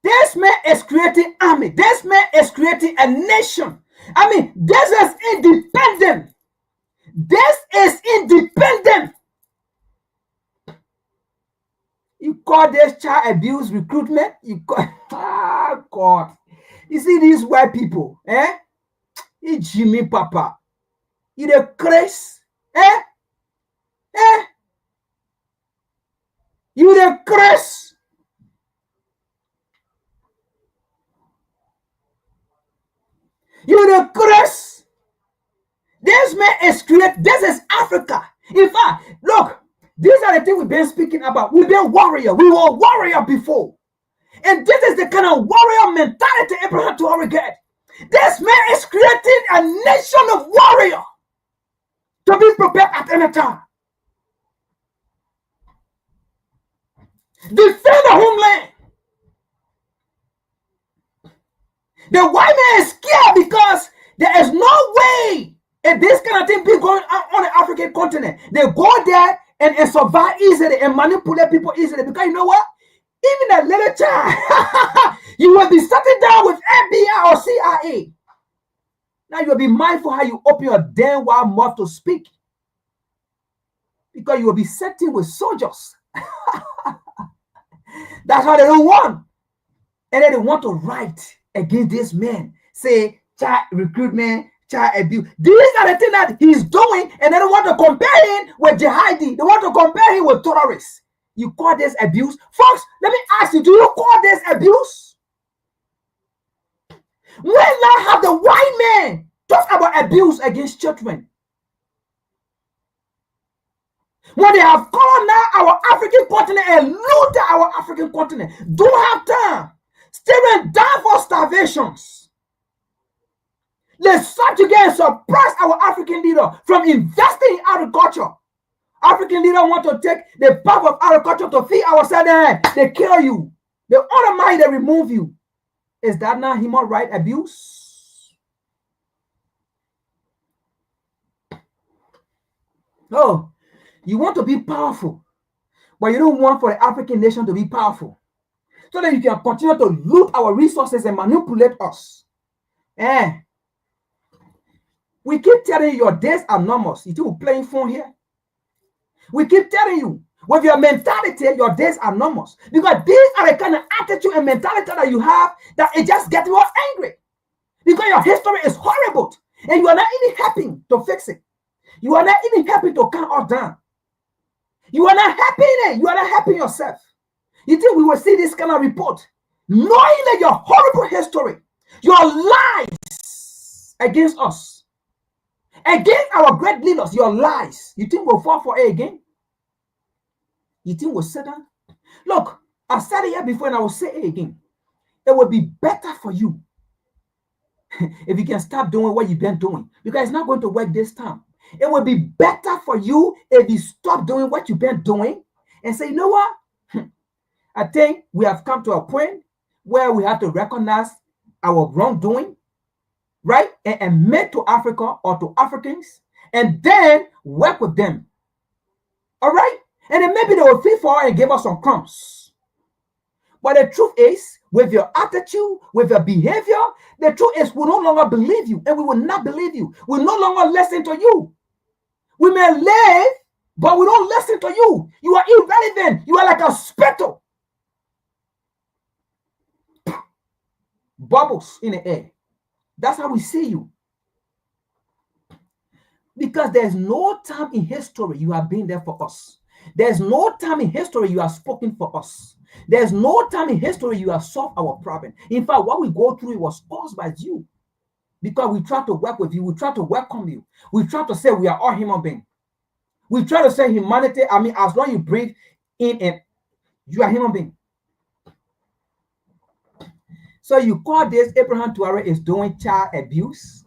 Speaker 2: This man is creating army. This man is creating a nation. I mean, this is independent. This is independent. You call this child abuse recruitment? You call, God. You see these white people, eh? You Jimmy Papa. You the Chris, eh? Eh? You the Chris. You the Chris. This man is created. This is Africa. In fact, look, these are the things we've been speaking about. We've been warrior. We were warrior before. And this is the kind of warrior mentality Abraham Traore get. This man is creating a nation of warrior to be prepared at any time. Defend the homeland. The white man is scared because there is no way if this kind of thing be going on the African continent. They go there and survive easily and manipulate people easily because you know what? Even a little child, you will be sitting down with FBI or CIA. Now you will be mindful how you open your damn wild mouth to speak. Because you will be sitting with soldiers. That's what they don't want. And then they want to write against this man. Say, child recruitment, child abuse. These are the things that he's doing, and they don't want to compare him with jihadi. They want to compare him with terrorists. You call this abuse? Folks, let me ask you, do you call this abuse? When now have the white man talk about abuse against children? When they have called now our African continent and looted our African continent, don't have time. Still die for starvations. They subjugate and suppress our African leader from investing in agriculture. African leader want to take the path of agriculture to feed ourselves. They kill you. They undermine, they remove you. Is that not human rights abuse? Oh, you want to be powerful. but you don't want for the African nation to be powerful, so that you can continue to loot our resources and manipulate us. We keep telling you your days are numbers. You think we're playing phone here? We keep telling you, with your mentality, your days are numbers. Because these are the kind of attitude and mentality that you have that it just gets more angry. Because your history is horrible. And you are not even happy to fix it. You are not even happy to calm us down. You are not happy in it. You are not happy yourself. You think we will see this kind of report? Knowing that your horrible history, your lies against us, against our great leaders, your lies. You think we'll fall for it again? You think we'll sit down? Look, I said it here before and I will say it again. It will be better for you if you can stop doing what you've been doing, because it's not going to work this time. It will be better for you if you stop doing what you've been doing and say, you know what? I think we have come to a point where we have to recognize our wrongdoing, right? And admit to Africa or to Africans, and then work with them. All right? And then maybe they will feed for us and give us some crumbs. But the truth is, with your attitude, with your behavior, the truth is we no longer believe you, and we will not believe you. We no longer listen to you. We may live, but we don't listen to you. You are irrelevant. You are like a spittle. Bubbles in the air. That's how we see you. Because there's no time in history you have been there for us. There's no time in history you have spoken for us. There's no time in history you have solved our problem. In fact, what we go through was caused by you. Because we try to work with you. We try to welcome you. We try to say we are all human beings. We try to say humanity, I mean, as long as you breathe in and you are human being. So you call this Abraham Traore is doing child abuse?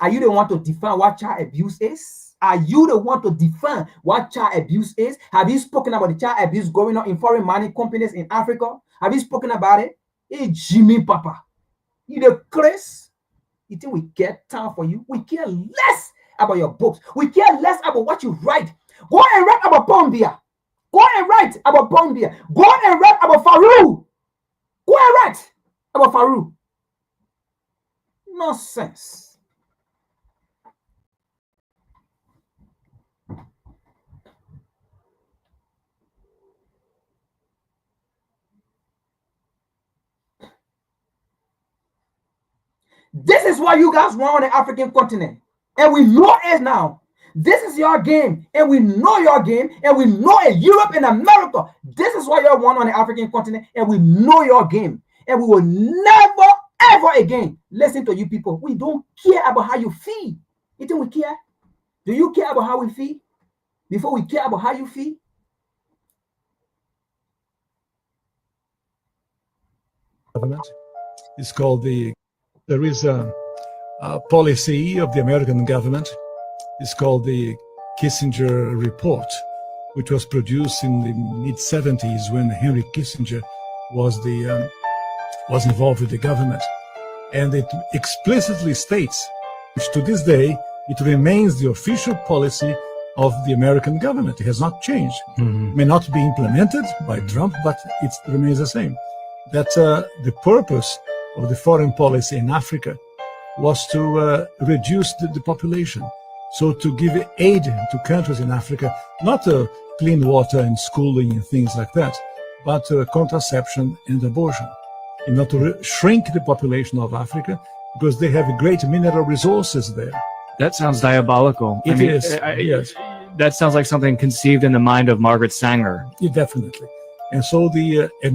Speaker 2: Are you the one to define what child abuse is? Are you the one to define what child abuse is? Have you spoken about the child abuse going on in foreign money companies in Africa? Have you spoken about it? Hey, Jimmy Papa, you the Chris? You think we get time for you? We care less about your books. We care less about what you write. Go and write about Bombia. Go and write about Bombia. Go and write about Faru. Go and write about Faru. Nonsense. This is what you guys want on the African continent. And we know it now. This is your game. And we know your game. And we know it. Europe and America. This is what you want on the African continent. And we know your game. And we will never, ever again listen to you people. We don't care about how you feel. You think we care? Do you care about how we feel before we care about how you feel?
Speaker 13: Government. It's called there is a policy of the American government. It's called the Kissinger Report, which was produced in the mid-70s when Henry Kissinger was involved with the government. And it explicitly states, which to this day, it remains the official policy of the American government. It has not changed. It may not be implemented by Trump, but it remains the same. That the purpose of the foreign policy in Africa was to reduce the population. So to give aid to countries in Africa, not clean water and schooling and things like that, but contraception and abortion, in order to shrink the population of Africa, because they have great mineral resources there.
Speaker 14: That sounds diabolical.
Speaker 13: It is. Yes.
Speaker 14: That sounds like something conceived in the mind of Margaret Sanger.
Speaker 13: Yeah, definitely. And so at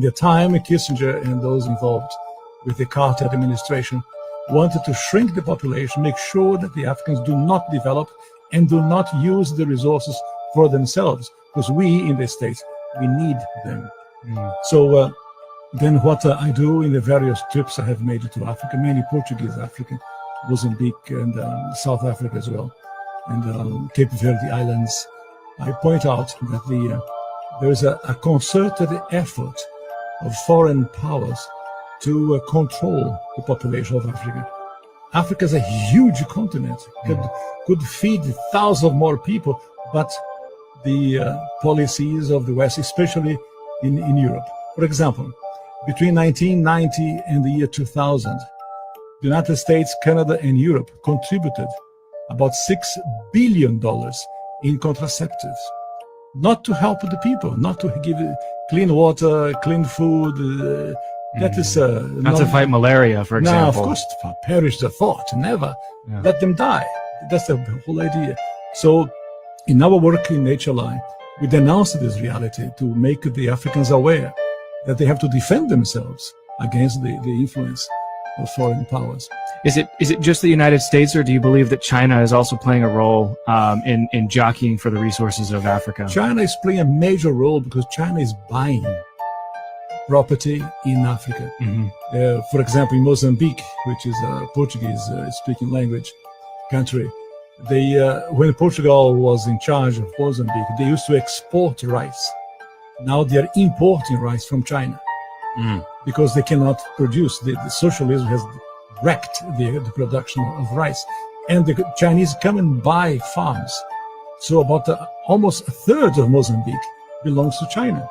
Speaker 13: the time, Kissinger and those involved with the Carter administration wanted to shrink the population, make sure that the Africans do not develop and do not use the resources for themselves, because we in the States, we need them. So then what I do in the various trips I have made to Africa, mainly Portuguese Africa, Mozambique and South Africa as well, and Cape Verde Islands, I point out that there is a concerted effort of foreign powers to control the population of Africa. Africa is a huge continent, could feed thousands of more people, but the policies of the West, especially in Europe. For example, between 1990 and the year 2000, the United States, Canada, and Europe contributed about $6 billion in contraceptives, not to help the people, not to give clean water, clean food. That is
Speaker 14: not to fight malaria, for example.
Speaker 13: No, of course, perish the thought, never.
Speaker 14: Yeah.
Speaker 13: Let them die. That's the whole idea. So in our work in HLI, we denounced this reality to make the Africans aware that they have to defend themselves against the influence of foreign powers.
Speaker 14: Is it just the United States, or do you believe that China is also playing a role in jockeying for the resources of Africa?
Speaker 13: China is playing a major role because China is buying property in Africa. For example, in Mozambique, which is a Portuguese-speaking language country, they when Portugal was in charge of Mozambique, they used to export rice. Now they are importing rice from China because they cannot produce. The socialism has wrecked the production of rice, and the Chinese come and buy farms. So about almost a third of Mozambique belongs to China.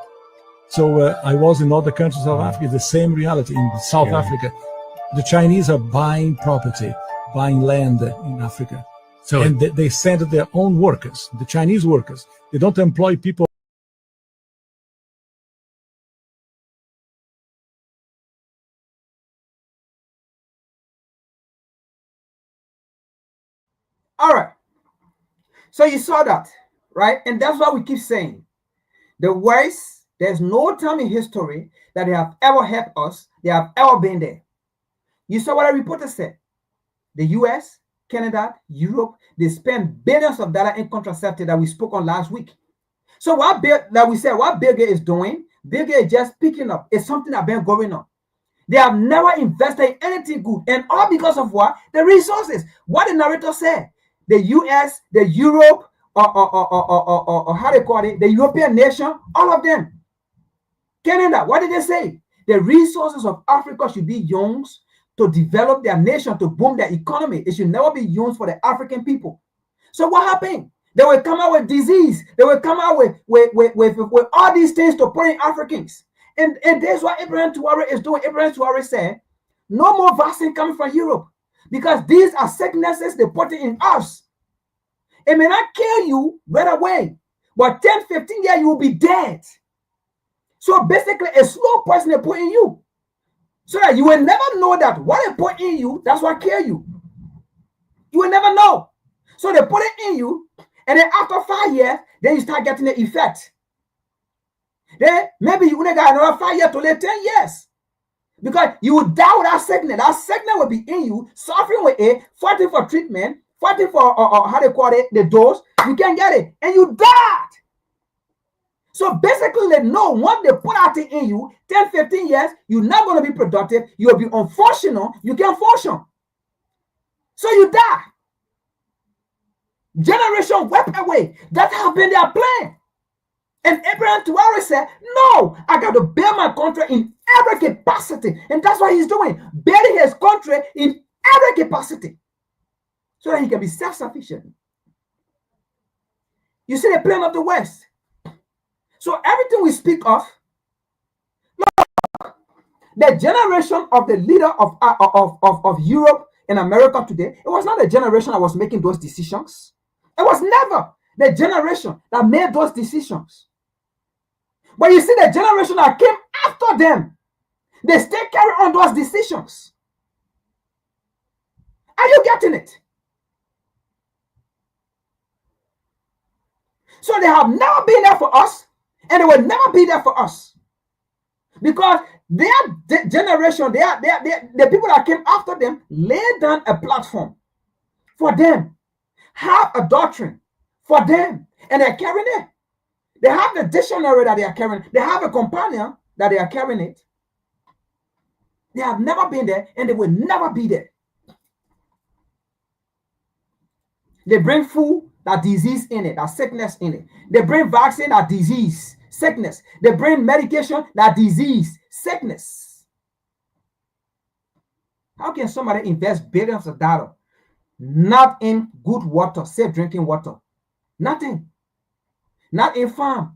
Speaker 13: So I was in other countries of Africa, the same reality. In South Africa, the Chinese are buying property, buying land in Africa. And they send their own workers, the Chinese workers. They don't employ people.
Speaker 2: All right. So you saw that, right? And that's what we keep saying. The West, there's no time in history that they have ever helped us. They have ever been there. You saw what a reporter said. The US, Canada, Europe, they spend billions of dollars in contraceptives that we spoke on last week. So what Bill Gates is doing, Bill Gates is just picking up. It's something that's been going on. They have never invested in anything good. And all because of what? The resources. What the narrator said. The US, the Europe, or how they call it, the European nation, all of them. Canada, what did they say? The resources of Africa should be used to develop their nation, to boom their economy. It should never be used for the African people. So what happened? They will come out with disease. They will come out with all these things to put in Africans. And that's what Ibrahim Traoré is doing. Ibrahim Traoré said, no more vaccine coming from Europe, because these are sicknesses they put in us. It may not kill you right away, but 10, 15 years, you will be dead. So basically, a slow poison they put in you, so that you will never know that what they put in you, that's what kill you. You will never know. So they put it in you, and then after 5 years, then you start getting the effect. Then maybe you only got another 5 years to live 10 years. Because you will die with that sickness. That sickness will be in you, suffering with it, fighting for treatment, fighting for how they call it, the dose. You can't get it, and you died. So basically, they know once they put out it in you, 10, 15 years, you're not going to be productive. You'll be unfunctional. You can't function. So you die. Generation wiped away. That has been their plan. And Ibrahim Traoré said, no, I got to build my country in every capacity. And that's what he's doing, building his country in every capacity so that he can be self-sufficient. You see the plan of the West. So everything we speak of, look, the generation of the leader of Europe and America today, it was not the generation that was making those decisions. It was never the generation that made those decisions. But you see the generation that came after them, they still carry on those decisions. Are you getting it? So they have never been there for us, and they will never be there for us. Because their generation, the people that came after them, laid down a platform for them, have a doctrine for them, and they're carrying it. They have the dictionary that they are carrying. They have a companion that they are carrying it. They have never been there, and they will never be there. They bring food, that disease in it, that sickness in it. They bring vaccine, that disease, sickness. They bring medication, that disease, sickness. How can somebody invest billions of dollars not in good water, safe drinking water? Nothing. not in farm.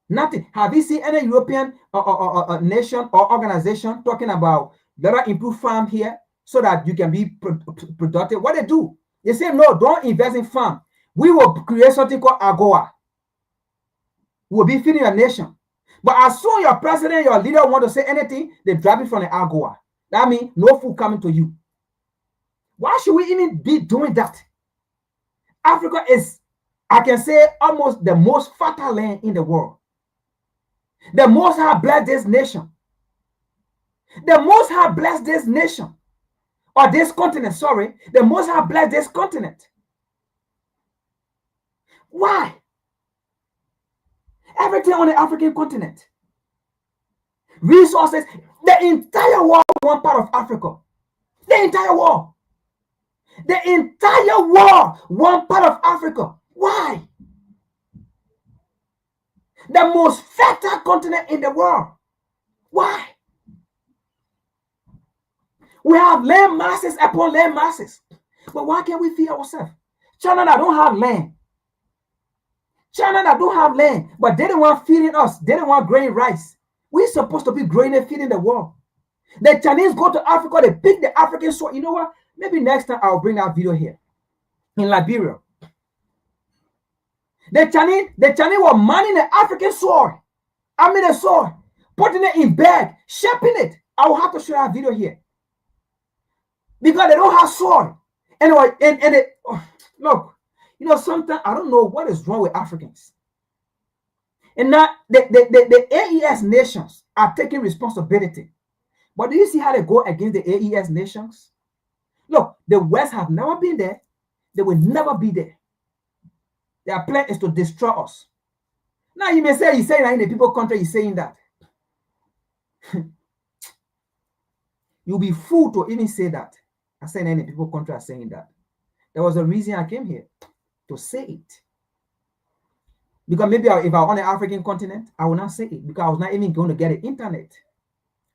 Speaker 2: Nothing. Have you seen any European nation or organization talking about let us improve farm here so that you can be productive? What they do? They say, no, don't invest in farm. We will create something called AGOA. We'll be feeding your nation. But as soon as your president, your leader want to say anything, they drop it from the AGOA. That means no food coming to you. Why should we even be doing that? Africa is, I can say, almost the most fertile land in the world. The Most High blessed this nation. The Most High blessed this nation. Or this continent, sorry. The Most High blessed this continent. Why? Everything on the African continent. Resources. The entire world, one part of Africa. The entire world. The entire world, one part of Africa. Why? The most fertile continent in the world. Why? We have land masses upon land masses. But why can't we feed ourselves? China that don't have land. China that don't have land, but they don't want feeding us. They don't want growing rice. We're supposed to be growing and feeding the world. The Chinese go to Africa, they pick the African soil. You know what? Maybe next time I'll bring that video here. In Liberia. The Chinese were mining the African soil. I mean the soil. Putting it in bag, shaping it. I will have to show that video here. Because they don't have soil. Anyway, look, you know, sometimes I don't know what is wrong with Africans. And now the AES nations are taking responsibility. But do you see how they go against the AES nations? Look, the West have never been there. They will never be there. Their plan is to destroy us. Now you may say, he's saying that in the people country, he's saying that. You'll be fooled to even say that. I said in the people country are saying that. There was a reason I came here to say it. Because maybe if I was on the African continent, I would not say it because I was not even going to get the internet.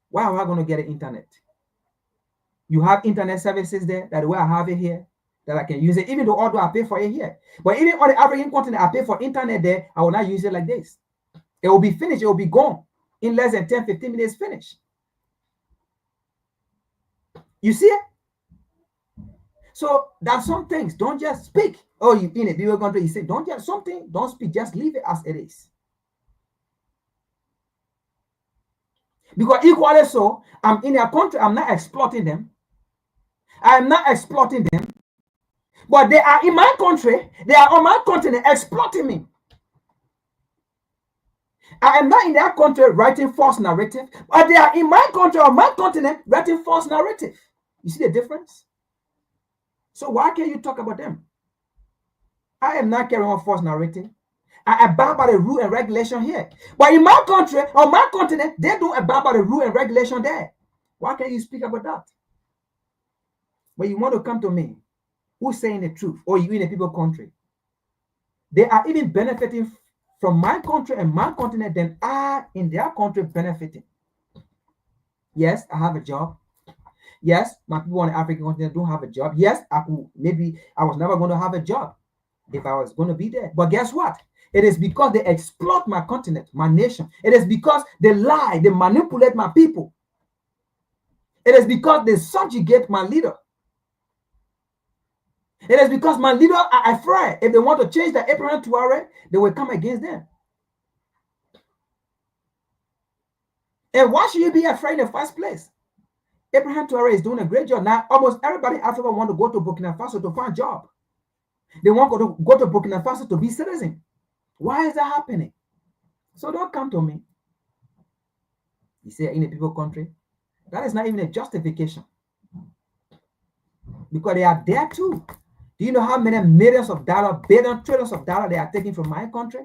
Speaker 2: Why am I going to get the internet? You have internet services there that way I have it here, that I can use it, even though although I pay for it here. But even on the African continent, I pay for internet there, I will not use it like this. It will be finished, it will be gone. In less than 10, 15 minutes, finished. You see it? So that's some things. Don't just speak. Oh, you in a bigger country, you say, don't just something, don't speak, just leave it as it is. Because equally so, I'm in a country, I'm not exploiting them. I am not exploiting them. But they are in my country, they are on my continent exploiting me. I am not in their country writing false narrative, but they are in my country or my continent writing false narrative. You see the difference? So why can't you talk about them? I am not carrying on false narrative. I abide by the rule and regulation here. But in my country, on my continent, they don't abide by the rule and regulation there. Why can't you speak about that? When you want to come to me, who's saying the truth? Or you in a people country? They are even benefiting from my country and my continent than I in their country benefiting. Yes, I have a job. Yes, my people on the African continent don't have a job. Yes, I was never going to have a job if I was going to be there. But guess what? It is because they exploit my continent, my nation. It is because they lie, they manipulate my people. It is because they subjugate my leader. It is because my leader are afraid. If they want to change the Abraham Traore, they will come against them. And why should you be afraid in the first place? Abraham Traore is doing a great job. Now, almost everybody in Africa want to go to Burkina Faso to find a job. They want to go to Burkina Faso to be citizen. Why is that happening? So don't come to me. You say in a people country, that is not even a justification. Because they are there too. Do you know how many millions of dollars, billions, trillions of dollars they are taking from my country?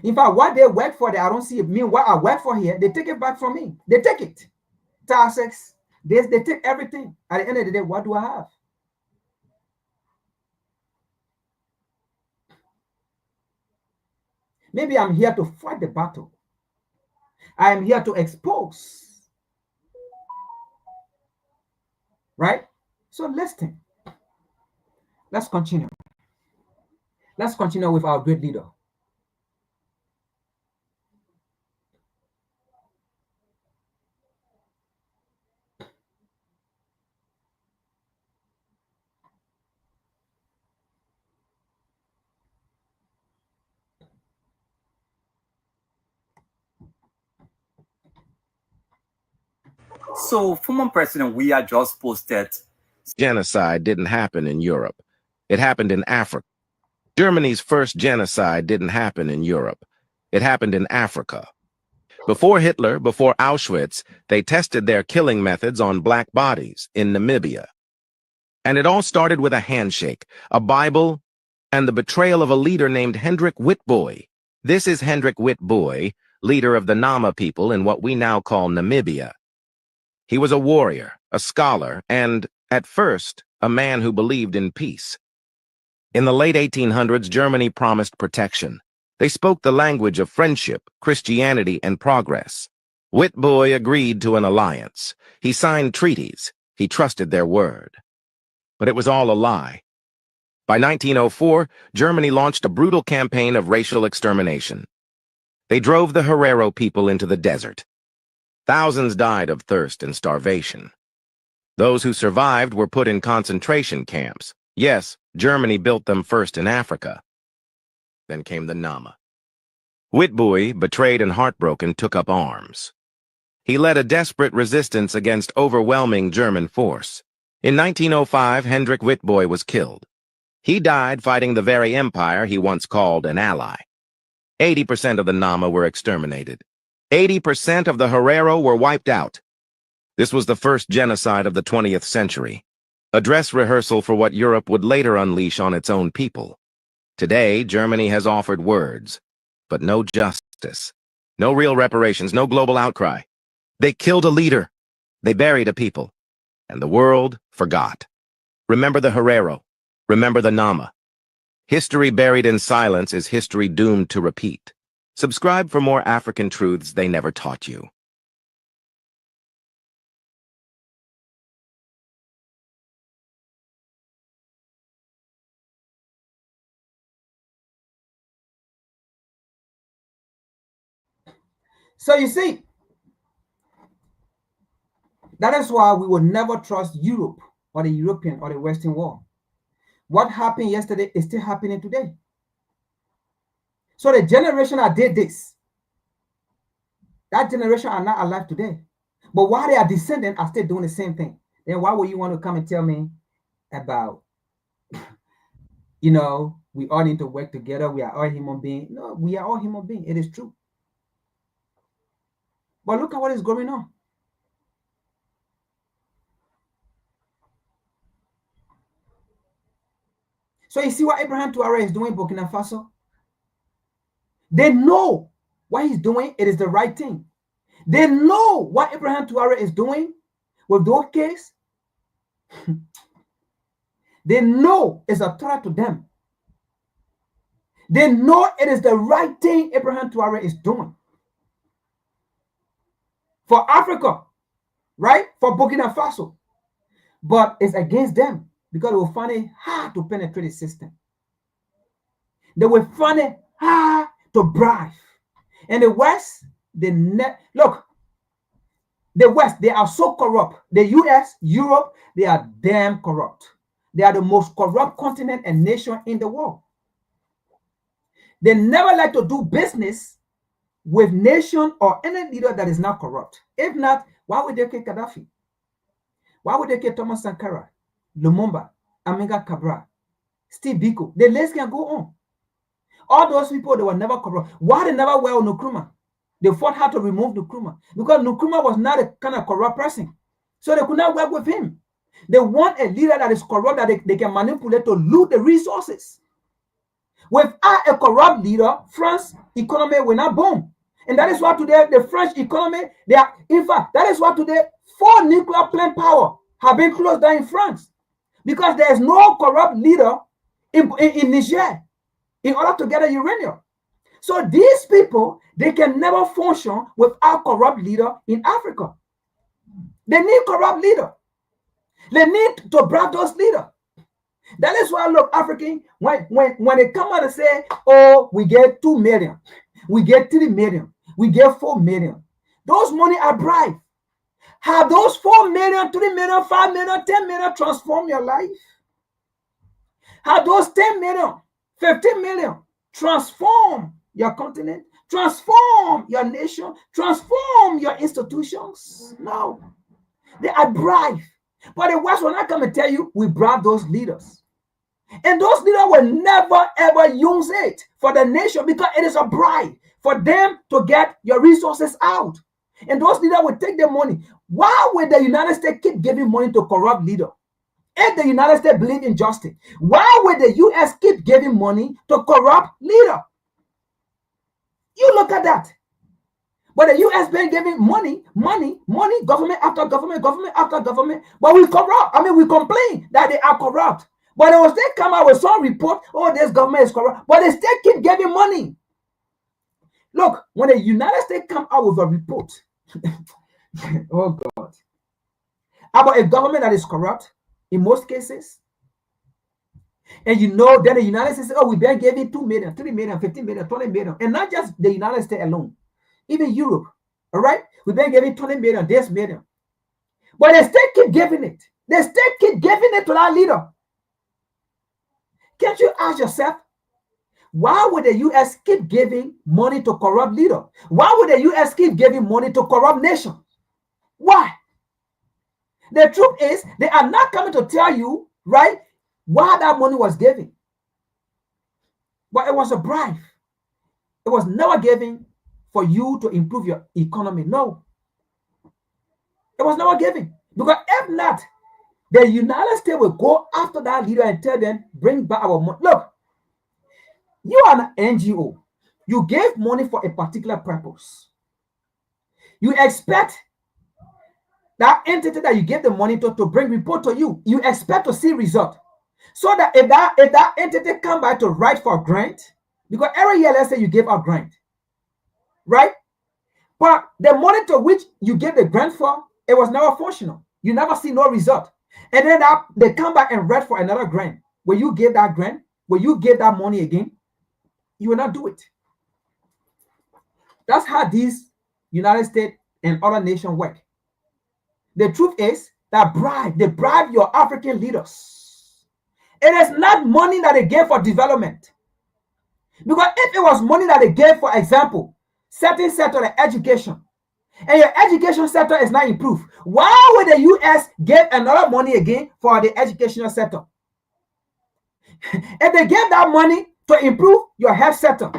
Speaker 2: In fact, what they work for, I don't see it. Me, what I work for here, they take it back from me. They take it. Taxes, they take everything. At the end of the day, what do I have? Maybe I'm here to fight the battle. I am here to expose. Right? So listen. Let's continue. Let's continue with our great leader.
Speaker 10: So, former President, we are just posted.
Speaker 3: Genocide didn't happen in Europe. It happened in Africa. Germany's first genocide didn't happen in Europe. It happened in Africa. Before Hitler, before Auschwitz, they tested their killing methods on black bodies in Namibia. And it all started with a handshake, a Bible, and the betrayal of a leader named Hendrik Witbooi. This is Hendrik Witbooi, leader of the Nama people in what we now call Namibia. He was a warrior, a scholar, and, at first, a man who believed in peace. In the late 1800s, Germany promised protection. They spoke the language of friendship, Christianity, and progress. Witbooi agreed to an alliance. He signed treaties. He trusted their word. But it was all a lie. By 1904, Germany launched a brutal campaign of racial extermination. They drove the Herero people into the desert. Thousands died of thirst and starvation. Those who survived were put in concentration camps. Yes, Germany built them first in Africa. Then came the Nama. Witbooi, betrayed and heartbroken, took up arms. He led a desperate resistance against overwhelming German force. In 1905, Hendrik Witbooi was killed. He died fighting the very empire he once called an ally. 80% of the Nama were exterminated. 80% of the Herero were wiped out. This was the first genocide of the 20th century, a dress rehearsal for what Europe would later unleash on its own people. Today, Germany has offered words, but no justice, no real reparations, no global outcry. They killed a leader. They buried a people. And the world forgot. Remember the Herero. Remember the Nama. History buried in silence is history doomed to repeat. Subscribe for more African truths they never taught you.
Speaker 2: So you see, that is why we will never trust Europe or the European or the Western world. What happened yesterday is still happening today. So the generation that did this, that generation are not alive today. But while their descendants are still doing the same thing, then why would you want to come and tell me about, we all need to work together, we are all human beings? No, we are all human beings. It is true. But look at what is going on. So you see what Abraham Traore is doing in Burkina Faso? They know what he's doing. It is the right thing. They know what Abraham Traore is doing with those cases. They know it's a threat to them. They know it is the right thing Abraham Traore is doing. For Africa, right? For Burkina Faso. But it's against them because they will find it hard to penetrate the system. They will find it hard to bribe. And the West, look, the West, they are so corrupt. The US, Europe, they are damn corrupt. They are the most corrupt continent and nation in the world. They never like to do business with nation or any leader that is not corrupt. If not, why would they kill Gaddafi? Why would they kill Thomas Sankara, Lumumba, Amilcar Cabral, Steve Biko? The list can go on. All those people, they were never corrupt. Why they never were Nkrumah? They fought hard to remove Nkrumah because Nkrumah was not a kind of corrupt person. So they could not work with him. They want a leader that is corrupt, that they can manipulate to loot the resources. Without a corrupt leader, France's economy will not boom. And that is why today the French economy, in fact, that is why today 4 nuclear plant power have been closed down in France. Because there is no corrupt leader in Niger in order to get a uranium. So these people, they can never function without corrupt leader in Africa. They need corrupt leader. They need to bribe those leaders. That is why, look, African, when they come out and say, oh, we get 2 million, we get 3 million, we get 4 million, those money are bribe. Have those 4 million, 3 million, 5 million, 10 million transform your life? Have those 10 million, 15 million transform your continent, transform your nation, transform your institutions? No. They are bribe. But the West will not come and tell you, we bribe those leaders. And those leaders will never ever use it for the nation because it is a bribe for them to get your resources out. And those leaders will take their money. Why would the United States keep giving money to corrupt leaders? If the United States believe in justice, why would the US keep giving money to corrupt leaders? You look at that. But the US been giving money, government after government, government after government. But we corrupt. I mean, we complain that they are corrupt. But they will still come out with some report, oh, this government is corrupt. But they still keep giving money. Look, when the United States come out with a report, oh God, about a government that is corrupt in most cases, and you know, then the United States says, oh, we've been giving 2 million, 3 million, 15 million, 20 million, and not just the United States alone, even Europe, all right? We've been giving 20 million, this million. But they still keep giving it. They still keep giving it to that leader. Can't you ask yourself, why would the U.S. keep giving money to corrupt leaders? Why would the U.S. keep giving money to corrupt nations? Why? The truth is, they are not coming to tell you, right, why that money was given. But it was a bribe. It was never given for you to improve your economy. No. It was never given. Because if not, the United States will go after that leader and tell them, bring back our money. Look, you are an NGO. You gave money for a particular purpose. You expect that entity that you gave the money to bring report to you. You expect to see result. So that if that entity come back to write for a grant, because every year, let's say you give a grant, right? But the money to which you gave the grant for, it was never functional. You never see no result. And then they come back and write for another grant. When you give that grant, when you give that money again, you will not do it. That's how these United States and other nations work. The truth is that they bribe your African leaders. It is not money that they gave for development. Because if it was money that they gave, for example, certain sector like education, and your education sector is not improved, why would the US give another money again for the educational sector? If they gave that money to improve your health sector,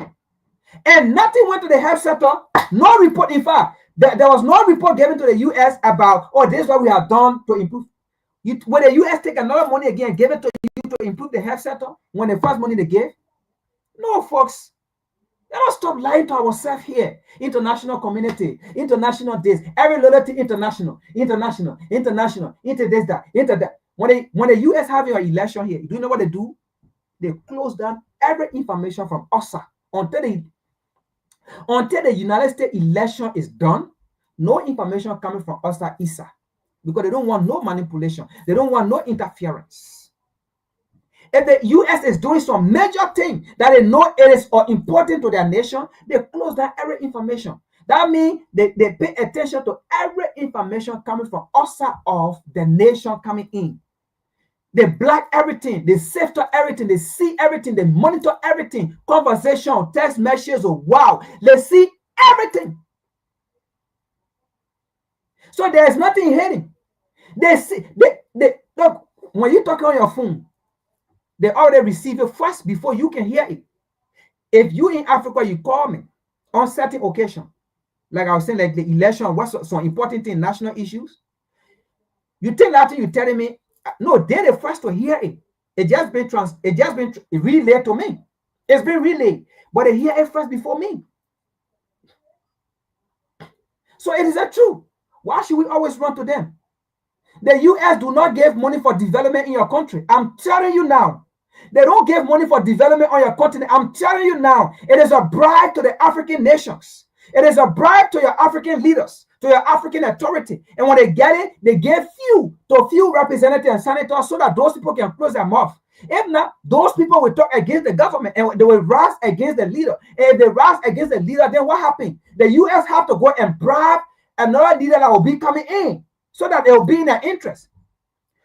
Speaker 2: and nothing went to the health sector, no report, in fact, there was no report given to the US about, oh, this is what we have done to improve. When the US take another money again and give it to you to improve the health sector, when the first money they gave? No, folks. Let us stop lying to ourselves here. International community, international this, every little thing international, into this, that, into that. When the US have your election here, do you know what they do? They close down every information from OSA until the United States election is done. No information coming from OSA, ISA, because they don't want no manipulation. They don't want no interference. If the US is doing some major thing that they know it is important to their nation, they close down every information. That means they pay attention to every information coming from outside of the nation coming in. They block everything, they sift everything, they see everything, they monitor everything. Conversation, text messages, wow, they see everything. So there is nothing hidden. They see, they look, when you talk on your phone, they already receive it first before you can hear it. If you in Africa, you call me on certain occasion, like I was saying, like the election, what's some important thing, national issues. You think that thing you're telling me, no, they're the first to hear it. It just been relayed to me. It's been relayed, but they hear it first before me. So it is that true. Why should we always run to them? The US do not give money for development in your country. I'm telling you now. They don't give money for development on your continent. I'm telling you now. It is a bribe to the African nations. It is a bribe to your African leaders, to your African authority. And when they get it, they give few representatives and senators so that those people can close their mouth. If not, those people will talk against the government and they will rise against the leader. And if they rise against the leader, then what happened? The US have to go and bribe another leader that will be coming in so that they will be in their interest.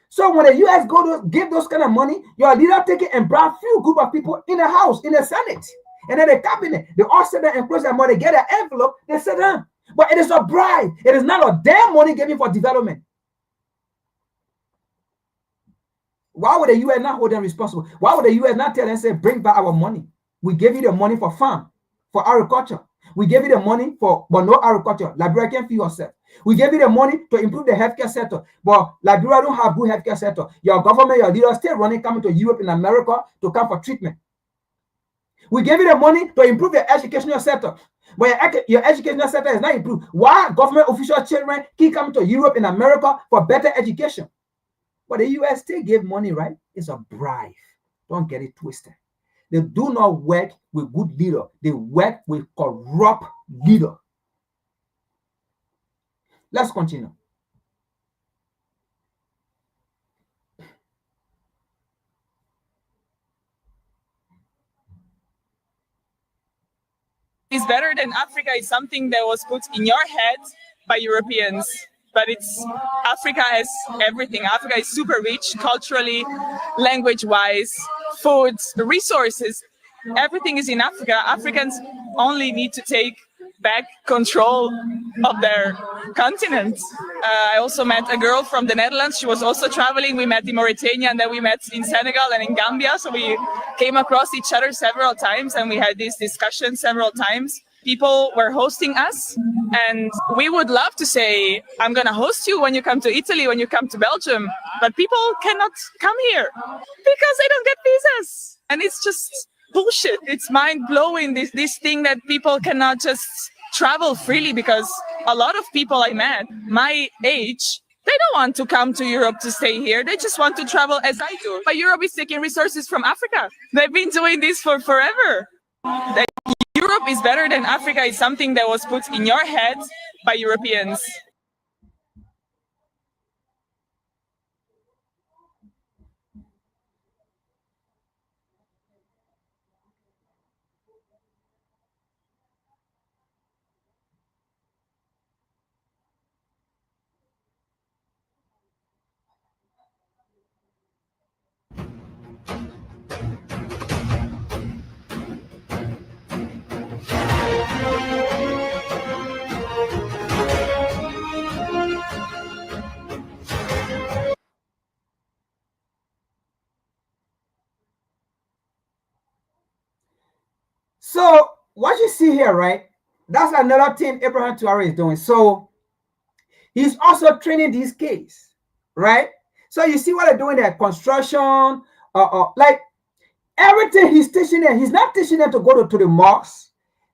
Speaker 2: So when the US go to give those kind of money, your leader take it and bribe few group of people in the House, in the Senate, and then the cabinet. They all sit there and close their money, get an envelope, they sit down. But it is a bribe. It is not a damn money given for development. Why would the US not hold them responsible? Why would the US not tell them, say, bring back our money? We gave you the money for farm, for agriculture. We gave you the money for, but no agriculture. Liberia can feed yourself. We gave you the money to improve the healthcare sector, but Liberia don't have good healthcare sector. Your government, your leaders still running, coming to Europe and America to come for treatment. We gave you the money to improve the educational sector, but your educational sector is not improved. Why government official children keep coming to Europe and America for better education? But the US still give money, right? It's a bribe. Don't get it twisted. They do not work with good leader. They work with corrupt leader. Let's continue.
Speaker 15: Is better than Africa is something that was put in your head by Europeans. But Africa has everything. Africa is super rich culturally, language-wise, food, resources. Everything is in Africa. Africans only need to take back control of their continent. I also met a girl from the Netherlands. She was also traveling. We met in Mauritania and then we met in Senegal and in Gambia. So we came across each other several times and we had this discussion several times. People were hosting us and we would love to say, I'm going to host you when you come to Italy, when you come to Belgium, but people cannot come here because they don't get visas. And it's just bullshit. It's mind-blowing, this thing that people cannot just travel freely, because a lot of people I met, my age, they don't want to come to Europe to stay here. They just want to travel as I do. But Europe is taking resources from Africa. They've been doing this for forever. Europe is better than Africa is something that was put in your head by Europeans.
Speaker 2: So what you see here, right? That's another thing Abraham Traore is doing. So he's also training these kids, right? So you see what they're doing there, construction, like everything he's teaching them. He's not teaching them to go to the mosque,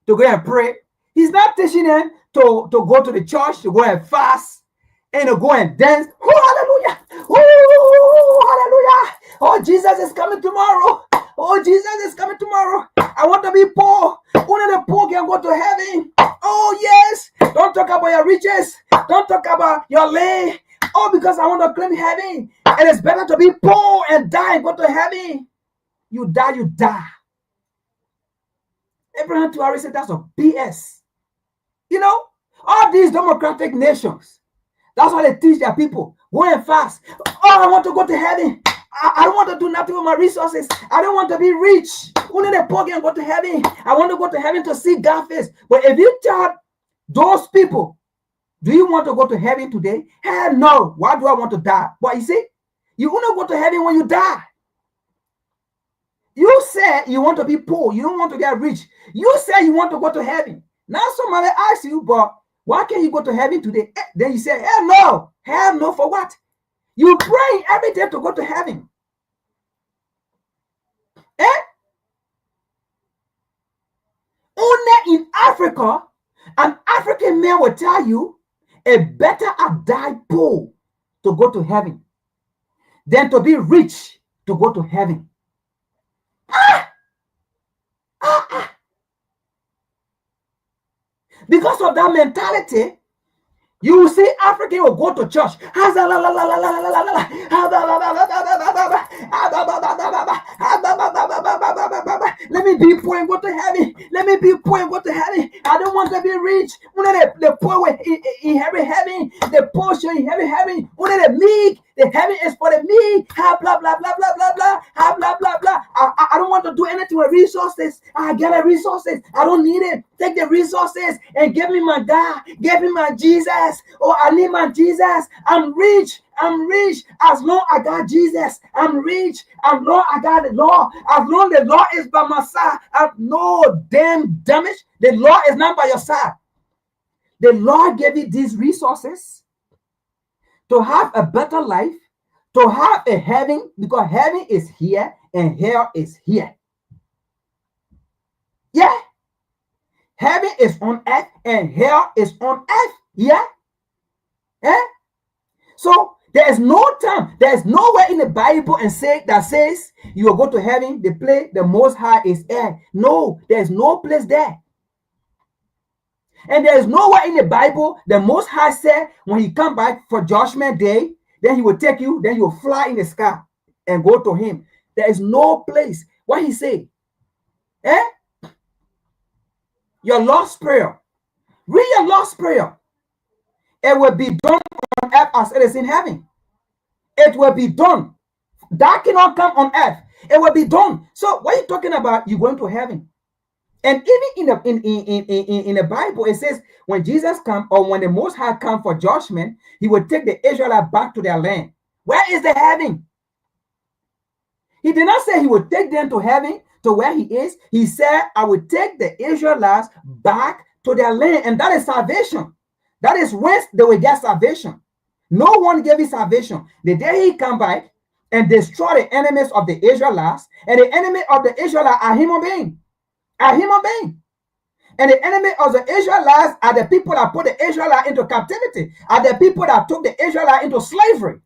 Speaker 2: to go and pray. He's not teaching them to go to the church, to go and fast, and to go and dance. Oh, hallelujah. Oh, hallelujah. Oh, Jesus is coming tomorrow. Oh, Jesus is coming tomorrow. I want to be poor. Only the poor can go to heaven. Oh, yes. Don't talk about your riches. Don't talk about your land. Oh, because I want to claim heaven. It is better to be poor and die and go to heaven. You die, you die. Abraham Traore said that's a BS. You know, all these democratic nations, that's what they teach their people. Go and fast. Oh, I want to go to heaven. I don't want to do nothing with my resources. I don't want to be rich. Only the poor can go to heaven. I want to go to heaven to see God's face. But if you tell those people, do you want to go to heaven today? Hell no. Why do I want to die? But you see, you want to go to heaven when you die. You said you want to be poor. You don't want to get rich. You said you want to go to heaven. Now somebody asks you, but why can't you go to heaven today? Then you say, hell no. Hell no for what? You pray every day to go to heaven. Only in Africa, an African man will tell you, it better I die poor to go to heaven than to be rich to go to heaven. Because of that mentality, You will see African will go to church. Let me be poor and go to heaven. Let me be poor and go to heaven. I don't want to be rich. Only the poor will inherit heaven. The poor shall inherit heaven. Only the meek. The heaven is for the meek. Blah blah blah blah blah blah blah. Blah blah blah. I don't want to do anything with resources. I get the resources. I don't need it. Take the resources and give me my God. Give me my Jesus. Oh, I need my Jesus. I'm rich. I'm rich. As long I got Jesus, I'm rich. As long I got the law. As long the law is by my side. No damn damage. The law is not by your side. The Lord gave you these resources to have a better life, to have a heaven, because heaven is here and hell is here. Yeah. Heaven is on earth and hell is on earth. Yeah. Eh? So there is no time, there is nowhere in the Bible and that says you will go to heaven, the place the most high is air. No, there is no place there. And there is nowhere in the Bible the most high said when he come back for judgment day, then he will take you, then you will fly in the sky and go to him. There is no place. What he say? Eh? Your Lord's Prayer. Read your Lord's Prayer. It will be done on earth as it is in heaven. It will be done. That cannot come on earth. It will be done. So what are you talking about? You're going to heaven. And even in the Bible, it says when Jesus comes or when the Most High comes for judgment, he will take the Israelites back to their land. Where is the heaven? He did not say he would take them to heaven, to where he is. He said, I will take the Israelites back to their land. And that is salvation. That is whence they will get salvation. No one gave his salvation. The day he come back and destroy the enemies of the Israelites, and the enemy of the Israelites are human beings. Are human beings. And the enemy of the Israelites are the people that put the Israelites into captivity, are the people that took the Israelites into slavery,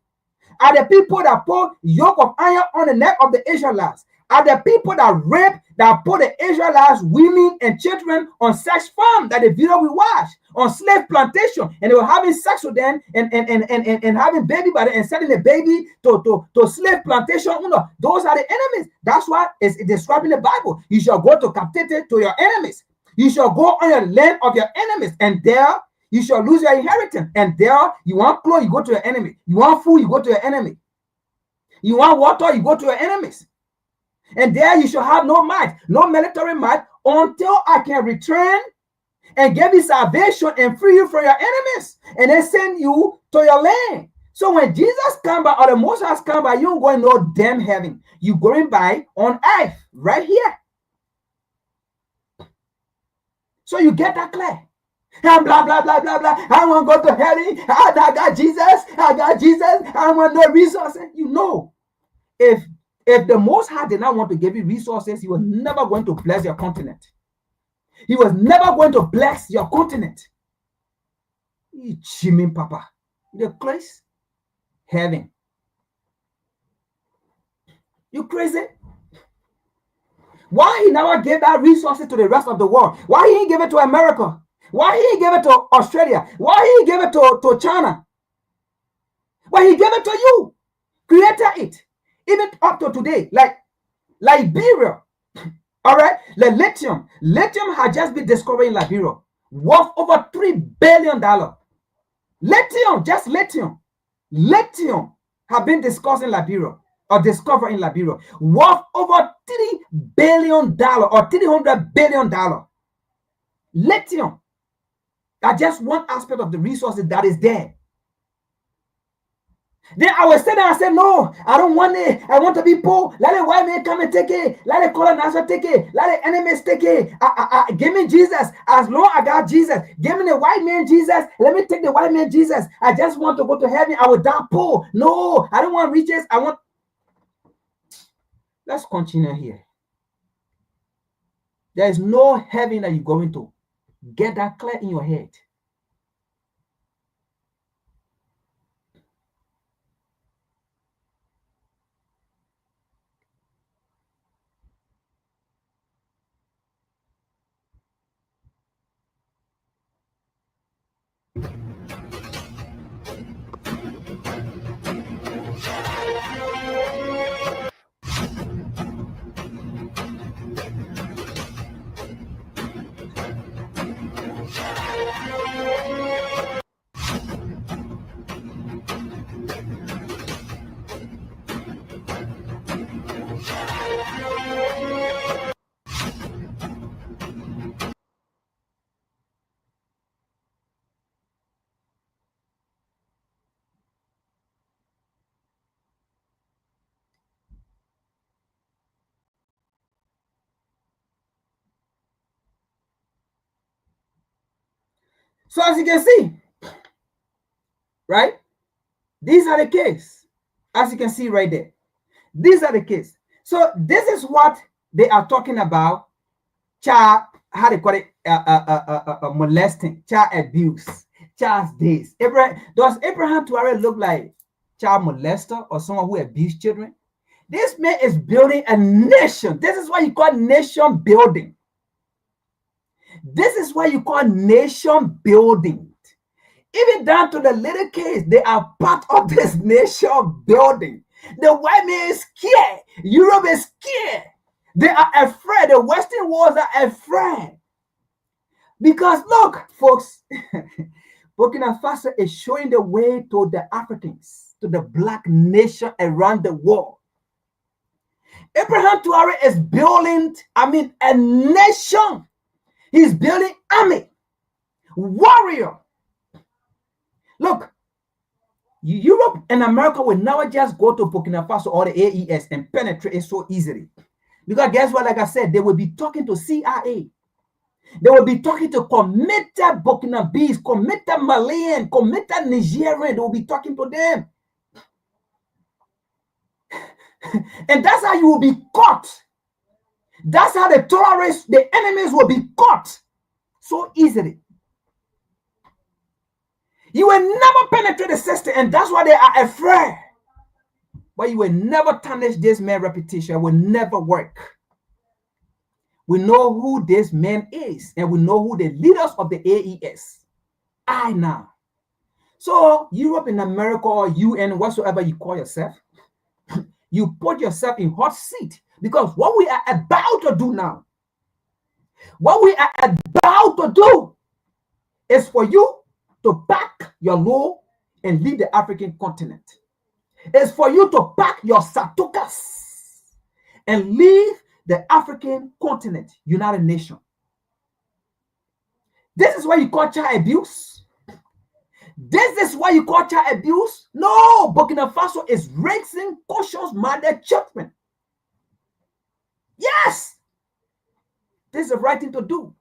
Speaker 2: are the people that put yoke of iron on the neck of the Israelites, are the people that rape, that put the Israelites, women and children on sex farm that the video we watch, on slave plantation, and they were having sex with them and having baby by them and sending the baby to slave plantation. No, those are the enemies. That's why it's describing the Bible. You shall go to captivity to your enemies. You shall go on your land of your enemies, and there you shall lose your inheritance. And there you want clothes, you go to your enemy. You want food, you go to your enemy. You want water, you go to your enemies. And there you shall have no might, no military might, until I can return and give you salvation and free you from your enemies, and then send you to your land. So when Jesus come by, or the Most High come by, you don't go in no damn heaven. You going by on earth, right here. So you get that clear. And blah, blah, blah, blah, blah. I want to go to heaven. I got Jesus. I got Jesus. I want no resources. You know, if the Most High did not want to give you resources, he was never going to bless your continent. He was never going to bless your continent. You Jimmy Papa. The place? Heaven. You crazy? Why he never gave that resources to the rest of the world? Why he gave it to America? Why he gave it to Australia? Why he gave it to China? Why he gave it to you? Created it. Even up to today, like Liberia. All right, the lithium has just been discovered in Liberia, worth over $3 billion. Lithium, just lithium have been discussed in Liberia or discovered in Liberia, worth over $3 billion or $300 billion. Lithium, that's just one aspect of the resources that is there. Then I was saying, I said, no, I don't want it. I want to be poor. Let the white man come and take it. Let the colonizer take it. Let the enemies take it. Give me Jesus. As long as I got Jesus, give me the white man Jesus. Let me take the white man Jesus. I just want to go to heaven. I will die poor. No, I don't want riches. I want. Let's continue here. There is no heaven that you're going to. Get that clear in your head. So as you can see, right? These are the case. As you can see right there. These are the case. So this is what they are talking about. Child, how they call it, molesting, child abuse, child this. Does Abraham Traore look like child molester or someone who abused children? This man is building a nation. This is what you call nation building. This is what you call nation building. Even down to the little kids, they are part of this nation building. The white man is scared. Europe is scared. They are afraid. The Western worlds are afraid. Because look, folks, Burkina Faso is showing the way to the Africans, to the black nation around the world. Abraham Traore is building, a nation. He's building army, warrior. Look, Europe and America will never just go to Burkina Faso or the AES and penetrate it so easily. Because guess what? Like I said, they will be talking to CIA. They will be talking to committed Burkinabes, committed Malian, committed Nigerian. They will be talking to them. And that's how you will be caught. That's how the terrorists, the enemies will be caught so easily. You will never penetrate the system, and that's why they are afraid. But you will never tarnish this man's reputation. It will never work. We know who this man is, and we know who the leaders of the AES are now. So Europe and America or UN, whatsoever you call yourself, you put yourself in hot seat, because what we are about to do now, what we are about to do is for you to pack your load and leave the African continent. It's for you to pack your satukas and leave the African continent, United Nations. This is what you call child abuse. This is what you call child abuse. No, Burkina Faso is raising conscious-minded children. Yes, this is the right thing to do.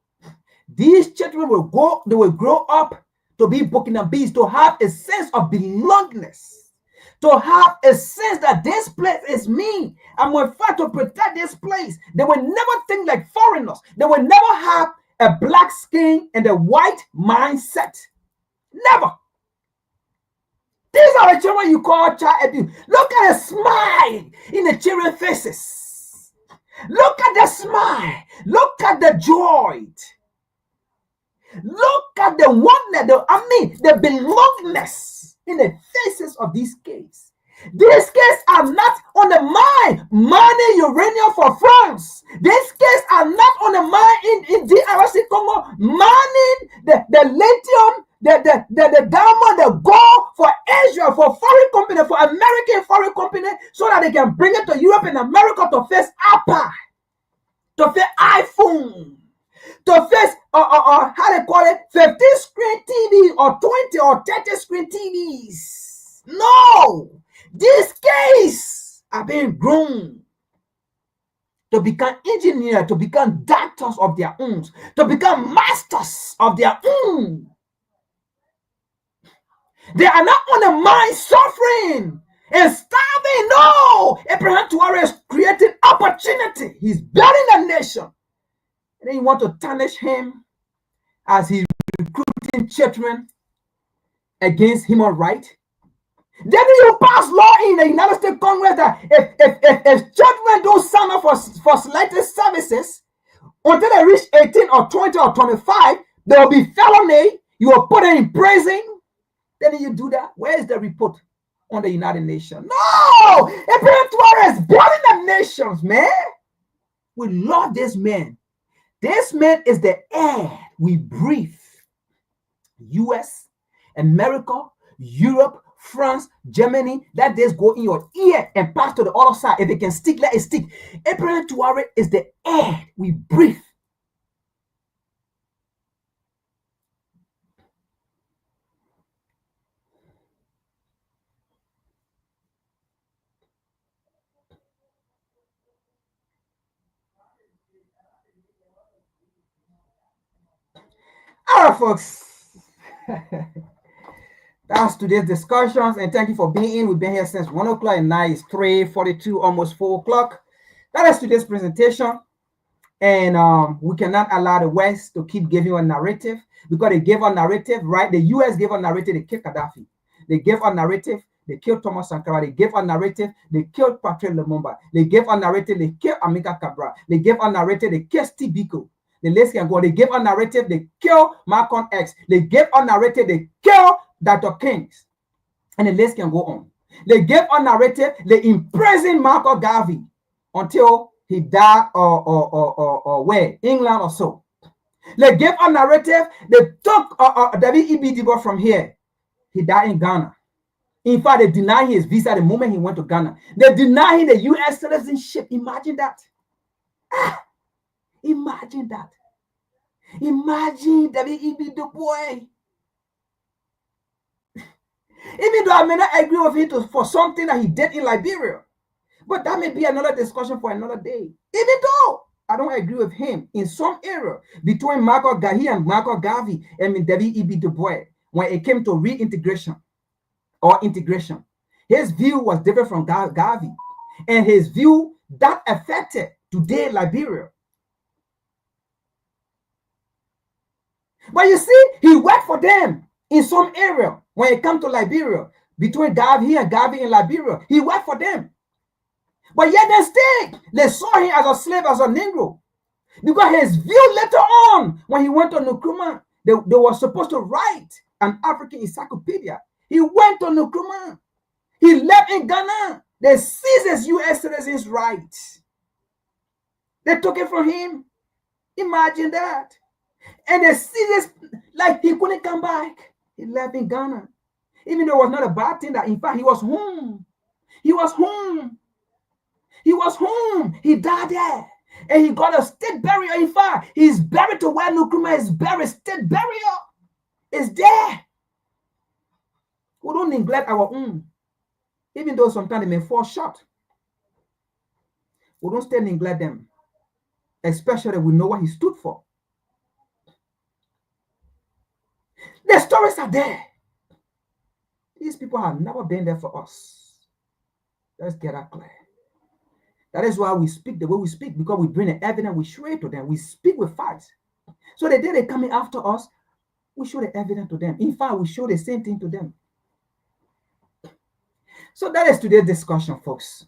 Speaker 2: These children will grow up to be Burkinabes, to have a sense of belongingness, to have a sense that this place is me. I'm going to fight to protect this place. They will never think like foreigners. They will never have a black skin and a white mindset. Never. These are the children you call child abuse. Look at the smile in the children's faces. Look at the smile. Look at the joy. Look at the wonder, the belongingness in the faces of these kids. These kids are not on the mind mining uranium for France. These kids are not on the mind in DRC Congo mining the lithium, the diamond, the gold for Asia, for foreign company, for American foreign company, so that they can bring it to Europe and America to face Apple, to face iPhone, to face how they call it, 15 screen TV or 20 or 30 screen TVs. No, these kids are being grown to become engineers, to become doctors of their own, to become masters of their own. They are not on the mind suffering and starving. No, Abraham Traore is creating opportunity. He's building a nation. And then you want to tarnish him as he's recruiting children against human rights. Then you pass law in the United States Congress that if children don't sign up for selected services until they reach 18 or 20 or 25, there will be felony. You will put them in prison. Then you do that. Where is the report on the United Nations? No! Abraham Traore is building the nations, man. We love this man. This man is the air we breathe. US, America, Europe, France, Germany, let this go in your ear and pass to the other side. If it can stick, let it stick. Abraham Traore is the air we breathe. All right, folks. That's today's discussions, and thank you for being in. We've been here since 1 o'clock, and now it's 3:42, almost 4 o'clock. That is today's presentation. And we cannot allow the West to keep giving a narrative, because they gave a narrative, right? The US gave a narrative, they killed Gaddafi. They gave a narrative, they killed Thomas Sankara. They gave a narrative, they killed Patrick Lumumba. They gave a narrative, they killed Amilcar Cabral. They gave a narrative, they killed Steve Biko. The list can go. They gave a narrative, they killed Malcolm X. They gave a narrative, they killed Dr. Kings. And the list can go on. They gave a narrative, they imprisoned Marco Garvey until he died or where? England or so. They gave a narrative, they took David E.B. Du Bois from here. He died in Ghana. In fact, they denied his visa the moment he went to Ghana. They denied him the U.S. citizenship. Imagine that. Imagine that. Imagine David E.B. Du Bois. Even though I may not agree with him for something that he did in Liberia, but that may be another discussion for another day. Even though I don't agree with him in some area between Marco Garvey and Marco Garvey and David E.B. Du Bois when it came to reintegration or integration. His view was different from Garvey, and his view that affected today Liberia. But you see, he worked for them in some area when it comes to Liberia, between Garvey and Garvey in Liberia. He worked for them. But yet they saw him as a slave, as a Negro. Because his view later on, when he went to Nkrumah, they were supposed to write an African encyclopedia. He went to Nkrumah. He left in Ghana. They seized his U.S. citizens' rights. They took it from him. Imagine that. And they seized his, like he couldn't come back. He left in Ghana. Even though it was not a bad thing, that in fact he was home. He was home. He was home. He died there. And he got a state burial. In fact, he's buried to where Nkrumah is buried. State burial is there. We don't neglect our own. Even though sometimes they may fall short. We don't still neglect them. Especially we know what he stood for. The stories are there. These people have never been there for us. Let's get that clear. That is why we speak the way we speak, because we bring the evidence, we show it to them. We speak with facts. So the day they're coming after us, we show the evidence to them. In fact, we show the same thing to them. So that is today's discussion, folks.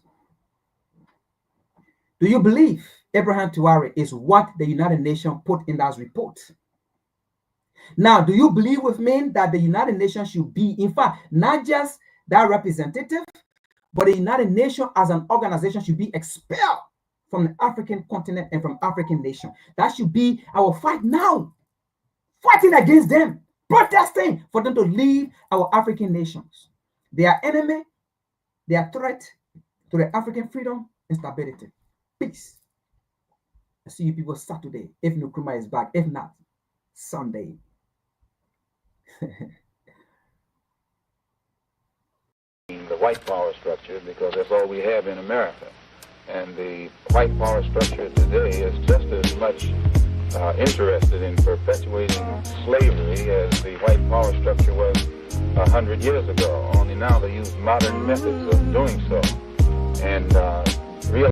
Speaker 2: Do you believe Abraham Traore is what the United Nations put in that report? Now, do you believe with me that the United Nations should be, in fact, not just that representative, but the United Nations as an organization should be expelled from the African continent and from African nations? That should be our fight now. Fighting against them, protesting for them to leave our African nations. They are enemy, they are threat to the African freedom and stability. Peace. I see you people Saturday, if Nkrumah is back. If not, Sunday.
Speaker 16: The white power structure, because that's all we have in America. And the white power structure today is just as much interested in perpetuating slavery as the white power structure was 100 years ago. Only now they use modern methods of doing so. And